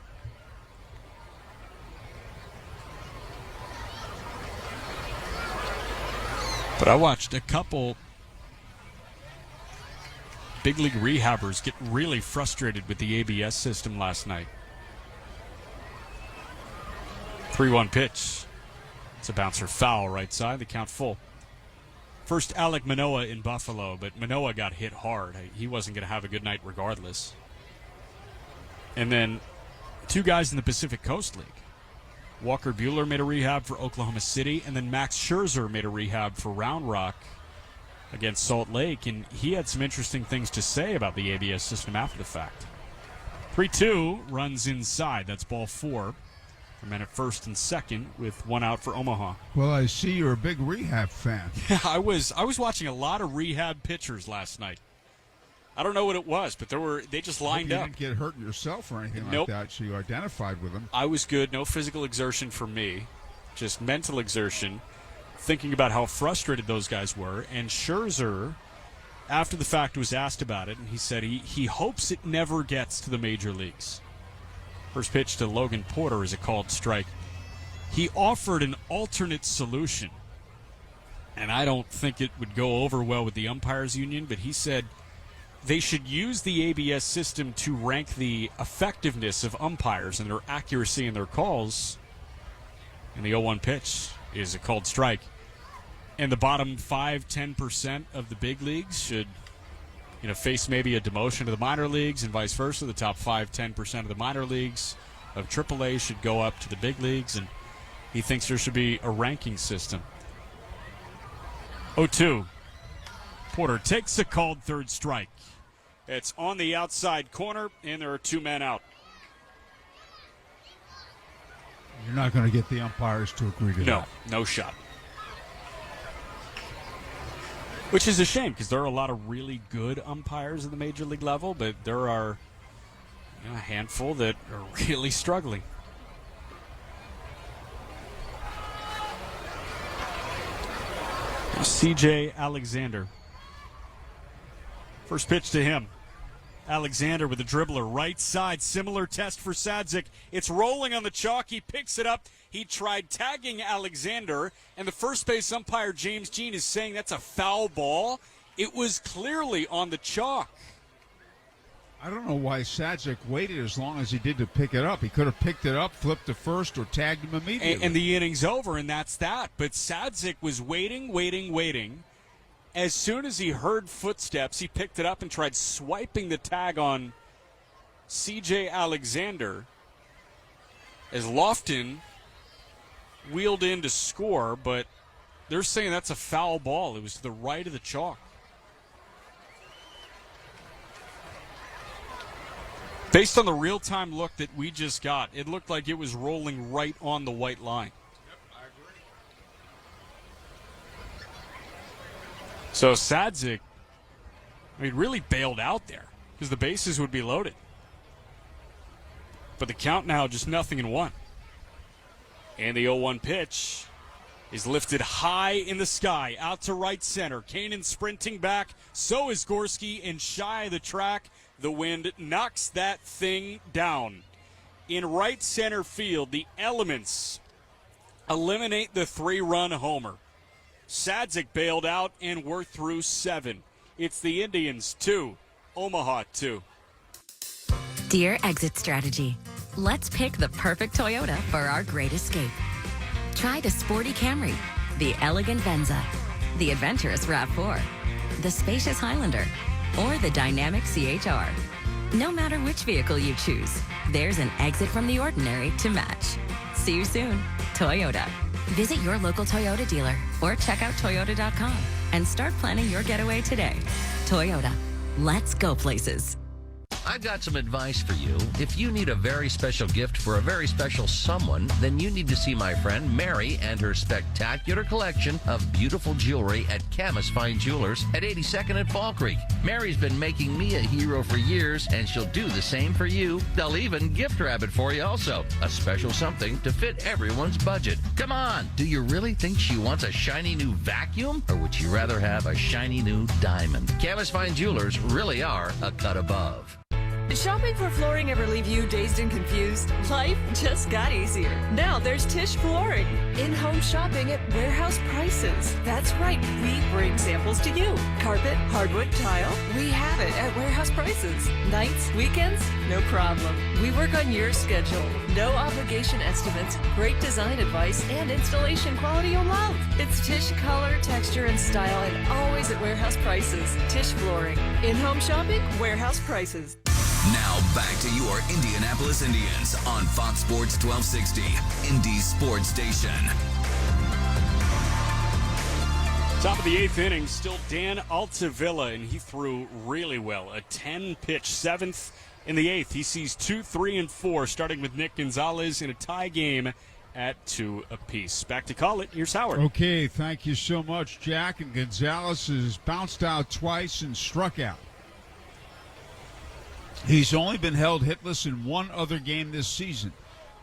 But I watched a couple big league rehabbers get really frustrated with the ABS system last night. 3-1 pitch. It's a bouncer foul right side. The count full. First, Alek Manoah in Buffalo, but Manoah got hit hard. He wasn't going to have a good night regardless. And then two guys in the Pacific Coast League. Walker Buehler made a rehab for Oklahoma City, and then Max Scherzer made a rehab for Round Rock against Salt Lake, and he had some interesting things to say about the ABS system after the fact. 3-2 runs inside. That's ball four. Men at first and second with one out for Omaha. Well, I see you're a big rehab fan. Yeah, I was watching a lot of rehab pitchers last night. I don't know what it was, but they just lined up. You didn't get hurt yourself or anything Nope. like that, so you identified with them. I was good. No physical exertion for me, just mental exertion, thinking about how frustrated those guys were. And Scherzer, after the fact, was asked about it, and he said he hopes it never gets to the major leagues. First pitch to Logan Porter is a called strike. He offered an alternate solution, and I don't think it would go over well with the umpires union, but he said they should use the ABS system to rank the effectiveness of umpires and their accuracy in their calls. And the 0-1 pitch is a called strike. And the bottom 5-10% of the big leagues should face maybe a demotion to the minor leagues and vice versa. The top 5-10% of the minor leagues of AAA should go up to the big leagues, and he thinks there should be a ranking system. 0-2. Porter takes a called third strike. It's on the outside corner, and there are two men out. You're not going to get the umpires to agree to that. No shot. Which is a shame because there are a lot of really good umpires at the major league level, but there are a handful that are really struggling. C.J. Alexander. First pitch to him. Alexander with a dribbler, right side, similar test for Sadzik. It's rolling on the chalk. He picks it up. He tried tagging Alexander, and the first base umpire, James Jean, is saying that's a foul ball. It was clearly on the chalk. I don't know why Sadzik waited as long as he did to pick it up. He could have picked it up, flipped to first, or tagged him immediately. And the inning's over, and that's that. But Sadzik was waiting. As soon as he heard footsteps, he picked it up and tried swiping the tag on C.J. Alexander as Lofton wheeled in to score, but they're saying that's a foul ball. It was to the right of the chalk. Based on the real-time look that we just got, it looked like it was rolling right on the white line. So Sadzik, really bailed out there because the bases would be loaded. But the count now just 0-1. And the 0-1 pitch is lifted high in the sky, out to right center. Kanan sprinting back, so is Gorski, and shy of the track. The wind knocks that thing down. In right center field, the elements eliminate the 3-run homer. Sadzik bailed out, and we're through 7. It's the Indians 2, Omaha 2. Dear Exit Strategy, let's pick the perfect Toyota for our great escape. Try the sporty Camry, the elegant Venza, the adventurous RAV4, the spacious Highlander, or the dynamic CHR. No matter which vehicle you choose, there's an exit from the ordinary to match. See you soon, Toyota. Visit your local Toyota dealer or check out Toyota.com and start planning your getaway today. Toyota, let's go places. I've got some advice for you. If you need a very special gift for a very special someone, then you need to see my friend Mary and her spectacular collection of beautiful jewelry at Camus Fine Jewelers at 82nd and Fall Creek. Mary's been making me a hero for years, and she'll do the same for you. They'll even gift wrap it for you also. A special something to fit everyone's budget. Come on, do you really think she wants a shiny new vacuum? Or would she rather have a shiny new diamond? Camus Fine Jewelers really are a cut above. Did shopping for flooring ever leave you dazed and confused? Life just got easier. Now there's Tisch Flooring. In-home shopping at warehouse prices. That's right, we bring samples to you. Carpet, hardwood, tile, we have it at warehouse prices. Nights, weekends, no problem. We work on your schedule. No obligation estimates, great design advice, and installation quality you'll love. It's Tisch color, texture, and style, and always at warehouse prices. Tisch Flooring. In-home shopping, warehouse prices. Now back to your Indianapolis Indians on Fox Sports 1260, Indy's sports station. Top of the 8th inning, still Dan Altavilla, and he threw really well. A 10-pitch 7th in the 8th. He sees 2, 3, and 4, starting with Nick Gonzalez in a tie game at 2 apiece. Back to call it. Here's Howard. Okay, thank you so much, Jack. And Gonzalez has bounced out twice and struck out. He's only been held hitless in one other game this season.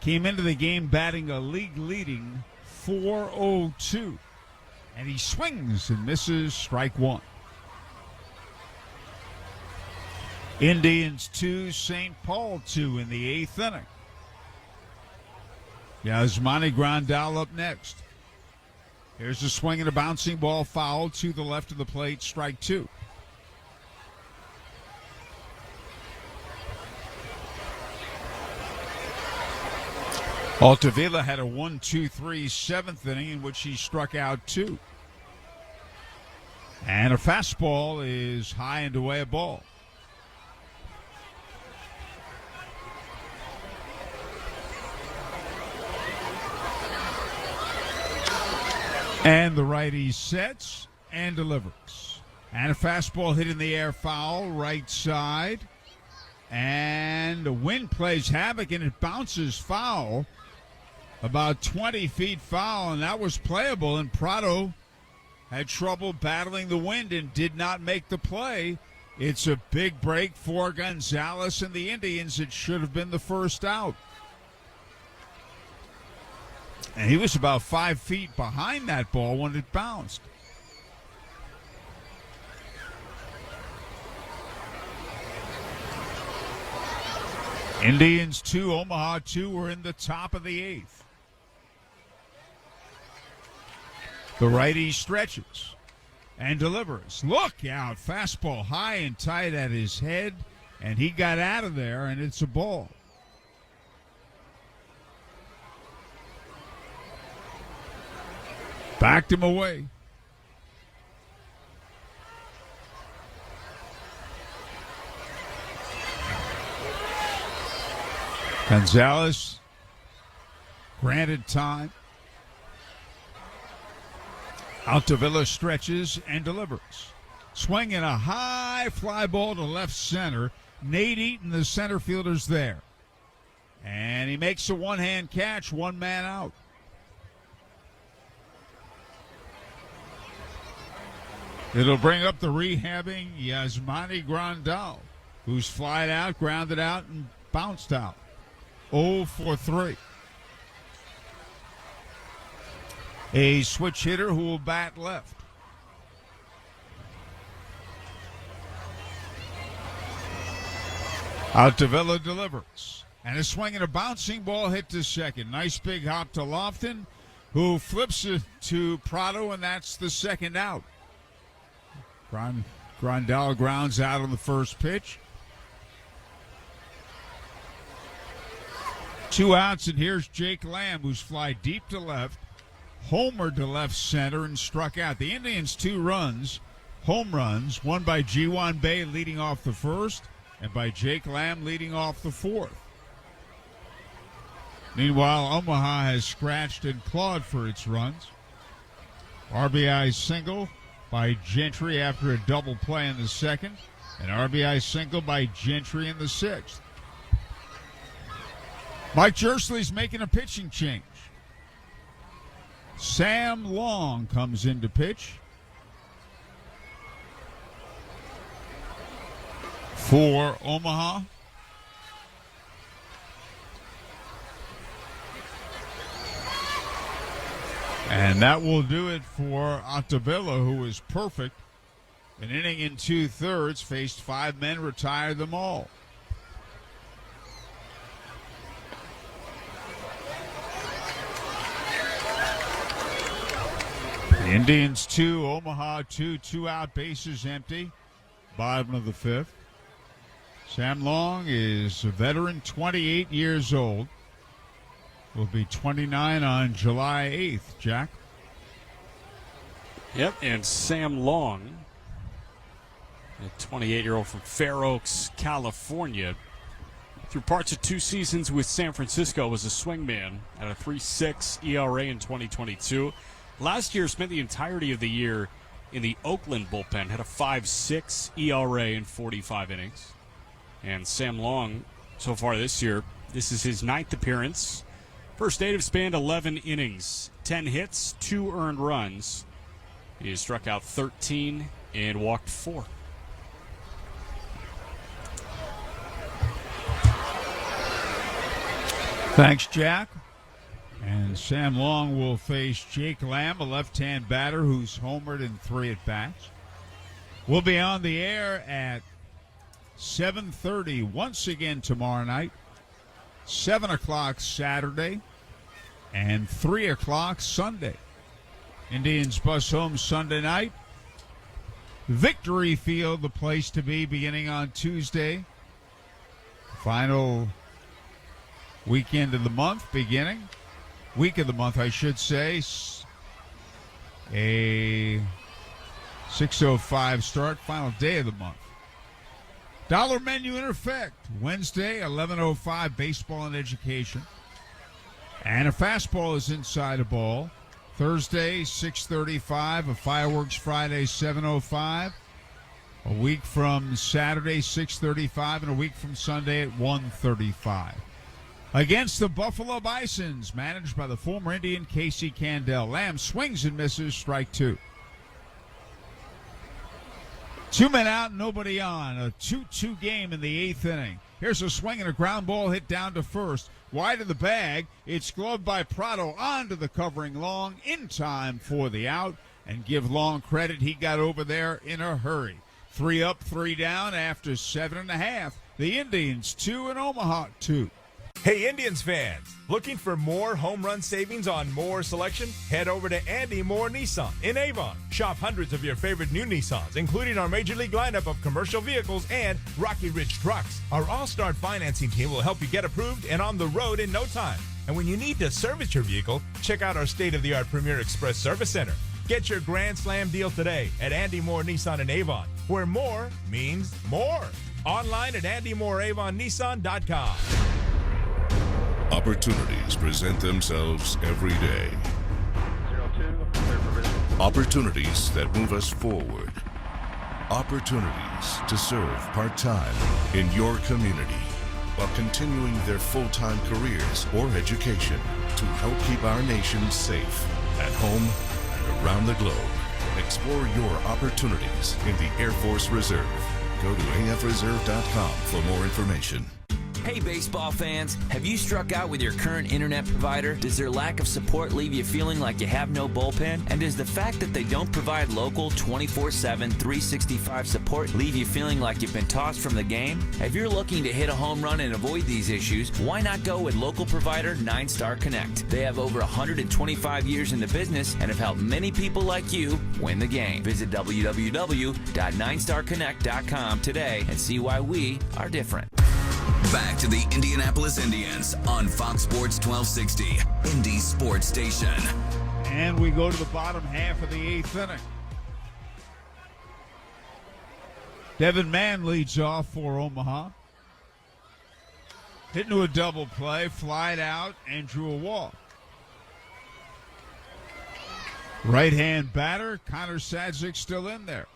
Came into the game batting a league-leading .402. And he swings and misses, strike one. Indians 2, St. Paul 2 in the 8th inning. Yasmani Grandal up next. Here's a swing and a bouncing ball foul to the left of the plate, strike two. Altavilla had a 1-2-3 7th inning in which he struck out 2. And a fastball is high and away, a ball. And the righty sets and delivers. And a fastball hit in the air, foul, right side. And the wind plays havoc and it bounces foul. About 20 feet foul, and that was playable, and Prado had trouble battling the wind and did not make the play. It's a big break for Gonzalez and the Indians. It should have been the first out. And he was about 5 feet behind that ball when it bounced. Indians 2, Omaha 2 were in the top of the 8th. The righty stretches and delivers. Look out. Fastball high and tight at his head, and he got out of there, and it's a ball. Backed him away. Gonzalez granted time. Altavilla stretches and delivers. Swinging a high fly ball to left center. Nate Eaton, the center fielder's there. And he makes a one-hand catch, one man out. It'll bring up the rehabbing Yasmani Grandal, who's flied out, grounded out, and bounced out. 0 for 3. A switch hitter who will bat left. Altavilla delivers. And a swing and a bouncing ball hit to second. Nice big hop to Lofton, who flips it to Prado, and that's the second out. Grandal grounds out on the first pitch. 2 outs, and here's Jake Lamb, who's fly deep to left, homered to left center, and struck out. The Indians 2 runs, home runs, one by G1 Bay leading off the first, and by Jake Lamb leading off the fourth. Meanwhile, Omaha has scratched and clawed for its runs. RBI single by Gentry after a double play in the second, and RBI single by Gentry in the sixth. Mike Jersley's making a pitching change. Sam Long comes in to pitch for Omaha. And that will do it for Altavilla, who was perfect. An inning in 2/3, faced 5 men, retired them all. The Indians 2, Omaha 2, 2 out, bases empty. Bottom of the 5th. Sam Long is a veteran, 28 years old. Will be 29 on July 8th, Jack. Yep, and Sam Long, a 28-year-old from Fair Oaks, California, through parts of 2 seasons with San Francisco, was a swingman at a 3.6 ERA in 2022. Last year, spent the entirety of the year in the Oakland bullpen, had a 5.6 ERA in 45 innings. And Sam Long, so far this year, this is his 9th appearance. First native spanned 11 innings, 10 hits, 2 earned runs. He has struck out 13 and walked 4. Thanks, Jack. And Sam Long will face Jake Lamb, a left-hand batter who's homered in 3 at-bats. We'll be on the air at 7:30 once again tomorrow night, 7 o'clock Saturday, and 3 o'clock Sunday. Indians bus home Sunday night. Victory Field, the place to be, beginning on Tuesday. Final weekend of the month beginning. Week of the month, I should say. A 6:05 start, final day of the month. Dollar menu in effect. Wednesday, 11:05, baseball and education. And a fastball is inside a ball. Thursday, 6:35. A fireworks Friday, 7:05. A week from Saturday, 6:35. And a week from Sunday at 1:35. Against the Buffalo Bisons, managed by the former Indian Casey Candell. Lamb swings and misses, strike 2. 2 men out, nobody on. A 2-2 game in the 8th inning. Here's a swing and a ground ball hit down to first. Wide of the bag. It's gloved by Prado onto the covering Long in time for the out. And give Long credit, he got over there in a hurry. 3 up, 3 down after 7.5. The Indians 2 and Omaha 2. Hey Indians fans, looking for more home run savings on more selection? Head over to Andy Moore Nissan in Avon. Shop hundreds of your favorite new Nissans, including our Major League lineup of commercial vehicles and Rocky Ridge trucks. Our all-star financing team will help you get approved and on the road in no time. And when you need to service your vehicle, check out our state-of-the-art Premier Express Service Center. Get your Grand Slam deal today at Andy Moore Nissan in Avon, where more means more. Online at AndyMooreAvonNissan.com. Opportunities present themselves every day. Opportunities that move us forward. Opportunities to serve part-time in your community while continuing their full-time careers or education to help keep our nation safe at home and around the globe. Explore your opportunities in the Air Force Reserve. Go to afreserve.com for more information. Hey baseball fans, have you struck out with your current internet provider? Does their lack of support leave you feeling like you have no bullpen? And does the fact that they don't provide local 24/7, 365 support leave you feeling like you've been tossed from the game? If you're looking to hit a home run and avoid these issues, why not go with local provider 9-Star Connect? They have over 125 years in the business and have helped many people like you win the game. Visit www.9starconnect.com today and see why we are different. Back to the Indianapolis Indians on Fox Sports 1260, Indy Sports Station. And we go to the bottom half of the 8th inning. Devin Mann leads off for Omaha. Hit into a double play, flied out, and drew a walk. Right-hand batter, Connor Sadzik still in there.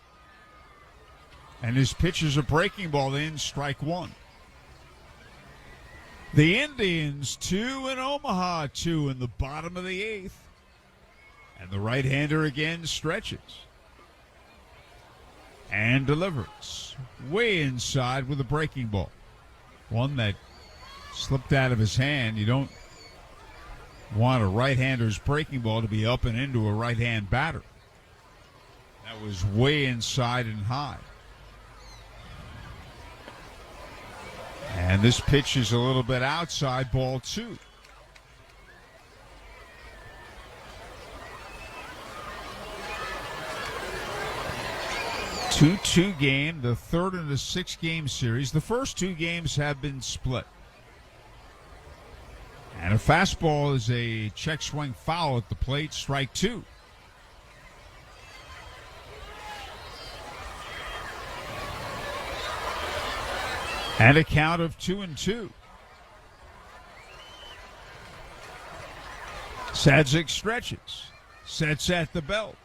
And his pitch is a breaking ball in, strike one. The Indians 2 and Omaha 2 in the bottom of the 8th. And the right-hander again stretches. And delivers. Way inside with a breaking ball. One that slipped out of his hand. You don't want a right-hander's breaking ball to be up and into a right-hand batter. That was way inside and high. And this pitch is a little bit outside, ball 2. Two game, the third in a 6-game series. The first 2 games have been split. And a fastball is a check swing foul at the plate, strike 2. And a count of 2-2. Sadzik stretches, sets at the belt,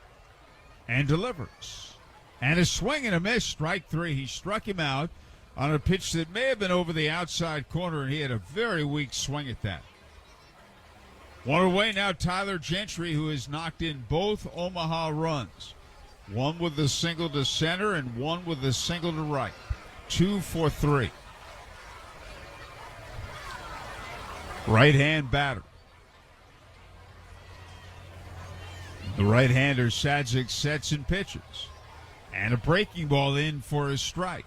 and delivers. And a swing and a miss, strike 3. He struck him out on a pitch that may have been over the outside corner, and he had a very weak swing at that. One away now, Tyler Gentry, who has knocked in both Omaha runs. One with the single to center and one with the single to right. 2 for 3. Right-hand batter. The right-hander Sadzik sets and pitches. And a breaking ball in for a strike.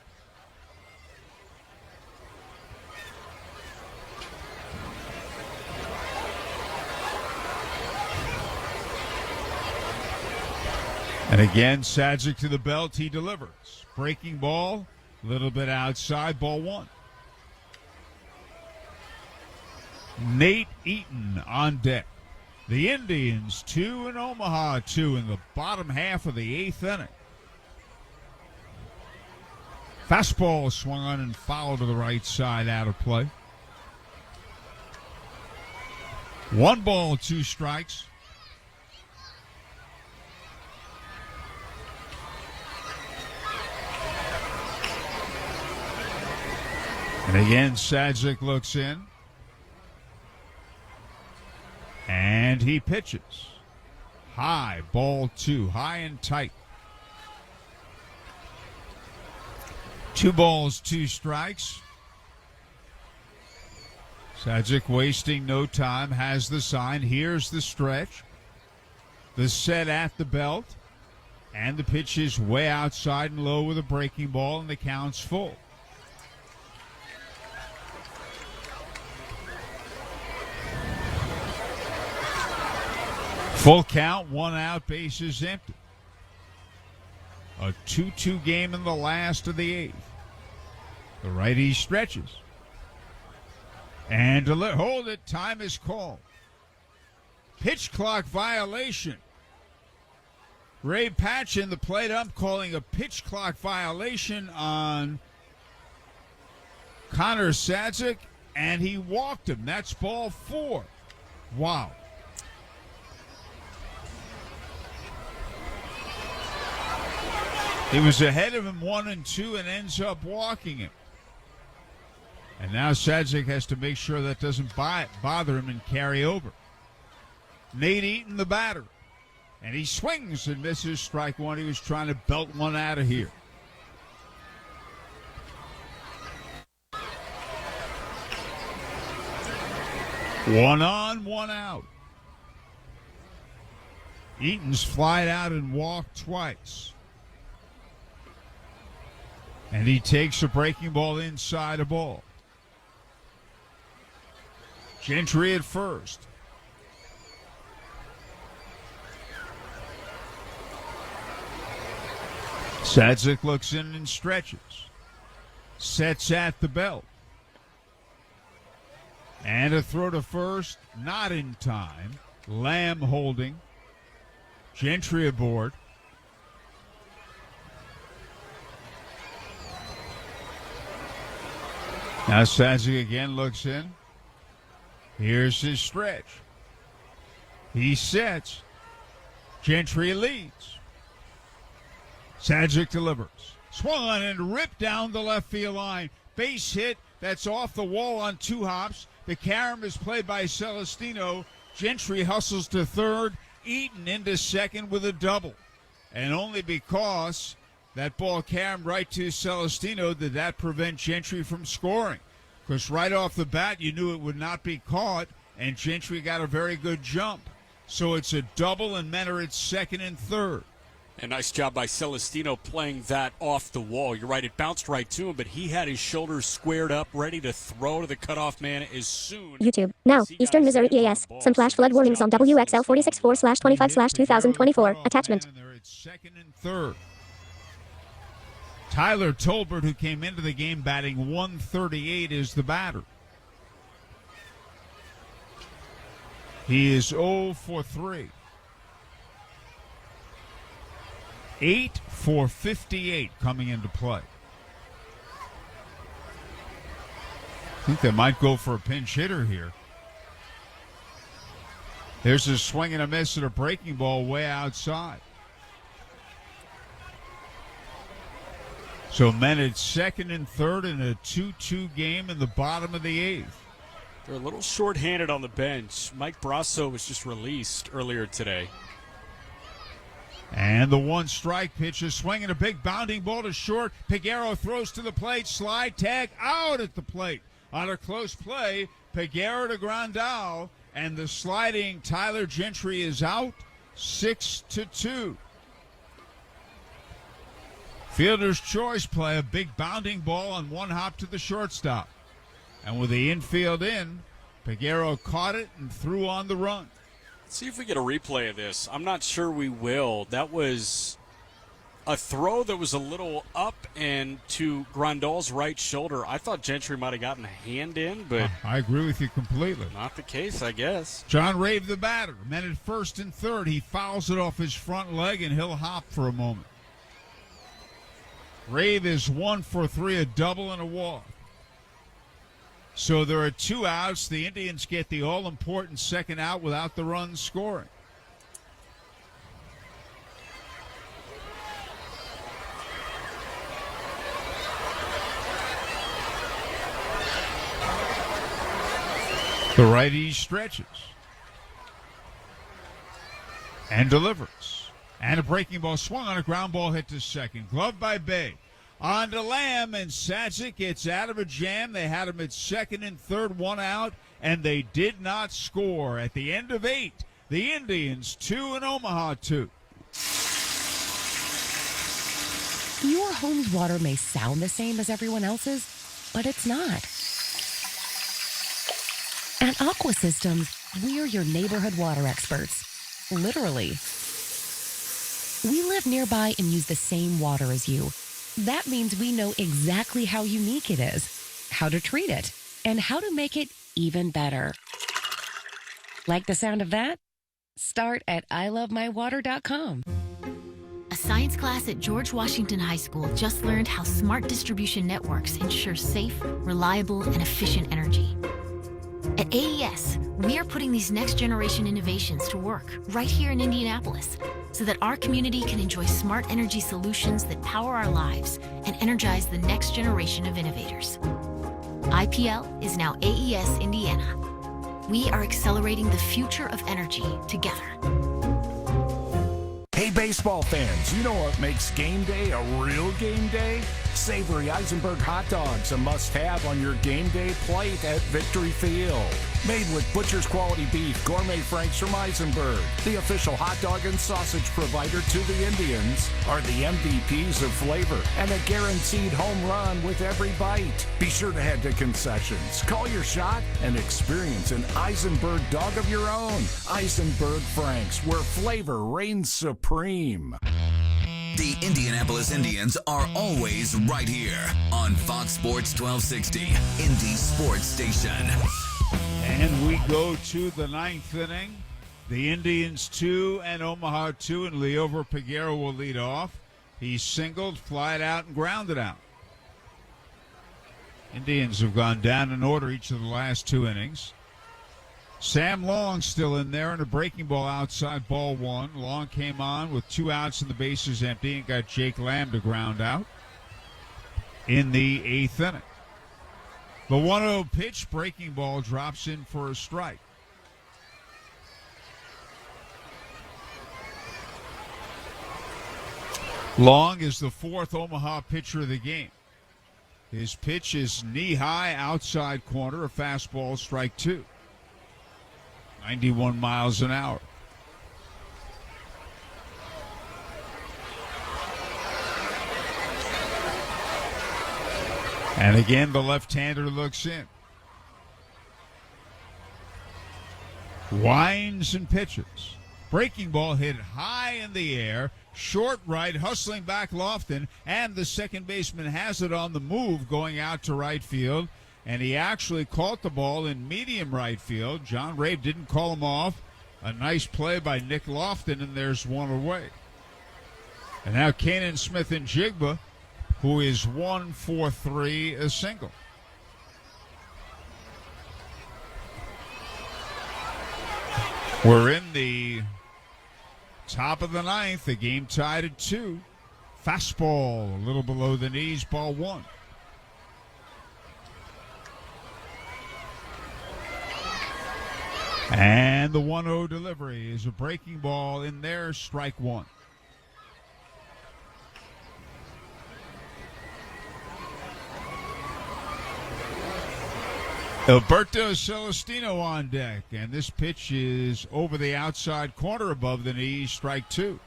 And again, Sadzik to the belt, he delivers. Breaking ball, a little bit outside, ball 1. Nate Eaton on deck. The Indians 2 and Omaha 2 in the bottom half of the 8th inning. Fastball swung on and fouled to the right side, out of play. 1 ball, 2 strikes. And again, Sadzik looks in. And he pitches. High, ball 2, high and tight. 2 balls, 2 strikes. Sadzik wasting no time, has the sign. Here's the stretch. The set at the belt. And the pitch is way outside and low with a breaking ball, and the count's full. Full count, 1 out, bases empty. A 2-2 game in the last of the 8th. The righty stretches. And hold it, time is called. Pitch clock violation. Ray Patchen, the plate ump, calling a pitch clock violation on Connor Sadzik, and he walked him. That's ball 4. Wow. He was ahead of him 1-2 and ends up walking him. And now Sadzik has to make sure that doesn't bother him and carry over. Nate Eaton, the batter. And he swings and misses strike 1. He was trying to belt one out of here. One on, 1 out. Eaton's flied out and walked twice. And he takes a breaking ball inside a ball. Gentry at first. Sadzik looks in and stretches. Sets at the belt. And a throw to first, not in time. Lamb holding. Gentry aboard. Now Sadzik again looks in. Here's his stretch. He sets. Gentry leads. Sadzik delivers. Swung on and ripped down the left field line. Base hit that's off the wall on 2 hops. The carom is played by Celestino. Gentry hustles to third. Eaton into second with a double. And only because that ball caromed right to Celestino did that prevent Gentry from scoring. Because right off the bat, you knew it would not be caught, and Gentry got a very good jump. So it's a double, and men are at second and third. A nice job by Celestino playing that off the wall. You're right, it bounced right to him, but he had his shoulders squared up, ready to throw to the cutoff man as soon. YouTube. Now, Eastern Missouri EAS. Some flash flood warnings on WXL 464/25/2024. Attachment. And they're at second and third. Tyler Tolbert, who came into the game batting .138, is the batter. He is 0 for 3. 8 for 58 coming into play. I think they might go for a pinch hitter here. There's a swing and a miss and a breaking ball way outside. So men at second and third in a 2-2 game in the bottom of the 8th. They're a little short-handed on the bench. Mike Brasso was just released earlier today. And the 1-strike pitch is swinging a big bounding ball to short. Peguero throws to the plate. Slide tag out at the plate. On a close play, Peguero to Grandal. And the sliding Tyler Gentry is out. 6-2. Fielder's choice play. A big bounding ball on 1 hop to the shortstop. And with the infield in, Peguero caught it and threw on the run. See if we get a replay of this. I'm not sure we will. That was a throw that was a little up and to Grandal's right shoulder. I thought Gentry might have gotten a hand in, but I agree with you completely. Not the case, I guess. John Rave, the batter, men at first and third. He fouls it off his front leg, and he'll hop for a moment. Rave is 1 for 3, a double and a walk. So there are 2 outs. The Indians get the all-important second out without the runs scoring. The righty stretches and delivers. And a breaking ball swung on a ground ball hit to second. Gloved by Bay. On to Lamb, and Sadzik gets out of a jam. They had him at second and third, one out, and they did not score. At the end of 8, the Indians 2 and Omaha 2. Your home's water may sound the same as everyone else's, but it's not. At Aqua Systems, we're your neighborhood water experts. Literally. We live nearby and use the same water as you. That means we know exactly how unique it is, how to treat it, and how to make it even better. Like the sound of that? Start at ilovemywater.com. A science class at George Washington High School just learned how smart distribution networks ensure safe, reliable, and efficient energy. At AES, we are putting these next-generation innovations to work right here in Indianapolis so that our community can enjoy smart energy solutions that power our lives and energize the next generation of innovators. IPL is now AES Indiana. We are accelerating the future of energy together. Hey, baseball fans, you know what makes game day a real game day? Savory Eisenberg hot dogs, a must-have on your game day plate at Victory Field. Made with butcher's quality beef, gourmet franks from Eisenberg, the official hot dog and sausage provider to the Indians, are the MVPs of flavor and a guaranteed home run with every bite. Be sure to head to concessions, call your shot, and experience an Eisenberg dog of your own. Eisenberg Franks, where flavor reigns supreme. The Indianapolis Indians are always right here on Fox Sports 1260, Indy Sports Station. And we go to the 9th inning. The Indians 2 and Omaha 2, and Leover Peguero will lead off. He singled, flied out, and grounded out. Indians have gone down in order each of the last 2 innings. Sam Long still in there, and a breaking ball outside, ball 1. Long came on with 2 outs and the bases empty and got Jake Lamb to ground out in the 8th inning. The 1-0 pitch, breaking ball, drops in for a strike. Long is the 4th Omaha pitcher of the game. His pitch is knee-high, outside corner, a fastball, strike 2. 91 miles an hour. And again, the left-hander looks in. Winds and pitches. Breaking ball hit high in the air. Short right, hustling back Lofton. And the second baseman has it on the move going out to right field. And he actually caught the ball in medium right field. John Rave didn't call him off. A nice play by Nick Lofton, and there's one away. And now Kanan Smith and Jigba, who is 1-for-3, a single. We're in the top of the 9th. The game tied at 2. Fastball a little below the knees, ball 1. And the 1-0 delivery is a breaking ball in there, strike 1. Alberto Celestino on deck, and this pitch is over the outside corner above the knees, strike 2.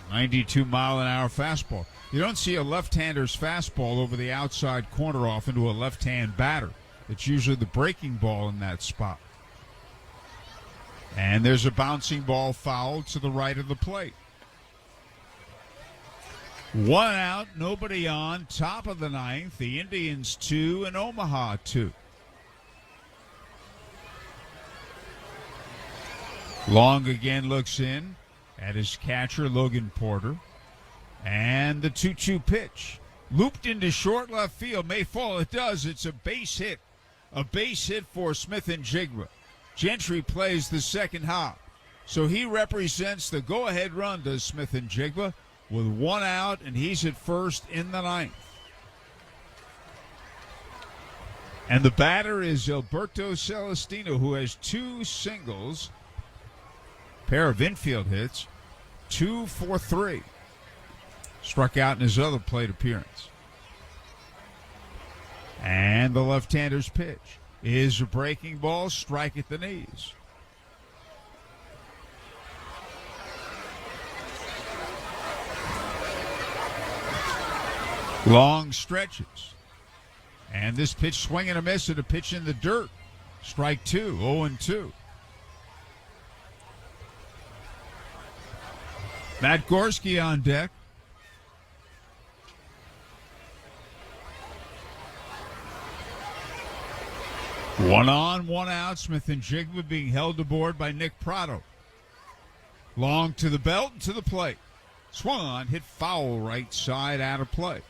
92-mile-an-hour fastball. You don't see a left-hander's fastball over the outside corner off into a left-hand batter. It's usually the breaking ball in that spot. And there's a bouncing ball foul to the right of the plate. 1 out, nobody on, top of the 9th. The Indians 2 and Omaha 2. Long again looks in at his catcher, Logan Porter. And the 2-2 pitch. Looped into short left field. May fall. It does. It's a base hit. A base hit for Smith and Jigba. Gentry plays the second hop. So he represents the go-ahead run to Smith and Jigba with 1 out, and he's at first in the 9th. And the batter is Alberto Celestino, who has 2 singles, pair of infield hits, 2 for 3. Struck out in his other plate appearance. And the left-hander's pitch is a breaking ball, strike at the knees. Long stretches. And this pitch swing and a miss and a pitch in the dirt. Strike 2, 0-2. Matt Gorski on deck. One on, one out. Smith and Jigba being held aboard by Nick Prado. Long to the belt and to the plate. Swung on, hit foul right side out of play.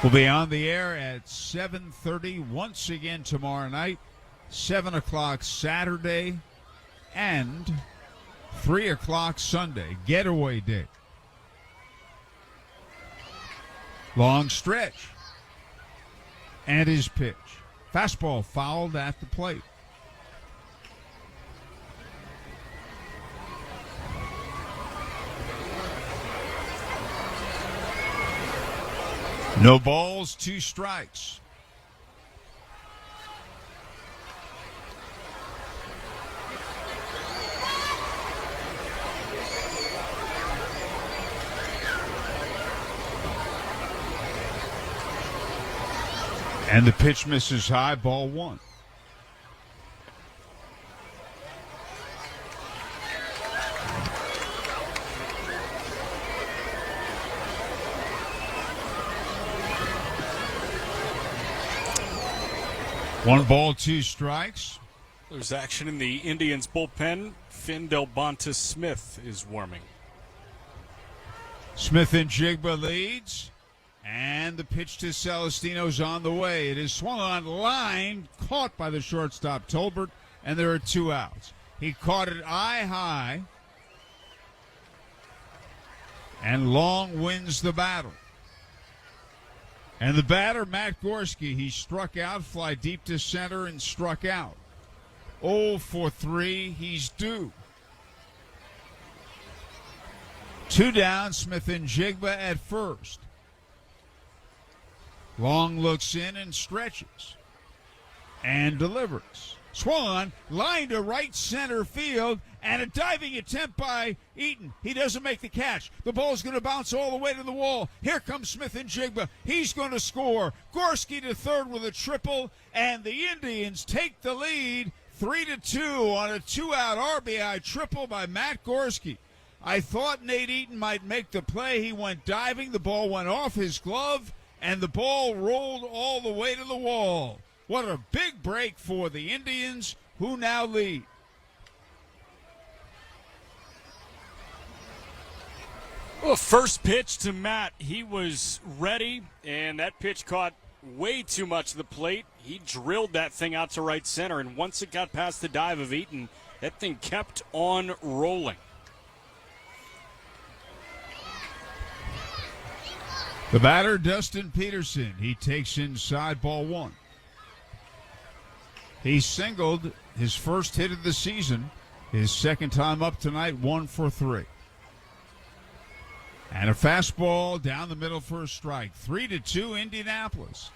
We'll be on the air at 7:30 once again tomorrow night, 7 o'clock Saturday, and 3 o'clock Sunday, getaway day. Long stretch. And his pitch. Fastball fouled at the plate. No balls, 2 strikes. And the pitch misses high, ball 1. One ball, 2 strikes. There's action in the Indians bullpen. Finn Del Bonta Smith is warming. Smith and Jigba leads. And the pitch to Celestino's on the way. It is swung on line, caught by the shortstop Tolbert, and there are 2 outs. He caught it eye high, and Long wins the battle. And the batter, Matt Gorski, he struck out, fly deep to center, and struck out. 0 for 3, he's due. 2 down, Smith and Jigba at first. Long looks in and stretches and delivers. Swung on, line to right center field, and a diving attempt by Eaton. He doesn't make the catch. The ball's going to bounce all the way to the wall. Here comes Smith and Jigba. He's going to score. Gorski to third with a triple, and the Indians take the lead 3-2 on a 2-out RBI triple by Matt Gorski. I thought Nate Eaton might make the play. He went diving. The ball went off his glove, and the ball rolled all the way to the wall. What a big break for the Indians, who now lead. Well, first pitch to Matt. He was ready, and that pitch caught way too much of the plate. He drilled that thing out to right center, and once it got past the dive of Eaton, that thing kept on rolling. The batter, Dustin Peterson. He takes inside, ball 1. He singled his first hit of the season. His second time up tonight, 1 for 3. And a fastball down the middle for a strike. 3-2 Indianapolis.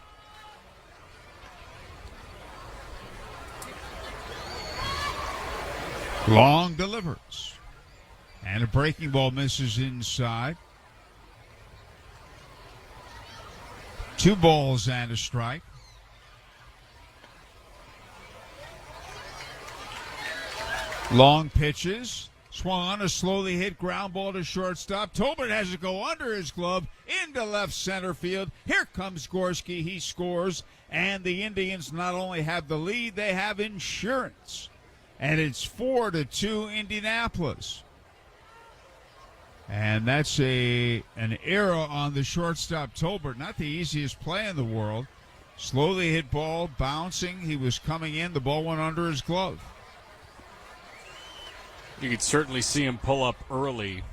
Long delivers. And a breaking ball misses inside. 2 balls and a strike. Long pitches. Swung on a slowly hit ground ball to shortstop. Tolbert has to go under his glove into left center field. Here comes Gorski. He scores. And the Indians not only have the lead, they have insurance. And it's 4-2 Indianapolis. And that's an error on the shortstop Tolbert. Not the easiest play in the world. Slowly hit ball, bouncing. He was coming in. The ball went under his glove. You could certainly see him pull up early.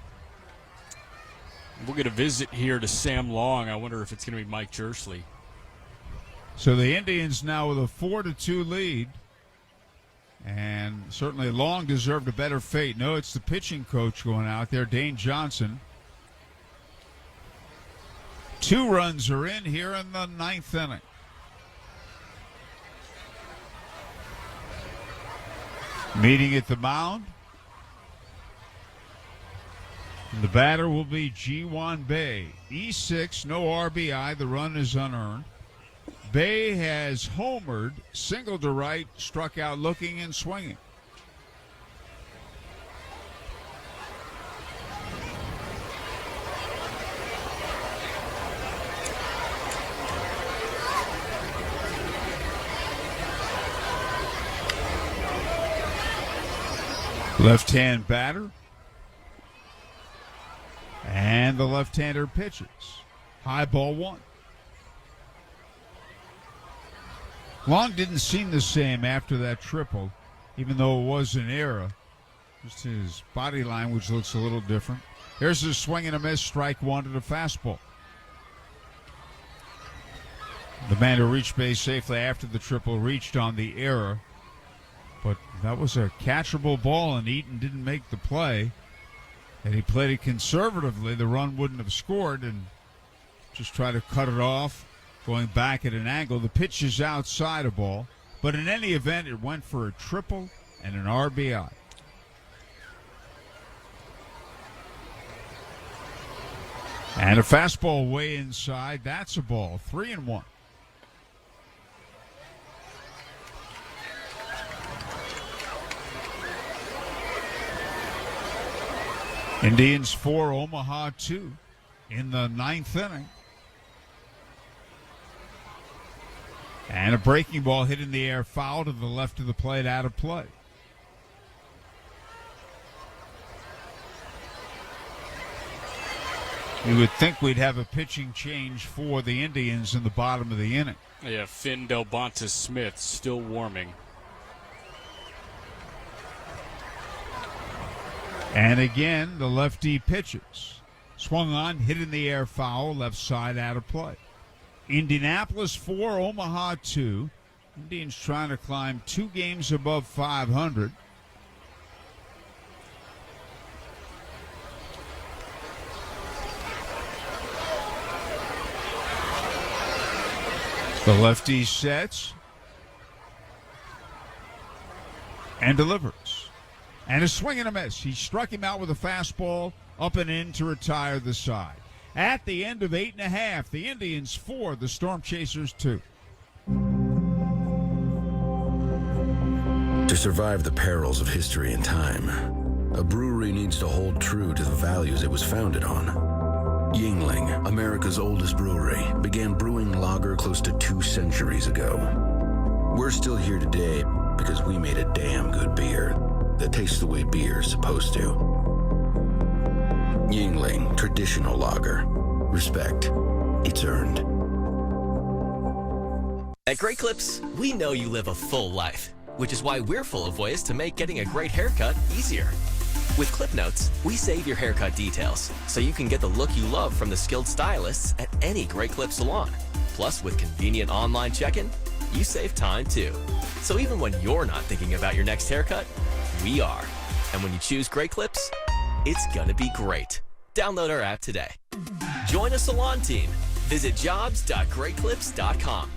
We'll get a visit here to Sam Long. I wonder if it's going to be Mike Jersley. So the Indians now with a 4-2 lead. And certainly Long deserved a better fate. No, it's the pitching coach going out there, Dane Johnson. 2 runs are in here in the 9th inning. Meeting at the mound. And the batter will be Ji-Hwan Bae. E6, no RBI. The run is unearned. Bae has homered, singled to right, struck out looking and swinging. Left-hand batter. And the left-hander pitches. High ball 1. Long didn't seem the same after that triple, even though it was an error. Just his body language looks a little different. Here's a swing and a miss, strike 1 to the fastball. The man who reached base safely after the triple reached on the error, but that was a catchable ball, and Eaton didn't make the play. And he played it conservatively. The run wouldn't have scored, and just try to cut it off, going back at an angle. The pitch is outside a ball, but in any event, it went for a triple and an RBI. And a fastball way inside. That's a ball. 3-1. Indians 4, Omaha 2 in the 9th inning. And a breaking ball hit in the air, foul to the left of the plate, out of play. You would think we'd have a pitching change for the Indians in the bottom of the inning. Yeah, Finn Delbonta Smith still warming. And again, the lefty pitches. Swung on, hit in the air, foul, left side, out of play. Indianapolis 4, Omaha 2. Indians trying to climb 2 games above 500. The lefty sets and delivers. And a swing and a miss. He struck him out with a fastball, up and in to retire the side. At the end of 8.5, the Indians 4, the Storm Chasers 2. To survive the perils of history and time, a brewery needs to hold true to the values it was founded on. Yingling, America's oldest brewery, began brewing lager close to 2 centuries ago. We're still here today because we made a damn good beer that tastes the way beer's supposed to. Yingling Traditional Lager. Respect. It's earned. At Great Clips, we know you live a full life, which is why we're full of ways to make getting a great haircut easier. With Clip Notes, we save your haircut details so you can get the look you love from the skilled stylists at any Great Clip salon. Plus, with convenient online check-in, you save time too. So even when you're not thinking about your next haircut, we are. And when you choose Great Clips, it's gonna be great. Download our app today. Join a salon team. Visit jobs.greatclips.com.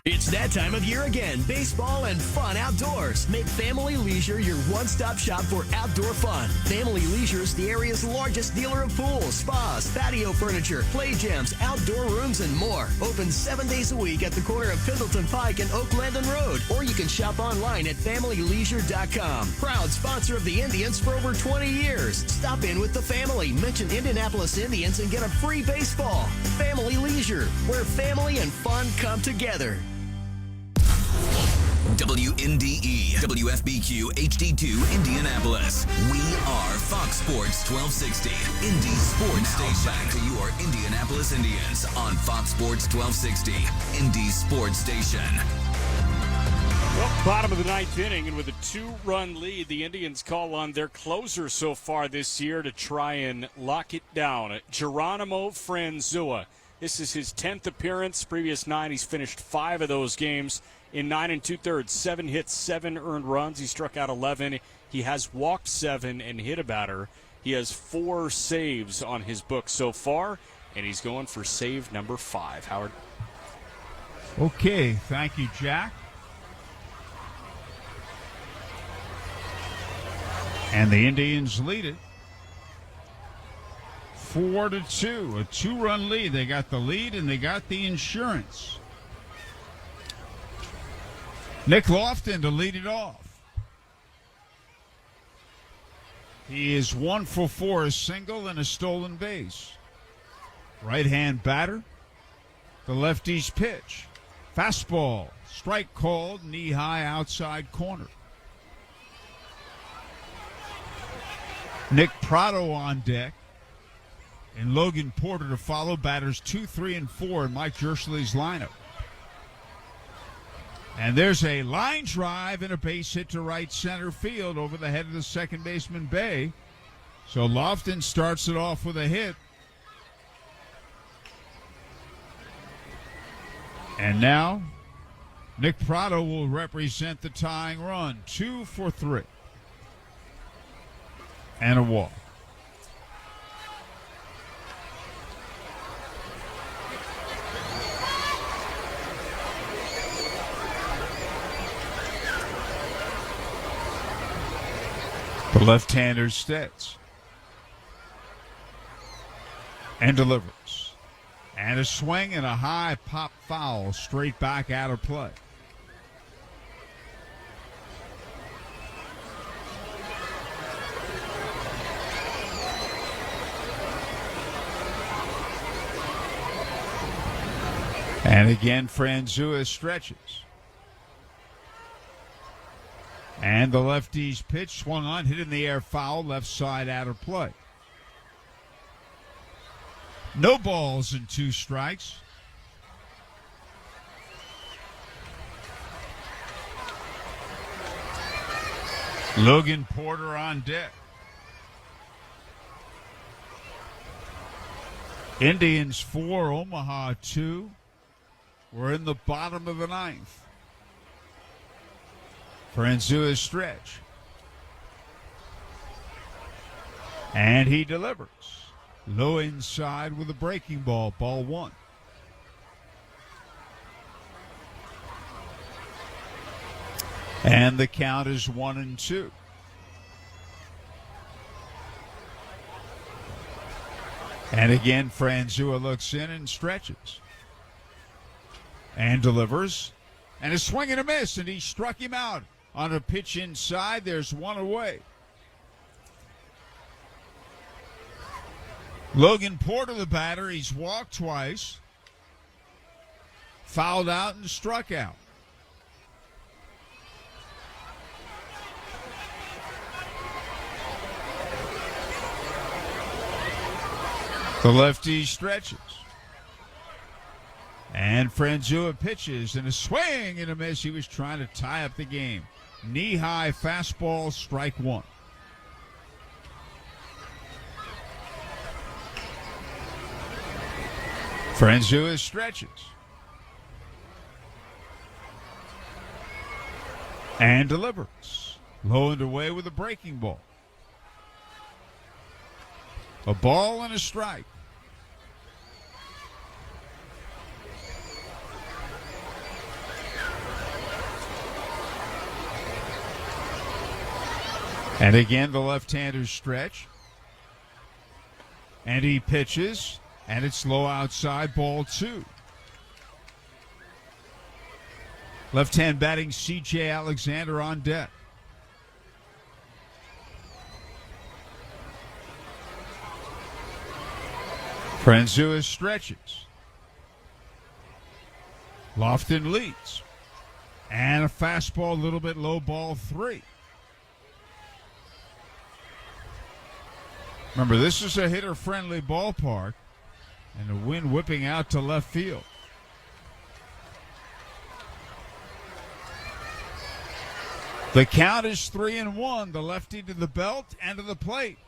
It's that time of year again. Baseball and fun outdoors. Make Family Leisure your one-stop shop for outdoor fun. Family Leisure is the area's largest dealer of pools, spas, patio furniture, play gyms, outdoor rooms, and more. Open 7 days a week at the corner of Pendleton Pike and Oak Landon Road. Or you can shop online at familyleisure.com. Proud sponsor of the Indians for over 20 years. Stop in with the family. Mention Indianapolis Indians and get a free baseball. Family Leisure, where family and fun come together. WNDE, WFBQ, HD2, Indianapolis. We are Fox Sports 1260, Indy Sports Station. Back to your Indianapolis Indians on Fox Sports 1260, Indy Sports Station. Well, bottom of the 9th inning, and with a 2-run lead, the Indians call on their closer so far this year to try and lock it down. Geronimo Franzua This is his 10th appearance. Previous 9, he's finished 5 of those games in 9 2/3. 7 hits, 7 earned runs. He struck out 11. He has walked 7 and hit a batter. He has 4 saves on his book so far, and he's going for save number 5. Howard. Okay, thank you, Jack. And the Indians lead it 4-2, a 2-run lead. They got the lead and they got the insurance. Nick Lofton to lead it off. He is 1 for 4, a single and a stolen base. Right-hand batter. The lefty's pitch. Fastball. Strike called, knee-high outside corner. Nick Prado on deck. And Logan Porter to follow, batters 2, 3, and 4 in Mike Jersley's lineup. And there's a line drive and a base hit to right center field over the head of the second baseman, Bay. So Lofton starts it off with a hit. And now Nick Prado will represent the tying run. 2 for 3. And a walk. The left-hander steps and delivers. And a swing and a high pop foul straight back out of play. And again, Franzua stretches. And the lefty's pitch swung on, hit in the air, foul, left side out of play. No balls and 2 strikes. Logan Porter on deck. Indians 4, Omaha 2. We're in the bottom of the 9th. Franzua's stretch. And he delivers. Low inside with a breaking ball. Ball 1. And the count is 1-2. And again, Franzua looks in and stretches. And delivers. And a swing and a miss, and he struck him out. On a pitch inside, there's 1 away. Logan Porter, the batter, he's walked twice, fouled out, and struck out. The lefty stretches. And Franzua pitches, and a swing and a miss. He was trying to tie up the game. Knee-high fastball, strike 1. Franzua stretches. And delivers. Low and away with a breaking ball. A ball and a strike. And again, the left-hander stretch. And he pitches, and it's low outside, ball 2. Left-hand batting C.J. Alexander on deck. Franzua stretches. Lofton leads. And a fastball, a little bit low, ball 3. Remember, this is a hitter-friendly ballpark, and the wind whipping out to left field. The count is 3-1. The lefty to the belt and to the plate.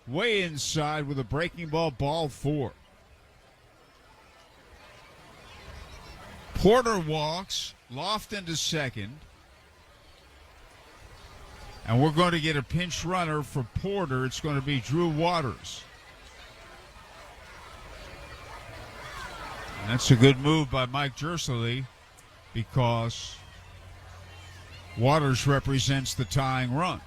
Way inside with a breaking ball, ball 4. Porter walks, Lofton to second. And we're going to get a pinch runner for Porter. It's going to be Drew Waters. And that's a good move by Mike Jersley because Waters represents the tying run.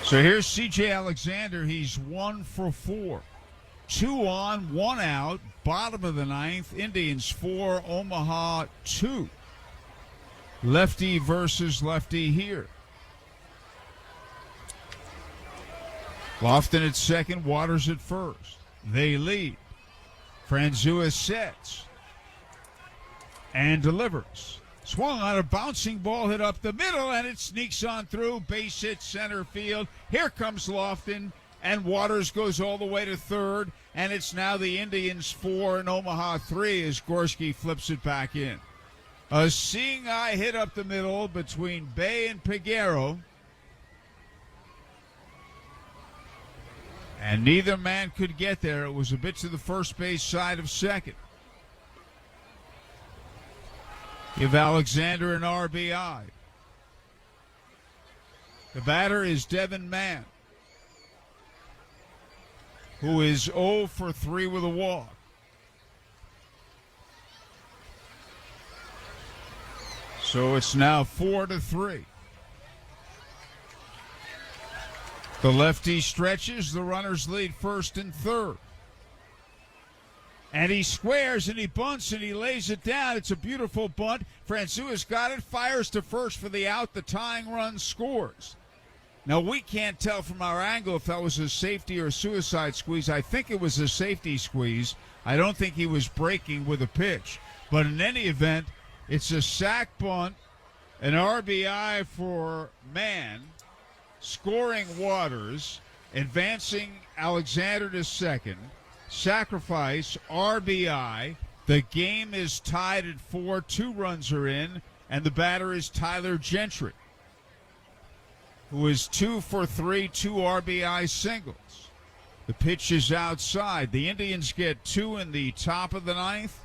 So here's C.J. Alexander. He's 1 for 4. 2 on, 1 out. Bottom of the ninth. Indians 4, Omaha 2. Lefty versus lefty here. Lofton at second, Waters at first. They lead. Franzua sets and delivers. Swung on a bouncing ball, hit up the middle, and it sneaks on through. Base hit center field. Here comes Lofton, and Waters goes all the way to third, and it's now the Indians 4 and Omaha 3 as Gorski flips it back in. A seeing eye hit up the middle between Bay and Peguero, and neither man could get there. It was a bit to the first base side of second. Give Alexander an RBI. The batter is Devin Mann, who is 0 for 3 with a walk. So it's now 4-3. The lefty stretches. The runners lead first and third. And he squares and he bunts and he lays it down. It's a beautiful bunt. Franzua's got it, fires to first for the out. The tying run scores. Now, we can't tell from our angle if that was a safety or a suicide squeeze. I think it was a safety squeeze. I don't think he was breaking with a pitch. But in any event, it's a sac bunt, an RBI for Mann, scoring Waters, advancing Alexander to second. Sacrifice, RBI. The game is tied at 4. 2 runs are in, and the batter is Tyler Gentry, who is 2 for 3, 2 RBI singles. The pitch is outside. The Indians get 2 in the top of the ninth.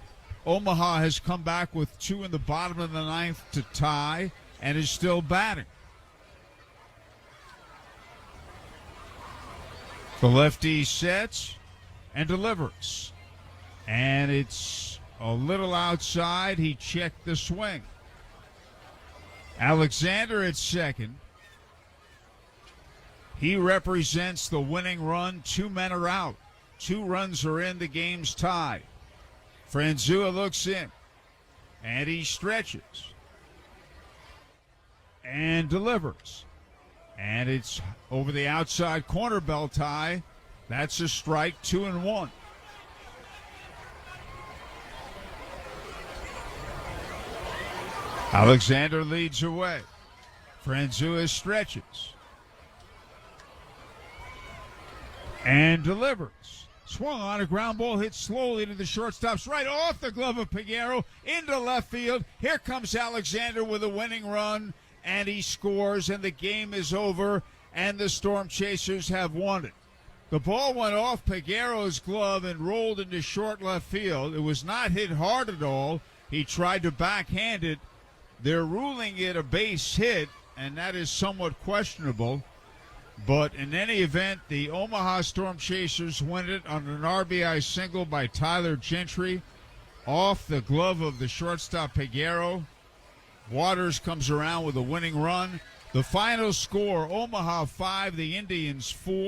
Omaha has come back with 2 in the bottom of the ninth to tie and is still batting. The lefty sets and delivers. And it's a little outside. He checked the swing. Alexander at second. He represents the winning run. 2 men are out. 2 runs are in. The game's tied. Franzua looks in. And he stretches. And delivers. And it's over the outside corner, bell tie. That's a strike, 2-1. Alexander leads away. Franzua stretches. And delivers. Swung on a ground ball, hit slowly to the shortstop's right, off the glove of Peguero, into left field. Here comes Alexander with a winning run, and he scores, and the game is over, and the Storm Chasers have won it. The ball went off Peguero's glove and rolled into short left field. It was not hit hard at all. He tried to backhand it. They're ruling it a base hit, and that is somewhat questionable. But in any event, the Omaha Storm Chasers win it on an RBI single by Tyler Gentry off the glove of the shortstop Peguero. Waters comes around with a winning run. The final score, Omaha 5, the Indians 4.